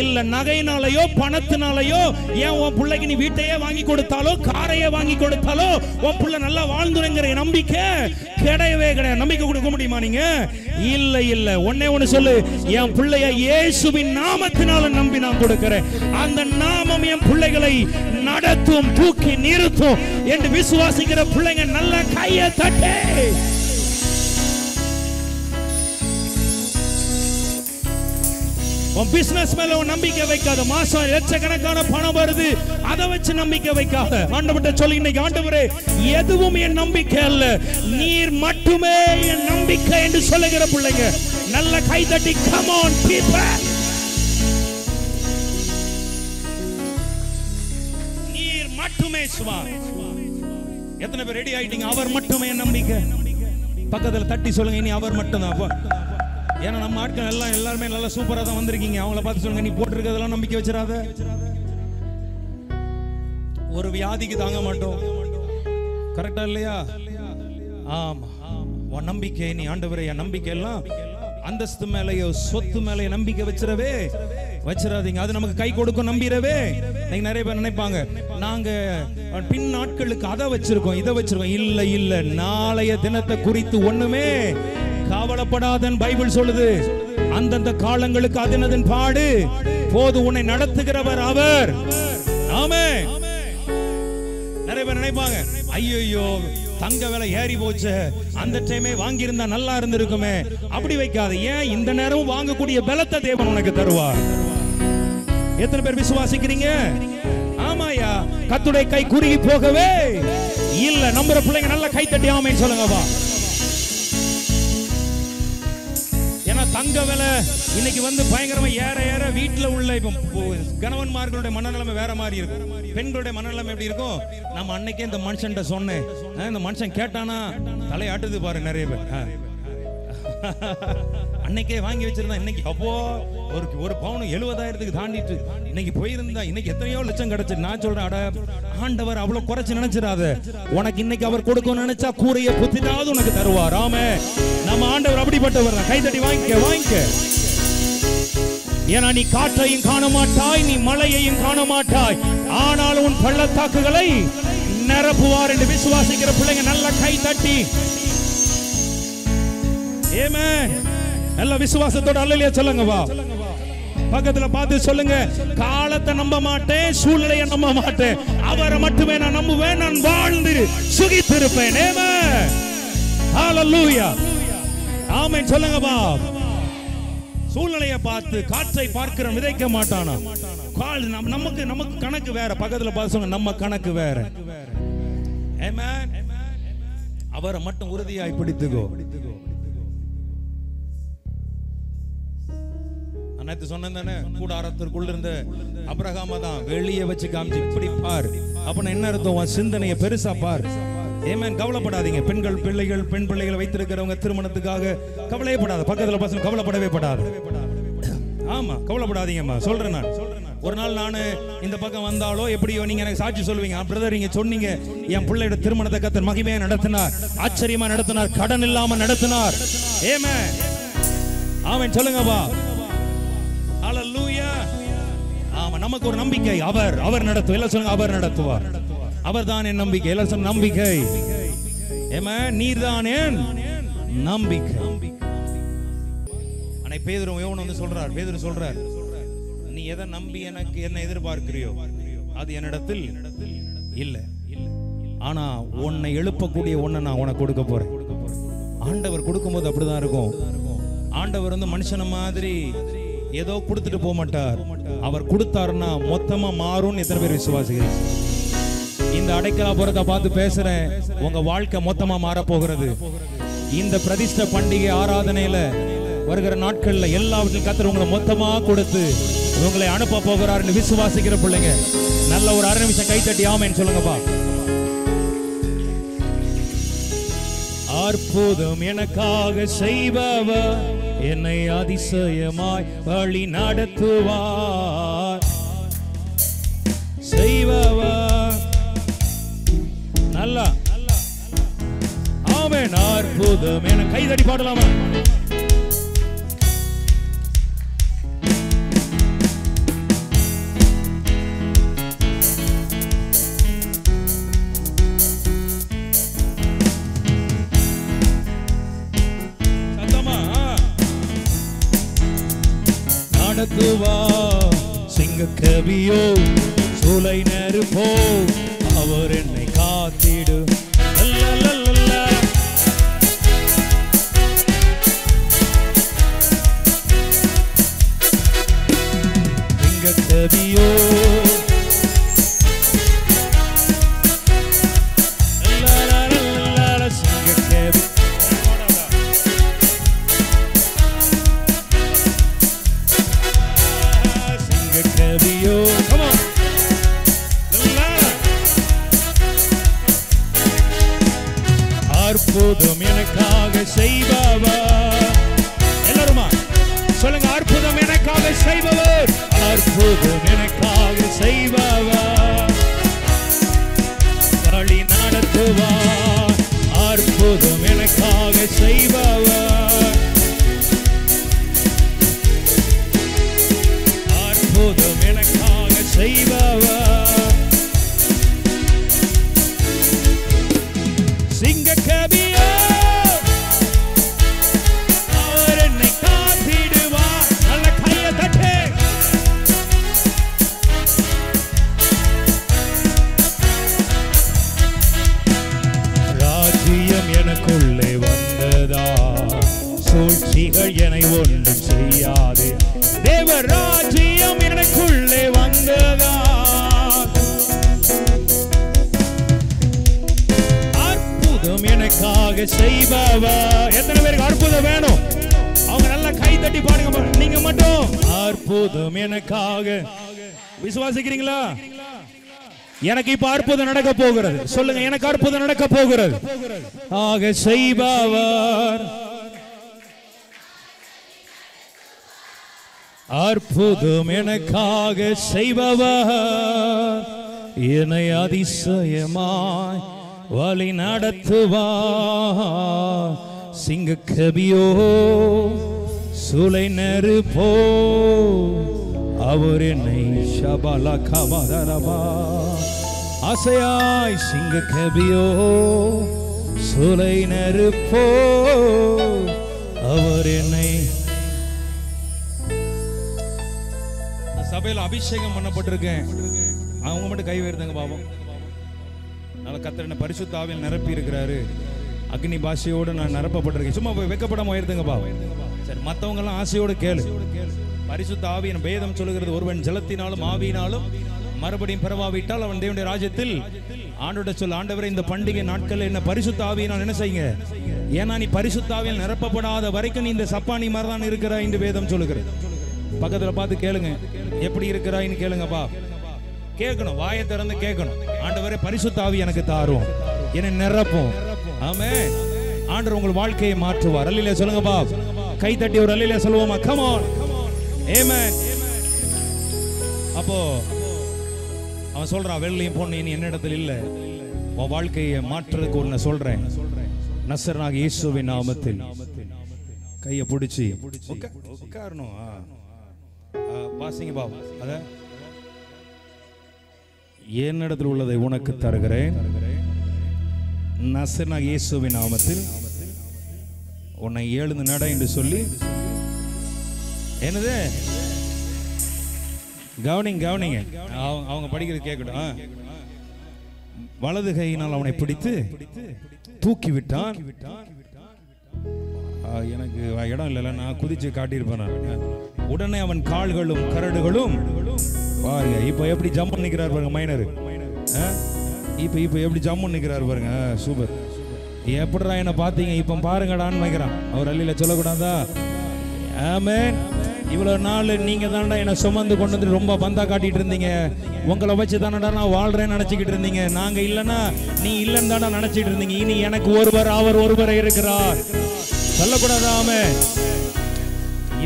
Speaker 1: இல்ல. நகையினாலேயோ பணத்தினாலேயோ, ஏன் உன் பிள்ளைக்கு நீ வீட்டையே வாங்கி கொடுத்தாலோ காரையே வாங்கி கொடுத்தாலோ உன் பிள்ளை நல்லா வாழ்ந்துருங்கிற நம்பிக்கை கிடையவே கிடையாது. நம்பிக்கை கொடுக்க முடியுமா நீங்க? இல்ல இல்ல. ஒன்னே ஒன்னு சொல்லு, என் பிள்ளைய இயேசுவின் நாமத்தினால நம்பி நான் கொடுக்கிறேன். அந்த நாமம் என் பிள்ளைகளை நடத்தும், தூக்கி நிறுத்தும் என்று விசுவாசிக்கிற பிள்ளைங்க நல்ல கையை தட்டு. உன் பிசினஸ் மேல நம்பிக்கை வைக்காத. மாசம் லட்சக்கணக்கான பணம் வருது, அதை வச்சு நம்பிக்கை வைக்காத. ஆண்டவர்கிட்ட சொல்லி, இன்னைக்கு ஆண்டவரே எதுவும் என் நம்பிக்கை அல்ல, நீர் மட்டுமே என் நம்பிக்கை என்று சொல்லுகிற பிள்ளைங்க நல்ல கை தட்டி come on people. நீர் மட்டுமே சுவா. எத்தனை பேர் ரெடி ஆயிட்டீங்க? அவர் மட்டுமே என் நம்பிக்கை. பக்கத்துல தட்டி சொல்லுங்க, இனி அவர் மட்டும்தான். ஏன்னா நம்ம ஆட்கள் எல்லாம் எல்லாருமே நல்லா சூப்பரா தான் வந்திருக்கீங்க. அவங்கள பார்த்து சொல்லுங்க, நீ போட்டிருக்கிறதெல்லாம் நம்பிக்கை வச்சிடாத. ஒரு வியாதிக்கு தாங்க மாட்டோம், கரெக்டா இல்லையா? ஆமா. உன் நம்பிக்கை, நீ ஆண்டவரே என் நம்பிக்கை எல்லாம் அந்தஸ்து மேலயோ சொத்து மேலயோ நம்பிக்கை வச்சிடாதீங்க. அது நமக்கு கை கொடுக்கும் நம்பிடவே. நீங்க நிறைய பேர் நினைப்பாங்க, நாங்க பின் நாட்களுக்கு அதை வச்சிருக்கோம் இதை வச்சிருக்கோம். இல்ல இல்ல, நாளைய தினத்தை குறித்து ஒண்ணுமே கவலைப்படாதன்னு பைபிள் சொல்லுது. அந்தந்த காலங்களுக்கு அதனதன் பாடு போது உன்னை நடத்துகிறவர் அவர். ஆமென். நிறைய பேர் நினைப்பாங்க, ஐயோ தங்க விலை ஏறி போச்சு, அந்த டைமே வாங்கி இருந்தா நல்லா இருந்திருக்குமே. அப்படி வைக்காத. ஏன் இந்த நேரம் வாங்கக்கூடிய பலத்தை தேவன் உனக்கு தருவார். எத்தனை பேர் விசுவாசிக்கிறீங்க? ஆமாயா, கர்த்தருடைய கை குறுகி போகவே இல்ல. நம்புற பிள்ளைங்க நல்லா கை தட்டி ஆமென் சொல்லுங்கப்பா. ஏன்னா தங்க விலை இன்னைக்கு பயங்கரமா ஏற வீட்டுல உள்ள கணவன்மார்களுடைய மனநிலைமை வேற மாதிரி இருக்கும். பெண்களுடைய மனநிலைமை எப்படி இருக்கும்? நம்ம அன்னைக்கே இந்த மனுஷன் சொன்னேன், இந்த மனுஷன் கேட்டானா தலையாட்டுது பாரு நிறைய பேர். அன்னைக்கே வாங்கி வச்சிருந்தா இன்னைக்கு அப்போ ஒரு பவுன் 70,000 தாண்டிட்டு இன்னைக்கு போயிருந்தா இன்னைக்கு எத்தனையோ லட்சம் கிடைச்சு. நான் சொல்றேன், அட ஆண்டவர் அவ்வளவு குறைச்சு நினைச்சிடாத. உனக்கு இன்னைக்கு அவர் கொடுக்கணும்னு நினைச்சா கூரையை புத்திட்டாவது உனக்கு தருவார். ஆமென். நம்ம ஆண்டவர் அப்படிப்பட்டவர் தான். கைதட்டி வாங்கிக்க. ஏன்னா நீ காற்றையும் காண மாட்டாய், நீ மழையையும் காண மாட்டாய், ஆனால் உன் பள்ளத்தாக்குகளை நிரப்புவார் என்று விசுவாசிக்கிற பிள்ளைங்க நல்லா கை தட்டி ஆமென். நல்ல விசுவாசத்தோட அல்லேலூயா சொல்லுங்க. வா பக்கத்துல பார்த்து சொல்லுங்க, காலத்தை நம்ப மாட்டேன், சூழ்நிலையை நம்ப மாட்டேன், அவரை மட்டுமே நான் நம்புவேன், நான் வாழ்ந்து சுகித்திருப்பேன். ஆமென். ஹalleluya. ஆமென் சொல்லுங்க. வா சூழ்நிலையை பார்த்து காற்றை பார்க்கிற விதைக்க மாட்டானா? நமக்கு கணக்கு வேற. பக்கத்துல பார்த்து சொல்லுங்க, நம்ம கணக்கு வேற. ஆமென். அவரை மட்டும் உறுதியாய் பிடித்துக்கோ. நேத்து சொன்னேன் தானே, கூடாரத்திற்குள்ள இருந்த அபிரகாம தான் வெளியே வச்சு காமிச்சு இப்படி பார். அப்ப என்ன அர்த்தம்? சிந்தனையை பெருசா பார். ஆமென். கவலைப்படாதீங்க. பெண் பிள்ளைகளை வைத்திருக்கிறவங்க திருமணத்துக்காக கவலைப்படாத. பக்கத்துல பசங்க கவலைப்படவே படாது. ஆமா, கவலைப்படாதீங்கம்மா. சொல்றேன் நான். ஒரு நாள் நான் இந்த பக்கம் வந்தாலோ எப்படியோ நீங்க எனக்கு சாட்சி சொல்லுவீங்க, பிரதர் நீங்க சொன்னீங்க என் பிள்ளையோட திருமணத்தை கர்த்தர் மகிமையா நடத்தினார், ஆச்சரியமா நடத்தினார், கடன் இல்லாம நடத்தினார். ஆமென். ஆமென் சொல்லுங்கப்பா. ஹalleluya. ஆமா, நமக்கு ஒரு நம்பிக்கை. அவர் நடத்துவார். எல்லாம் சொல்லுங்க, அவர் நடத்துவார். அவர்தான் என் நம்பிக்கை. எல்லாம் சொல்லுங்க, நம்பிக்கை. ஆமென். நீர்தான் என் நம்பிக்கை. அன்னை பேதுரு சொல்றார். பேதுரு சொல்றார், நீ எதை நம்பி எனக்கு என்ன எதிர்பார்க்கிறியோ அது என்னிடத்தில் இல்ல. ஆனா உன்னை எழுப்பக்கூடிய ஒன்றை நான் உனக்கு கொடுக்க போறேன். ஆண்டவர் கொடுக்கும்போது அப்படிதான் இருக்கும். ஆண்டவர் மனுஷன மாதிரி ஏதோ கொடுத்துட்டு போக மாட்டார். அவர் கொடுத்தாருன்னா மொத்தமா மாறும். எத்தனை பேர் விசுவாசிக்கிறீங்க? இந்த அடைக்கலாபுரத்தை பார்த்து பேசுறேன், உங்க வாழ்க்கை மொத்தமா மாற போகிறது. இந்த பிரதிஷ்ட பண்டிகை ஆராதனையில வருகிற நாட்கள்ல எல்லாவற்றையும் கர்த்தர் உங்களை மொத்தமா கொடுத்து உங்களை அனுப்ப போகிறார்னு விசுவாசிக்கிற பிள்ளைங்க நல்ல ஒரு 6 நிமிஷம் கை தட்டி ஆமென் சொல்லுங்கப்பா. அற்புதம் எனக்காக செய்பவர் என்னை அதிசயமாய் வழி நடத்துவார். செய்பவர் நல்லா ஆமென். அற்புதம் என கைதடி பாடலாமா? சிங்கக்கவியோ சூளை நெருப்போ அவர் என்னை காத்திடு. சிங்கக்கவியோ சிங்கக்கவி come on. அற்புதம் எனக்காக செய்பவர். எல்லாருமா சொல்லுங்க, அற்புதம் எனக்காக செய்பவர். அற்புதம் எனக்காக செய்பவர் வழி நடத்துவார். அற்புதம் எனக்காக செய்பவர் அற்புதம் எனக்காக செய்பவர் சிங்கக்கவியோ அவர் என்னை காத்திடுவார். நல்ல கையை தட்டு. ராஜ்யம் எனக்குள்ளே வந்ததா, சூழ்ச்சிகள் என்னை ஒன்றும் செய்யாது. தேவ ராஜ்யம் எனக்குள்ளே வந்ததா, அற்புதம் எனக்காக செய்பவர். எத்தனை பேருக்கு அற்புதம் வேணும்? அவங்க நல்லா கை தட்டி பாருங்க. நீங்க மட்டும் அற்புதம் எனக்காக விசுவாசிக்கிறீங்களா? எனக்கு இப்ப அற்புதம் நடக்க போகிறது. சொல்லுங்க, எனக்கு அற்புதம் நடக்க போகிறது. ஆக செய்பவர், அற்புதம் எனக்காக செய்பவர், என்னை அதிசயமாய் வழி நடத்துவார். சிங்கக்கவியோ சூளை நெருப்போ அவர் என்னை ஷபலா கபதரபா அசையாய். சிங்கக்கவியோ சூளை நெருப்போ அவர் என்னை. சபையில் அபிஷேகம் பண்ணப்பட்டிருக்கேன். அவங்க மட்டும் கை உயர்த்துங்க பாவம். நல்ல கர்த்தர் என்ன பரிசுத்த ஆவியில் நிரப்பி இருக்கிறாரு. அக்னி பாஷையோடு நான் நிரப்பப்பட்டிருக்கேன். சும்மா போய் வெக்கப்படாம உயர்த்துங்க பாவம். சரி, மற்றவங்க எல்லாம் ஆசையோடு கேளு. பரிசுத்த ஆவியின் வேதம் சொல்லுகிறது, ஒருவன் ஜலத்தினாலும் ஆவியினாலும் மறுபடியும் பிறவாவிட்டால் அவன் தேவனுடைய ராஜ்யத்தில். ஆண்டோட சொல், ஆண்டவரே இந்த பண்டிகை நாட்கள் என்ன பரிசுத்த ஆவியினால் என்ன செய்யுங்க. ஏன்னா நீ பரிசுத்த ஆவியில் நிரப்பப்படாத வரைக்கும் நீ இந்த சப்பானி மாதிரி தான் இருக்கிறாய் என்று வேதம் சொல்லுகிறது. பக்கத்துல பார்த்து கேளுங்க, எப்படி இருக்கிறாயின்னு கேளுங்கப்பா. கேட்கணும், வாயை திறந்து கேட்கணும். ஆண்டவரே பரிசுத்த ஆவி எனக்கு தாரும், என்னை நிரப்பும். ஆமென். ஆண்டவர் உங்கள் வாழ்க்கையை மாற்றுவார். அல்லேலூயா சொல்லுங்கப்பா. கை தட்டி ஒரு அல்லேலூயா சொல்லுவோமா? Come on. ஆமென். அப்போ அவன் சொல்றான், வெள்ளையும் பொண்ணு இனி என்னிடத்தில் இல்லை, உன் வாழ்க்கையை மாற்றுறதுக்கு ஒன்று சொல்றேன். நசரனாகிய இயேசுவின் நாமத்தில் கையை பிடிச்சி உட்காரணும். வாசிங்க பாவம். அத என்னிடத்தில் உள்ளதை உனக்கு தருகிறேன். நசரனாகிய இயேசுவின் நாமத்தில் உன்னை எழுந்து நட என்று சொல்லி. என்னது? கவனிங்க. அவங்க படிக்கிறது கேட்கட்டும். வலது கையினால் அவனை பிடித்து தூக்கி விட்டான். எனக்கு இடம் இல்லைல்ல, நான் குதிச்சு காட்டியிருப்பேன். உடனே அவன் கால்களும் கரடுகளும் பாருங்க. இப்ப எப்படி ஜம்மு நிக்கிறார் பாருங்க மைனர். இப்ப எப்படி ஜம்மு நிக்கிறார் பாருங்க. சூப்பர். எப்படிடா என்ன பாத்தீங்க இப்ப பாருங்கடான்னு நினைக்கிறான். அவர் அல்லில சொல்லக்கூடாதா? ஆமென். இவ்வளவு நாள் நீங்க தானடா என்ன சுமந்து கொண்டு வந்து ரொம்ப பந்தா காட்டிட்டு இருந்தீங்க. உங்களை வச்சு தானடா நான் வாழ்றேன்னு நினைச்சுக்கிட்டு இருந்தீங்க. நாங்க இல்லைன்னா நீ இல்லைன்னு தானடா நினைச்சிட்டு இருந்தீங்க. இனி எனக்கு ஒருவர், அவர் ஒருவர் இருக்கிறார். சொல்லக்கூடாதா? ஆமென்.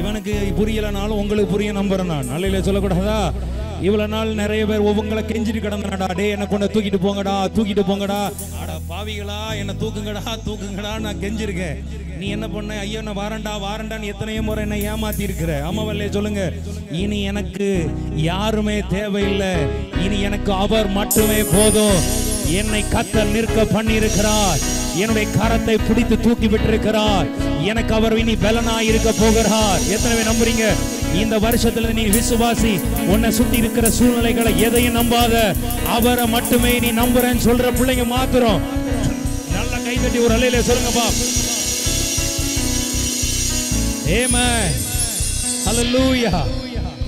Speaker 1: இவனுக்கு புரியலனாலும் உங்களுக்கு புரிய நம்புறேன் நான். நல்ல சொல்லக்கூடாதா? இவ்வளவு நாள் நிறைய பேர் ஒவ்வொங்களை கெஞ்சிட்டு கிடந்தனடா. டே என்ன கொண்ட தூக்கிட்டு போங்கடா. அட பாவிகளா, என்ன தூக்குங்கடா நான் கெஞ்சிருக்கேன். நீ என்ன பண்ண? ஐயோ நான் வாரண்டான்னு எத்தனையோ முறை என்ன ஏமாத்தி இருக்கிற. ஆமாவல்லே சொல்லுங்க. இனி எனக்கு யாருமே தேவையில்லை. இனி எனக்கு அவர் மட்டுமே போதும். என்னை கர்த்தர் நிற்க பண்ணி இருக்கிறார். என்னுடைய கரத்தை பிடித்து தூக்கி விட்டிருக்கிறார். எனக்கு அவர் இனி பலனாய் இருக்க போகிறார். எத்தனை பேர் நம்புறீங்க? இந்த வருஷத்துல நீ விசுவாசி. உன்னை சுத்தி இருக்கிற சூழ்நிலைகளை எதையும் நம்பாத. அவரை மட்டுமே நீ நம்புறேன்னு சொல்ற பிள்ளைங்க மாத்திரம் நல்ல கை தட்டி ஒரு அல்லேலூயா சொல்லுங்கப்பா. ஆமென். ஹல்லேலூயா.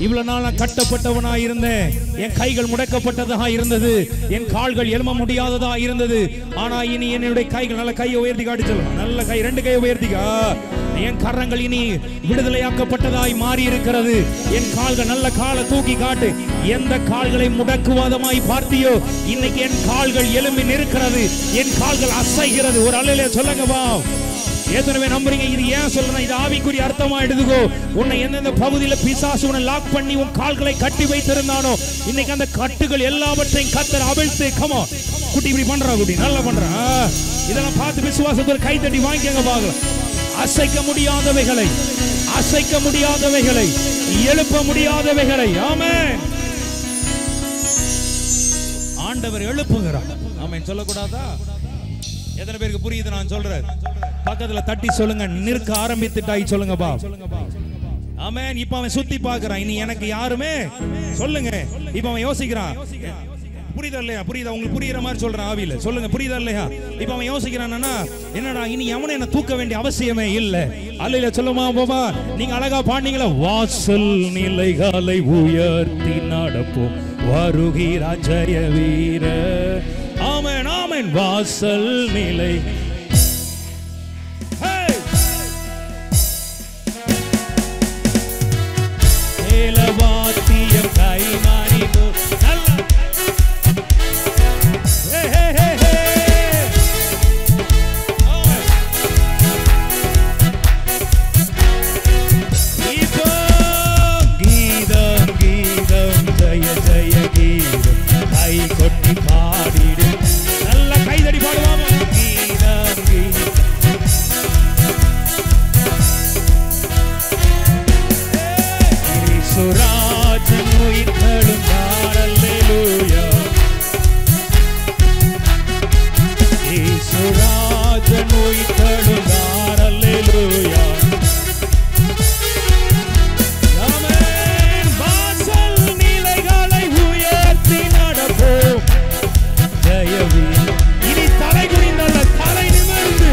Speaker 1: இவ்வளவு நாள் நான் கட்டப்பட்டவனா இருந்தேன். என் கைகள் முடக்கப்பட்டதாக இருந்தது. என் கால்கள் எழும்ப முடியாததா இருந்தது. ஆனா இனி என்னுடைய கைகள், நல்ல கையை உயர்த்தி காட்டி சொல்லணும். நல்ல கை, ரெண்டு கையை உயர்த்திக்கா. என் கரங்கள் இனி விடுதலையாக்கப்பட்டதாய் மாறி இருக்கிறது. என் கால்கள், நல்ல காலை தூக்கி காட்டு. எந்த கால்களை முடக்குவாதமாய் பார்த்தியோ, இன்னைக்கு என் கால்கள் எழும்பி நிற்கிறது. என் கால்கள் அசைகிறது. ஒரு அல்லேலூயா சொல்லுங்க வா. எத்தனை நம்புறீங்க? இது ஏன் சொல்றேன்? இது ஆவிக்குரிய அர்த்தமா எடுத்துக்கோ. உன்னை எந்தெந்த பகுதியில் பிசாசு உன்னை லாக் பண்ணி உன் கால்களை கட்டி வைத்திருந்தானோ, இன்னைக்கு அந்த கட்டுகள் எல்லாவற்றையும் கர்த்தர் அவிழ்த்து. கமா குட்டி இப்படி பண்றா, குட்டி நல்லா பண்றா. இதெல்லாம் பார்த்து விசுவாசத்தோட கை தட்டி வாங்கிக்கங்க பார்க்கலாம். அசைக்க முடியாதவைகளை, அசைக்க முடியாதவைகளை, எழுப்ப முடியாதவைகளை, ஆமென், ஆண்டவர் எழுப்புகிறார். ஆமென் சொல்லக்கூடாதா? எத்தனை பேருக்கு புரியுது நான் சொல்றேன்? பக்கத்துல தட்டி சொல்லுங்க, நிற்க ஆரம்பித்துட்டாய் சொல்லுங்க பா. ஆமென். இப்ப அவன் சுத்தி பார்க்கறான், இனி எனக்கு யாருமே சொல்லுங்க. இப்ப அவன் யோசிக்கிறான், புரியுதா இல்லையா? புரியுதா? உங்களுக்கு புரியுற மாதிரி சொல்றேன் ஆவியில சொல்லுங்க, புரியுதா இல்லையா? இப்ப அவன் யோசிக்கிறான், என்னடா இனி எவனும் என்ன தூக்க வேண்டிய அவசியமே இல்ல. அல்லையில சொல்லுமா போமா, நீங்க அழகா பாண்டீங்களா, வாசல் நிலைகளை உயர்த்தி நடப்போம் வருகிறார் ஜெய வீர. ஆமென் ஆமென். வாசல் நிலை வாத்தியம் கைமாறி இப்போ கீதம் கீதம் ஜெய ஜெய கீதம் கை கொட்டி பாடிடு, நல்ல கைதடி பாடுவாங்க. கீதம் கீதம் சுராஜன் உயிர்த்தெழுந்தார் அல்லேலூயா. சுராஜன் உயிர்த்தெழுந்தார் அல்லேலூயா. ஆமென். வாசல் நிலைகளை உயர்த்தி நடப்போம் ஜெயவி. இனி தலை குனிந்தல்ல, தலை நிமிர்ந்து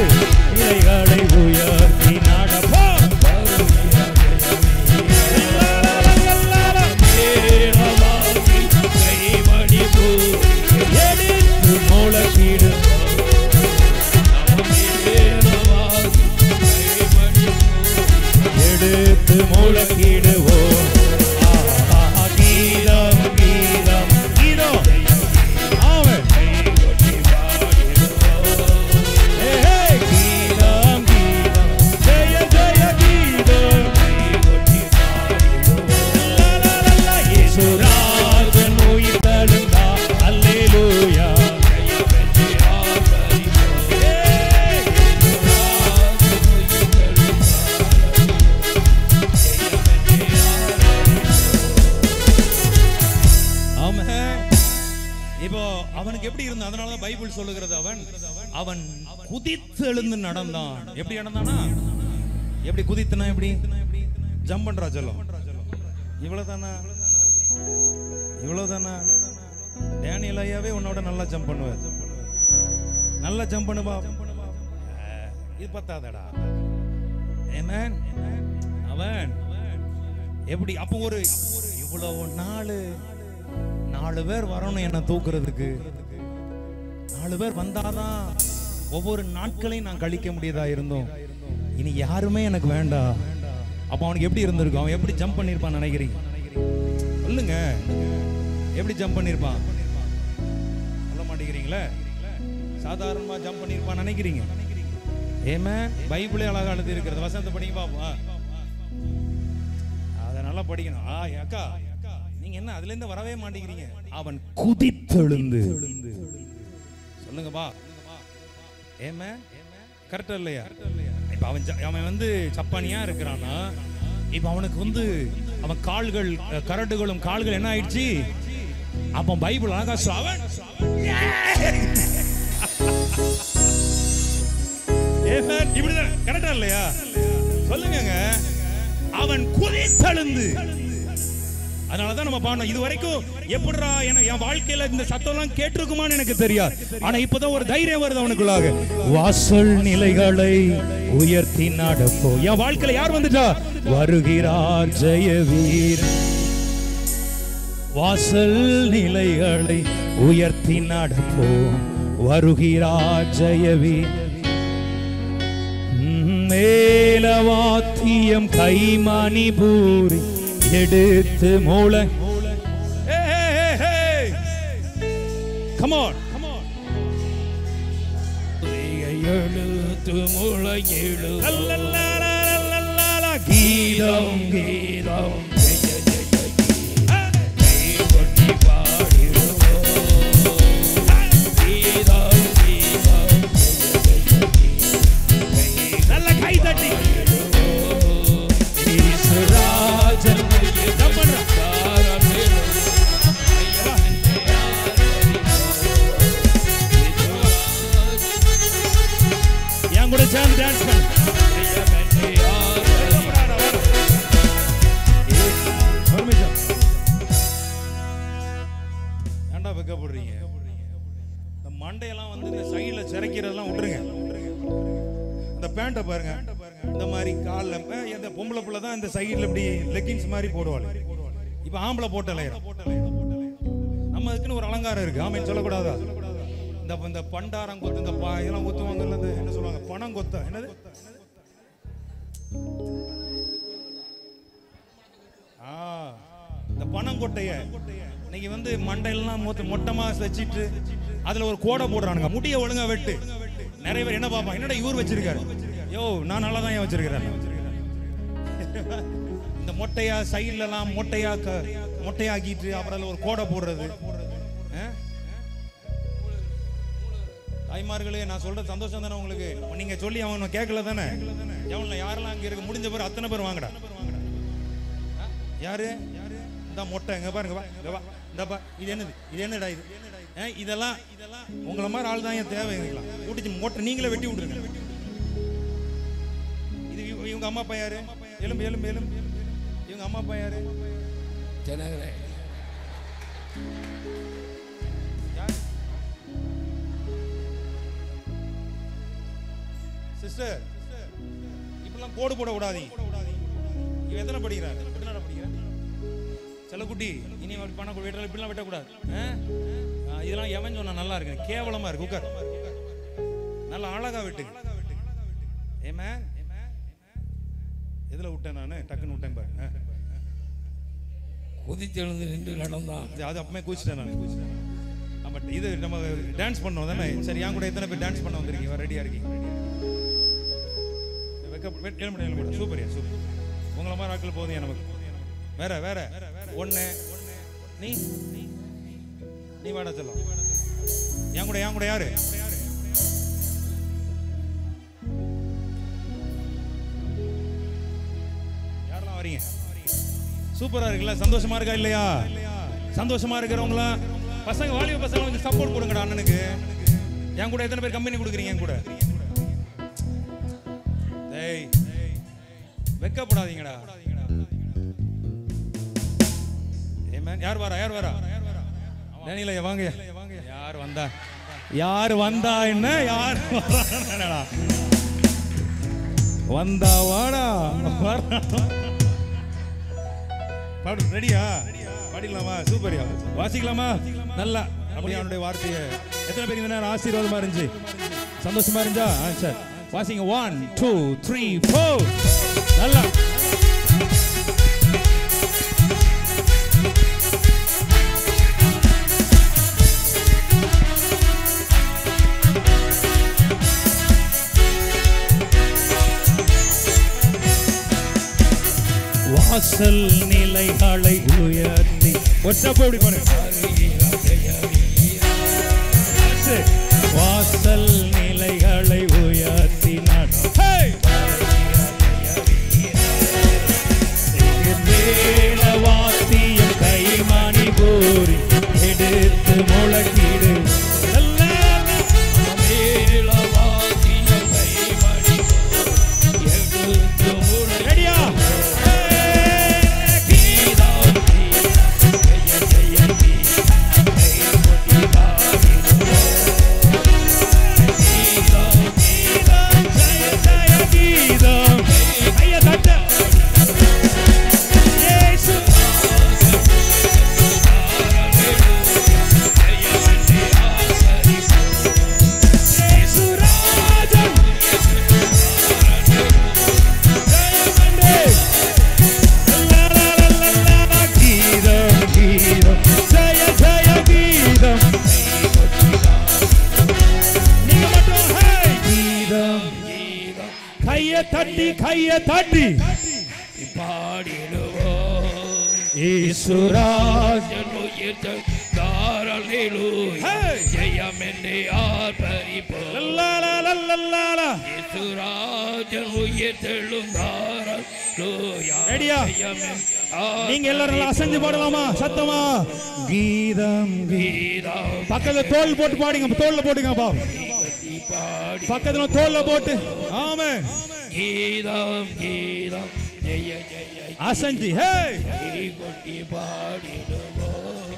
Speaker 1: நிலைகளை உயர்த்தி நடப்போம். எடுத்து முழக்கிடுவோம் கீதம் கீதம் கீதம். ஆமென். கீதம் கீதம் ஜெய ஜெய கீதம். இயேசுராஜன் உயிர்த்தெழுந்தார் அல்லேலூயா. இப்போ அவனுக்கு எப்படி இருந்தா, அதனாலதான் பைபிள் சொல்லுகிறது, அவன் குதித்து எழுந்து நடந்தான். எப்படி நடந்தானா? எப்படி குதித்துனா? எப்படி ஜம்ப் பண்றா சொல்லும். இவ்வளவுதானா? இவ்வளவுதானா? டேனியல் ஐயாவே உன்னோட நல்லா ஜம்ப் பண்ணுவார். நல்லா ஜம்ப் பண்ணுவா. இது பத்தாதடா. ஆமென். அவன் எப்படி அப்போ ஒரு இவ்வளவு நாலு பேர் வரணும் என்ன தூக்குறதுக்கு. 4 பேர் வந்தாதான் ஒவ்வொரு நாட்களையும் நான் கழிக்க முடியதா இருந்தோம். இனி யாருமே எனக்கு வேண்டாம். அப்ப அவனுக்கு எப்படி இருந்திருக்கும்? அவன் எப்படி ஜம்ப் பண்ணிருப்பான் நினைக்கிறீங்க? சொல்லுங்க, எப்படி ஜம்ப் பண்ணிருப்பான்? சொல்ல மாட்டேங்கிறீங்களே. சாதாரணமா ஜம்ப் பண்ணிருப்பான் நினைக்கிறீங்க? ஆமென். பைபிளே அழகா எழுதி இருக்கிறது. வசனத்தை படிங்க பாப்போம். அதை நல்லா படிக்கணும். அக்கா நீங்க என்ன அதுல இருந்து வரவே மாட்டேங்கிறீங்க? அவன் குதித்தெழுந்து சொல்லுங்க பா. ஆமென். கரெக்டா இல்லையா? இப்ப அவன் வந்து சப்பானியா இருக்கிறானா, இப்ப அவனுக்கு அவன் கால்கள் கரடுகளும் கால்கள் என்ன ஆயிடுச்சு? அப்ப பைபிள் அழகா அவன் இப்படிதான். கரெக்டா இல்லையா? சொல்லுங்க. அவன் குதித்தெழுந்து. அதனாலதான் நம்ம பாடணும். இது வரைக்கும் எப்படிடா என் வாழ்க்கையில இந்த சத்தம் எல்லாம் கேட்டிருக்குமான்னு எனக்கு தெரியாது. ஆனா இப்பதான் ஒரு தைரியம் வருது அவனுக்குள்ளாக. வாசல் நிலைகளை உயர்த்தி நடப்போ. என் வாழ்க்கையில யார் வந்துட்டா? வருகிறார் ஜெயவீர். வாசல் நிலைகளை உயர்த்தி நடப்போ. வருகிறார் ஜெயவீர். மேலவாத்தியம் கைமணி பூரி எடுத்து மூளை. Come on. எழுத்து மூளை எழு. கீதம் கீதம் நல்ல கை தட்டி வெக்கப்படுறீங்க? இந்த மண்டையெல்லாம் வந்து இந்த சைடுல சிரைக்கிறதெல்லாம் விட்டுருங்க. இந்த பேண்ட்டை பாருங்க, இந்த மாதிரி காலில் எந்த பொம்பளை பிள்ளை தான் இந்த சைடில் இப்படி லெக்கின்ஸ் மாதிரி போடுவாள். இப்போ ஆம்பளை போட்டல நம்ம அதுக்குன்னு ஒரு அலங்காரம் இருக்கு. ஆமேன்னு சொல்லக்கூடாதா? இந்த பண்டாரம் கொத்து, இந்த இதெல்லாம் ஊத்துவாங்கல்ல, என்ன சொல்லுவாங்க, பணம் கொத்த, என்னது, இந்த பனங்கொட்டைய இன்னைக்கு வந்து மண்டையெல்லாம் மொட்டமா வச்சிட்டு அதுல ஒரு கோடை போடுறானுங்க. முடிய ஒழுங்கா வெட்டு. நிறைய பேர் என்ன பாப்பா, என்னடா இவர் வச்சிருக்காரு, யோ நான் நல்லா தான் வச்சிருக்கிறேன். இந்த மொட்டையா சைடுல எல்லாம் மொட்டையாக்கிட்டு அப்புறம் ஒரு கோடை போடுறது. தாய்மார்களே, நான் சொல்ற சந்தோஷம் தானே உங்களுக்கு? நீங்க சொல்லி அவன் கேட்கல தானே? எவன்ல யாரெல்லாம் அங்க இருக்கு முடிஞ்ச பேர் அத்தனை பேர் வாங்கடா. யாரு இந்த மொட்டை எங்க பாருங்க, இந்தப்பா இது என்னது, இது என்னடா இது, இதெல்லாம் உங்களை மாதிரி ஆள் தான் ஏன் தேவை? கூட்டிச்சு மொட்டை நீங்களே வெட்டி விட்டுருங்க. இது இவங்க அம்மா அப்பா யாரு? எலும்பு எலும்பு எலும்பு. இவங்க அம்மா அப்பா யாரு? சிஸ்டர், இப்பெல்லாம் கோடு போட கூடாது. இவன் எத்தனை படிக்கிறான்? எத்தனை படிக்கிறான்? செல்லக்குட்டி, இனி அப்படி பண்ண வீட்டில் இப்படிலாம் வெட்டக்கூடாது. இதெல்லாம் எவன் சொன்னா நல்லா இருக்கு? கேவலமா இருக்கு. உட்கார், நல்லா அழகா வெட்டுங்க. ஏமே எதுல விட்டேன் நானு? டக்குன்னு விட்டேன் பாரு.
Speaker 2: குதித்தெழுந்து நின்று நடந்தான்.
Speaker 1: அது அப்பமே குதிச்சிட்டேன் நான். நம்ம இது நம்ம டான்ஸ் பண்ணோம் தானே? சரி, என் கூட எத்தனை பேர் டான்ஸ் பண்ண வந்திருக்கீங்க? ரெடியா இருக்கீங்க? சூப்பரியா, சூப்பர். உங்களை மாதிரி ஆட்கள் போதுங்க நமக்கு. வேற வேற ஒண்ணு நீ வாடா செல்லம். என் கூட யாரு? யாரெல்லாம் வரீங்க? சூப்பரா இருக்குல்ல? சந்தோஷமா இருக்கா இல்லையா? சந்தோஷமா இருக்கிறவங்களா பசங்க, வாலிப பசங்க கொஞ்சம் சப்போர்ட் கொடுங்கடா அண்ணனுக்கு. என் கூட எத்தனை பேர் கம்பெனி கொடுக்குறீங்க? என் கூட வெக்கப்படாதீங்கடா. யார் வரா? டேனியல வாங்க. யார் வந்தா என்ன, யார் வந்தா வாடா. பாடு ரெடியா? பாடிக்கலாமா? சூப்பரியா, வாசிக்கலாமா? நல்லா அப்படியே அவனுடைய வார்த்தையை எத்தனை பேர் இந்த நேரம் ஆசீர்வாதமா இருந்துச்சு, சந்தோஷமா இருந்தா? சார் வாசிங்க. 1 2 3 4. நல்லா வாசல் நிலைகளை உயர்த்தி ஒற்றப்படி பாருங்க. வாசல் நிலைகளை உயர்த்தி வாத்தியம் கைமணி போரி எடுத்து முழக்கிடு. கையை தட்டி பாடிடுவோம். ஈசுராஜன் உயிர்த்தெழுந்தார், அல்லேலூயா. ஜெயம் என்னை ஆர்ப்பரிப்போம். ஈசுராஜன் உயிர்த்தெழுந்தார், அல்லேலூயா. ரெடியா? நீங்க எல்லாரும் அசைஞ்சு பாடலாமா? சத்தமா கீதம் கீதம். பக்கத்துல தோல் போட்டு பாடுங்க. தோல்ல போடுங்க பா. பக்கத்துல தோல்ல போட்டு ஆமென். கீதம் கீதம் ஜெய ஜெய அசஞ்சி ஹே கொட்டி பாடிடுவோம்.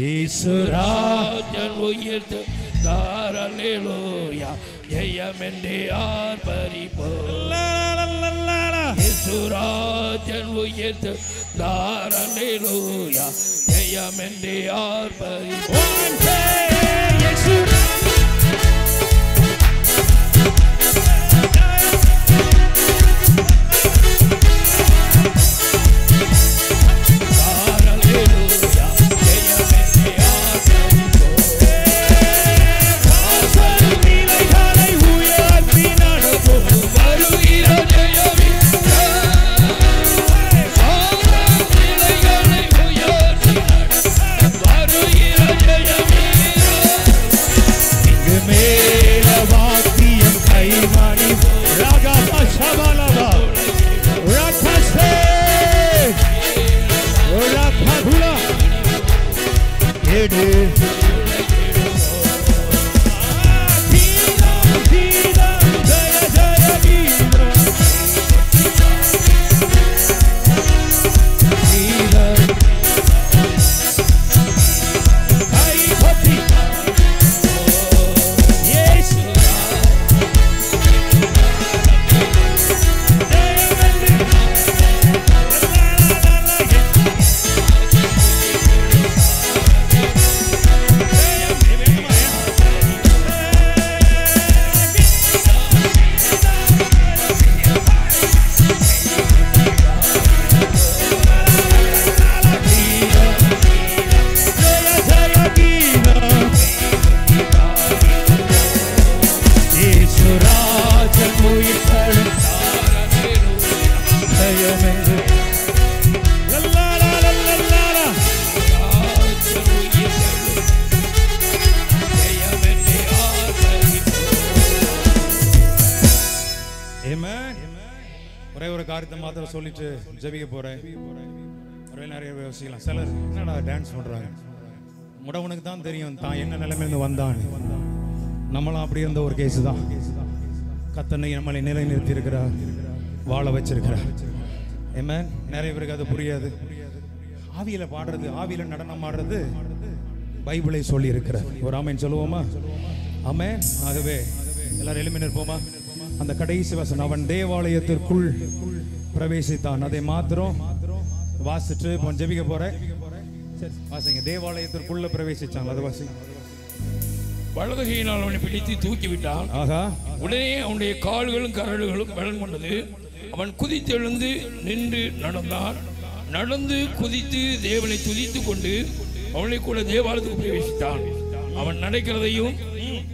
Speaker 2: ஈசுராஜன் உயிர்த்து தாரலேலூயா ஜெயமென்றே ஆர்ப்பரிப்போம். ஈசுராஜன் உயிர்த்து தாரலேலூயா ஜெயமென்றே ஆர்ப்பரிப்போம். ஒரே ஒரு காரியத்தை மாத்திரம் சொல்லிட்டு ஜெபிக்க போறேன். நிறைய யோசிக்கலாம். சிலர் என்னடா டான்ஸ் பண்றாங்க, முடவனுக்கு தான் தெரியும் தான் என்ன நிலைமையிலிருந்து வந்தான். நம்மளாம் அப்படி இருந்த ஒரு கேஸ் தான். கர்த்தர் நம்மளை நிலைநிறுத்தி இருக்கிறார், வாழ வச்சிருக்கிறார். ஆமென். நிறைய பேருக்கு அது புரியாது. ஆவியில பாடுறது, ஆவியில நடனம் ஆடுறது பைபிளை சொல்லி இருக்கிறார். ஒரு ஆமென் சொல்லுவோமா? ஆமென். ஆகவே எல்லாரும் எழும்பி நிற்போமா? அந்த கடைசி வசனம், அவன் தேவாலயத்திற்குள் பிரவேசித்தான். அதை மாத்திரம் வாசிட்டு ஜெபிக்க போறேன். வாசிங்க. தேவாலயத்திற்குள்ள பிரவேசிச்சாங்க, அதை வாசிங்க.
Speaker 3: வலது கையினால் அவனை பிடித்து தூக்கி விட்டான்.
Speaker 2: ஆகா.
Speaker 3: உடனே அவனுடைய கால்களும் கரடுகளும் பலன் கொண்டது. அவன் குதித்து எழுந்து நின்று நடந்தான். நடந்து குதித்து தேவனை துதித்து கொண்டு அவனை கூட தேவாலயத்துக்கு பிரவேசித்தான். அவன் நடக்கிறதையும்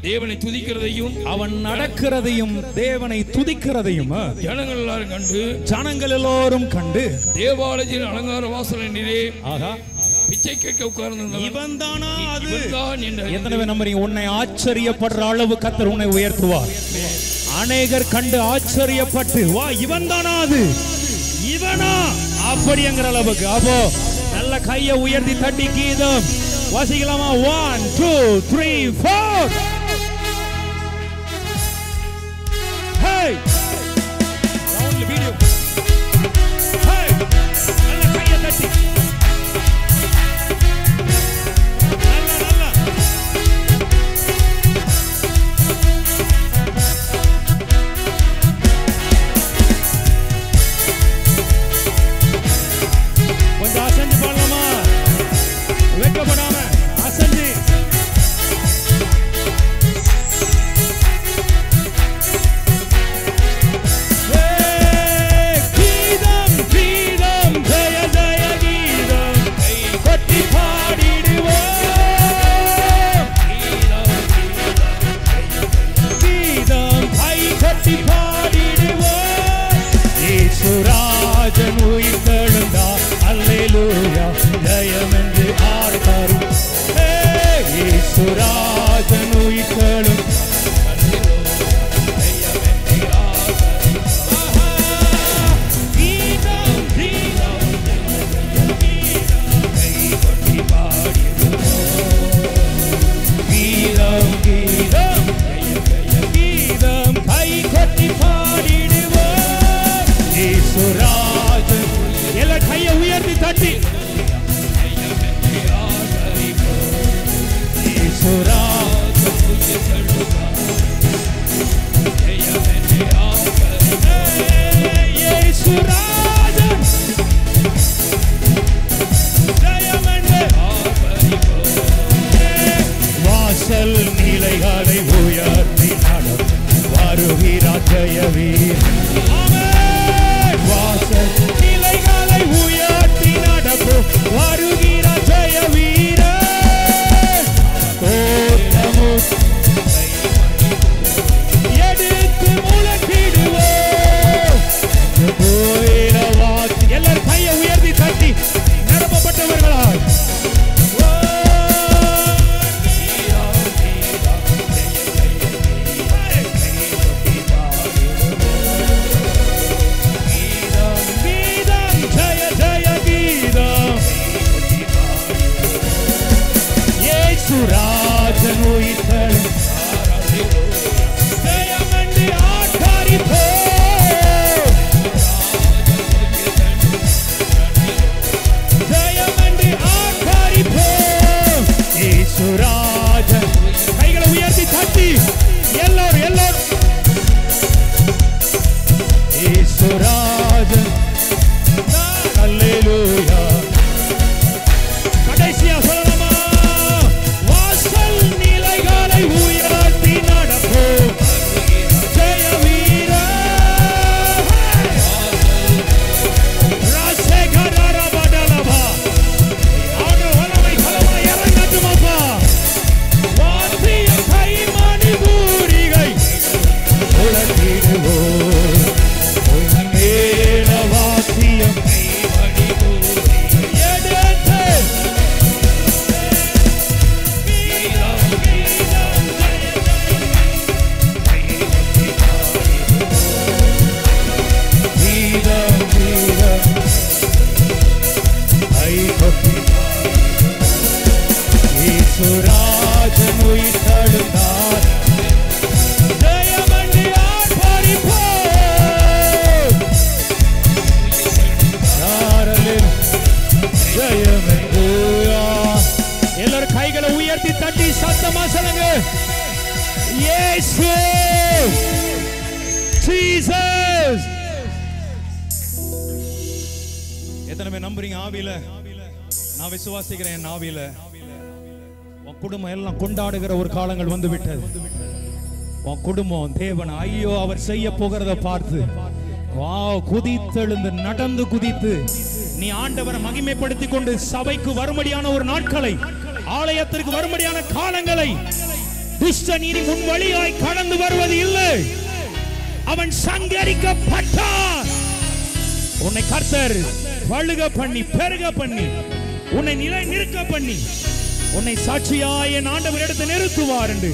Speaker 3: தேவனை துதிக்கிறதையும்,
Speaker 2: அவன் நடக்கிறதையும் தேவனை துதிக்கிறதையும்
Speaker 3: ஜனங்கள் எல்லாரும் கண்டு தேவாலயத்தின் அலங்கார
Speaker 2: வாசலிலே
Speaker 3: ஆகா பிச்சை கேட்க உட்கார்ந்து
Speaker 2: இவன் தானா அது எத்தனை நம்புறீங்க? உன்னை ஆச்சரியப்படுற அளவு கர்த்தர் உன்னை உயர்த்துவார். அநேகர் கண்டு ஆச்சரியப்பட்டு வா இவன் தானா அது, இவனா அப்படிங்கிற அளவுக்கு. அப்போ நல்ல கையை உயர்த்தி தட்டி கீதம் வாசிக்கலாமா? 1 2 3 4. Hey! Round the video. Hey! நல்ல கையை தட்டி. கொஞ்சம் அசைஞ்சு பாடலாமா? வெட்கப்படாம அசைஞ்சு. ராஜன் உயிர்த்தெழுந்தார், அல்லேலூயா ஜெயமென்று ஆர்ப்பரி. இயேசுராஜன் உயிர்த்தெழுந்தார், எல்லா கையை உயர்த்தி தட்டி ஜெய வீர வாசல் நிலைகளை உயர்த்தி நடக்கும் வருகிற ஜெய வீர கோத்தமும் எடுத்து முழக்கிடுவோம் எல்லாரும் கையை உயர்த்தி தட்டி நிரப்பப்பட்டவர்களால் ராஜன் உயிர்த்தல் ஜெயமண்டி ஆட்காரிப்போ ஜெயமண்டி ஆட்காரிப்போ ஈசுராஜன் கைகளை உயர்த்தி தட்டி எல்லாரும் ஈசுராஜன் அல்லேலூயா கடைசியா சொல்லலாமா வாசல் நிலைகளை உயர்த்தி நடப்போம் ஜெய வீர ராசேகரபடலபா ஆன வலமை கலமை இறங்கட்டுமாப்பா வாத்திய கைமணி பூரிகை உலகிடுவோம் மேல வாத்தியம் கைமணி பூரி எடுத்து ஈசுராஜன் உயிர்த்தெழுந்தார் ஜெயமண்டி ஆர்ப்பரிப்போம் ஜெயமென்றுயா எல்லாரும் கைகளை உயர்த்தி தட்டி சத்தமா சொல்லுங்க இயேசு ஜீசஸ் எத்தனை பேர் நம்புறீங்க ஆவியில நான் விசுவாசிக்கிறேன் என் ஆவியில உன் குடும்பம் எல்லாம் கொண்டாடுகிற ஒரு காலங்கள் வந்து விட்டது உன் குடும்பம் தேவன் ஐயோ அவர் செய்ய போகிறத பார்த்து குதித்தெழுந்து நடந்து குதித்து நீ ஆண்டவரை மகிமைப்படுத்தி கொண்டு சபைக்கு வரும்படியான ஒரு நாட்களை ஆலயத்திற்கு வரும்படியான காலங்களை துஷ்ட நீதி முன் வழியாய் கடந்து வருவது இல்லை அவன் சங்கரிக்கப்பட்டான் உன்னை கர்த்தர் வழுக பண்ணி பெருக பண்ணி உன்னை நிலை நிற்க பண்ணி உன்னை சாட்சியாய் என் ஆண்டவர் எடுத்து நிறுத்துவார் என்று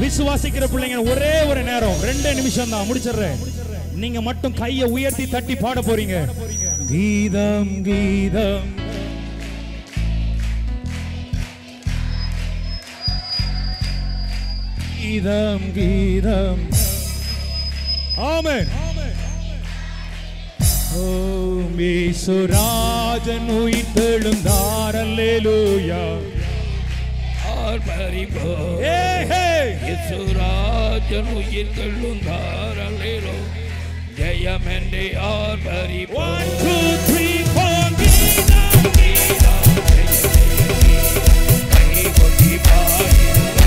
Speaker 2: விசுவாசிக்கிற பிள்ளைங்க ஒரே ஒரு நேரம் 2 நிமிஷம் தான் முடிச்சிடுறேன் நீங்க மட்டும் கையை உயர்த்தி தட்டி பாட போறீங்க கீதம் கீதம் கீதம் கீதம் ஆமென் ஓம் ஈசுராஜன் உயிர்த்தெழுந்தார் அல்லேலூயா
Speaker 3: ஆர்ப்பரிப்போ ஈசுராஜன் உயிர்த்தெழுந்தார் அல்லேலூயா ஜெயமென்றும் ஆர்ப்பரிப்போ
Speaker 2: 1 2 3 4 கீதம் கீதம்
Speaker 3: கை கொட்டி பாடினோம்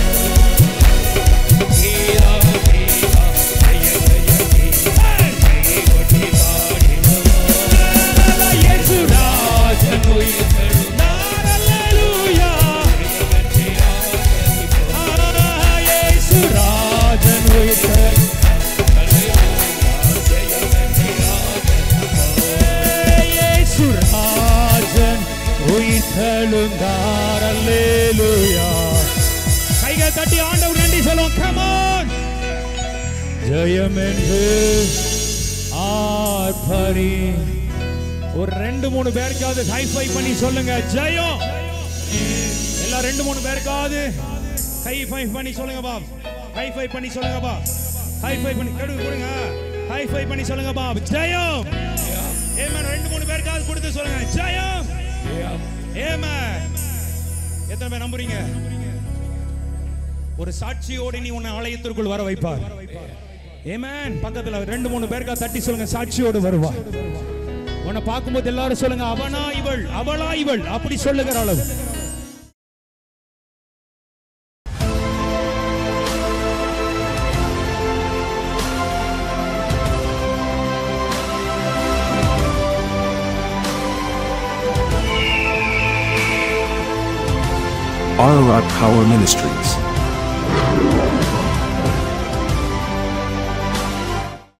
Speaker 3: கீதம் கீதம் ஜெய ஜெய கீதம் கை கொட்டி பாடினோம்
Speaker 2: ஈசுராஜன் உயிர்த்தெழுந்தார் அல்லேலூயா ஈசுராஜன் உயிர்த்தெழுந்தார் ஈசுராஜன் உயிர்த்தெழுந்தார் அல்லேலூயா கைகள் தட்டி ஆண்டவர் நன்றி சொல்லுவோம் come on ஜெயம் என்று ஆர்ப்பரி ஒரு 2-3 பேருக்காவது ஹை ஃபை பண்ணி சொல்லுங்க ஜெயம் எல்லாம் 2-3 பேருக்காவது ஹை ஃபை பண்ணி சொல்லுங்க பாப் ஹை ஃபை பண்ணி சொல்லுங்க பாப் ஹை ஃபை பண்ணி கொடுங்க ஹை ஃபை பண்ணி சொல்லுங்க பாப் ஜெயம் ஆமென் 2-3 பேருக்காவது கொடுத்து சொல்லுங்க ஜெயம் ஆமென் எத்தனை பேர் நம்புறீங்க ஒரு சாட்சியோடு நீ உன்னை ஆலயத்திற்குள் வர வைப்பார் ஆமென் பக்கத்துல 2-3 பேருக்கா தட்டி சொல்லுங்க சாட்சியோடு வருவா உன்னை பார்க்கும்போது எல்லாரும் சொல்லுங்க அவனா இவள் அவளா இவள் அப்படி சொல்லுகிற அளவு
Speaker 4: ROI Power Ministries.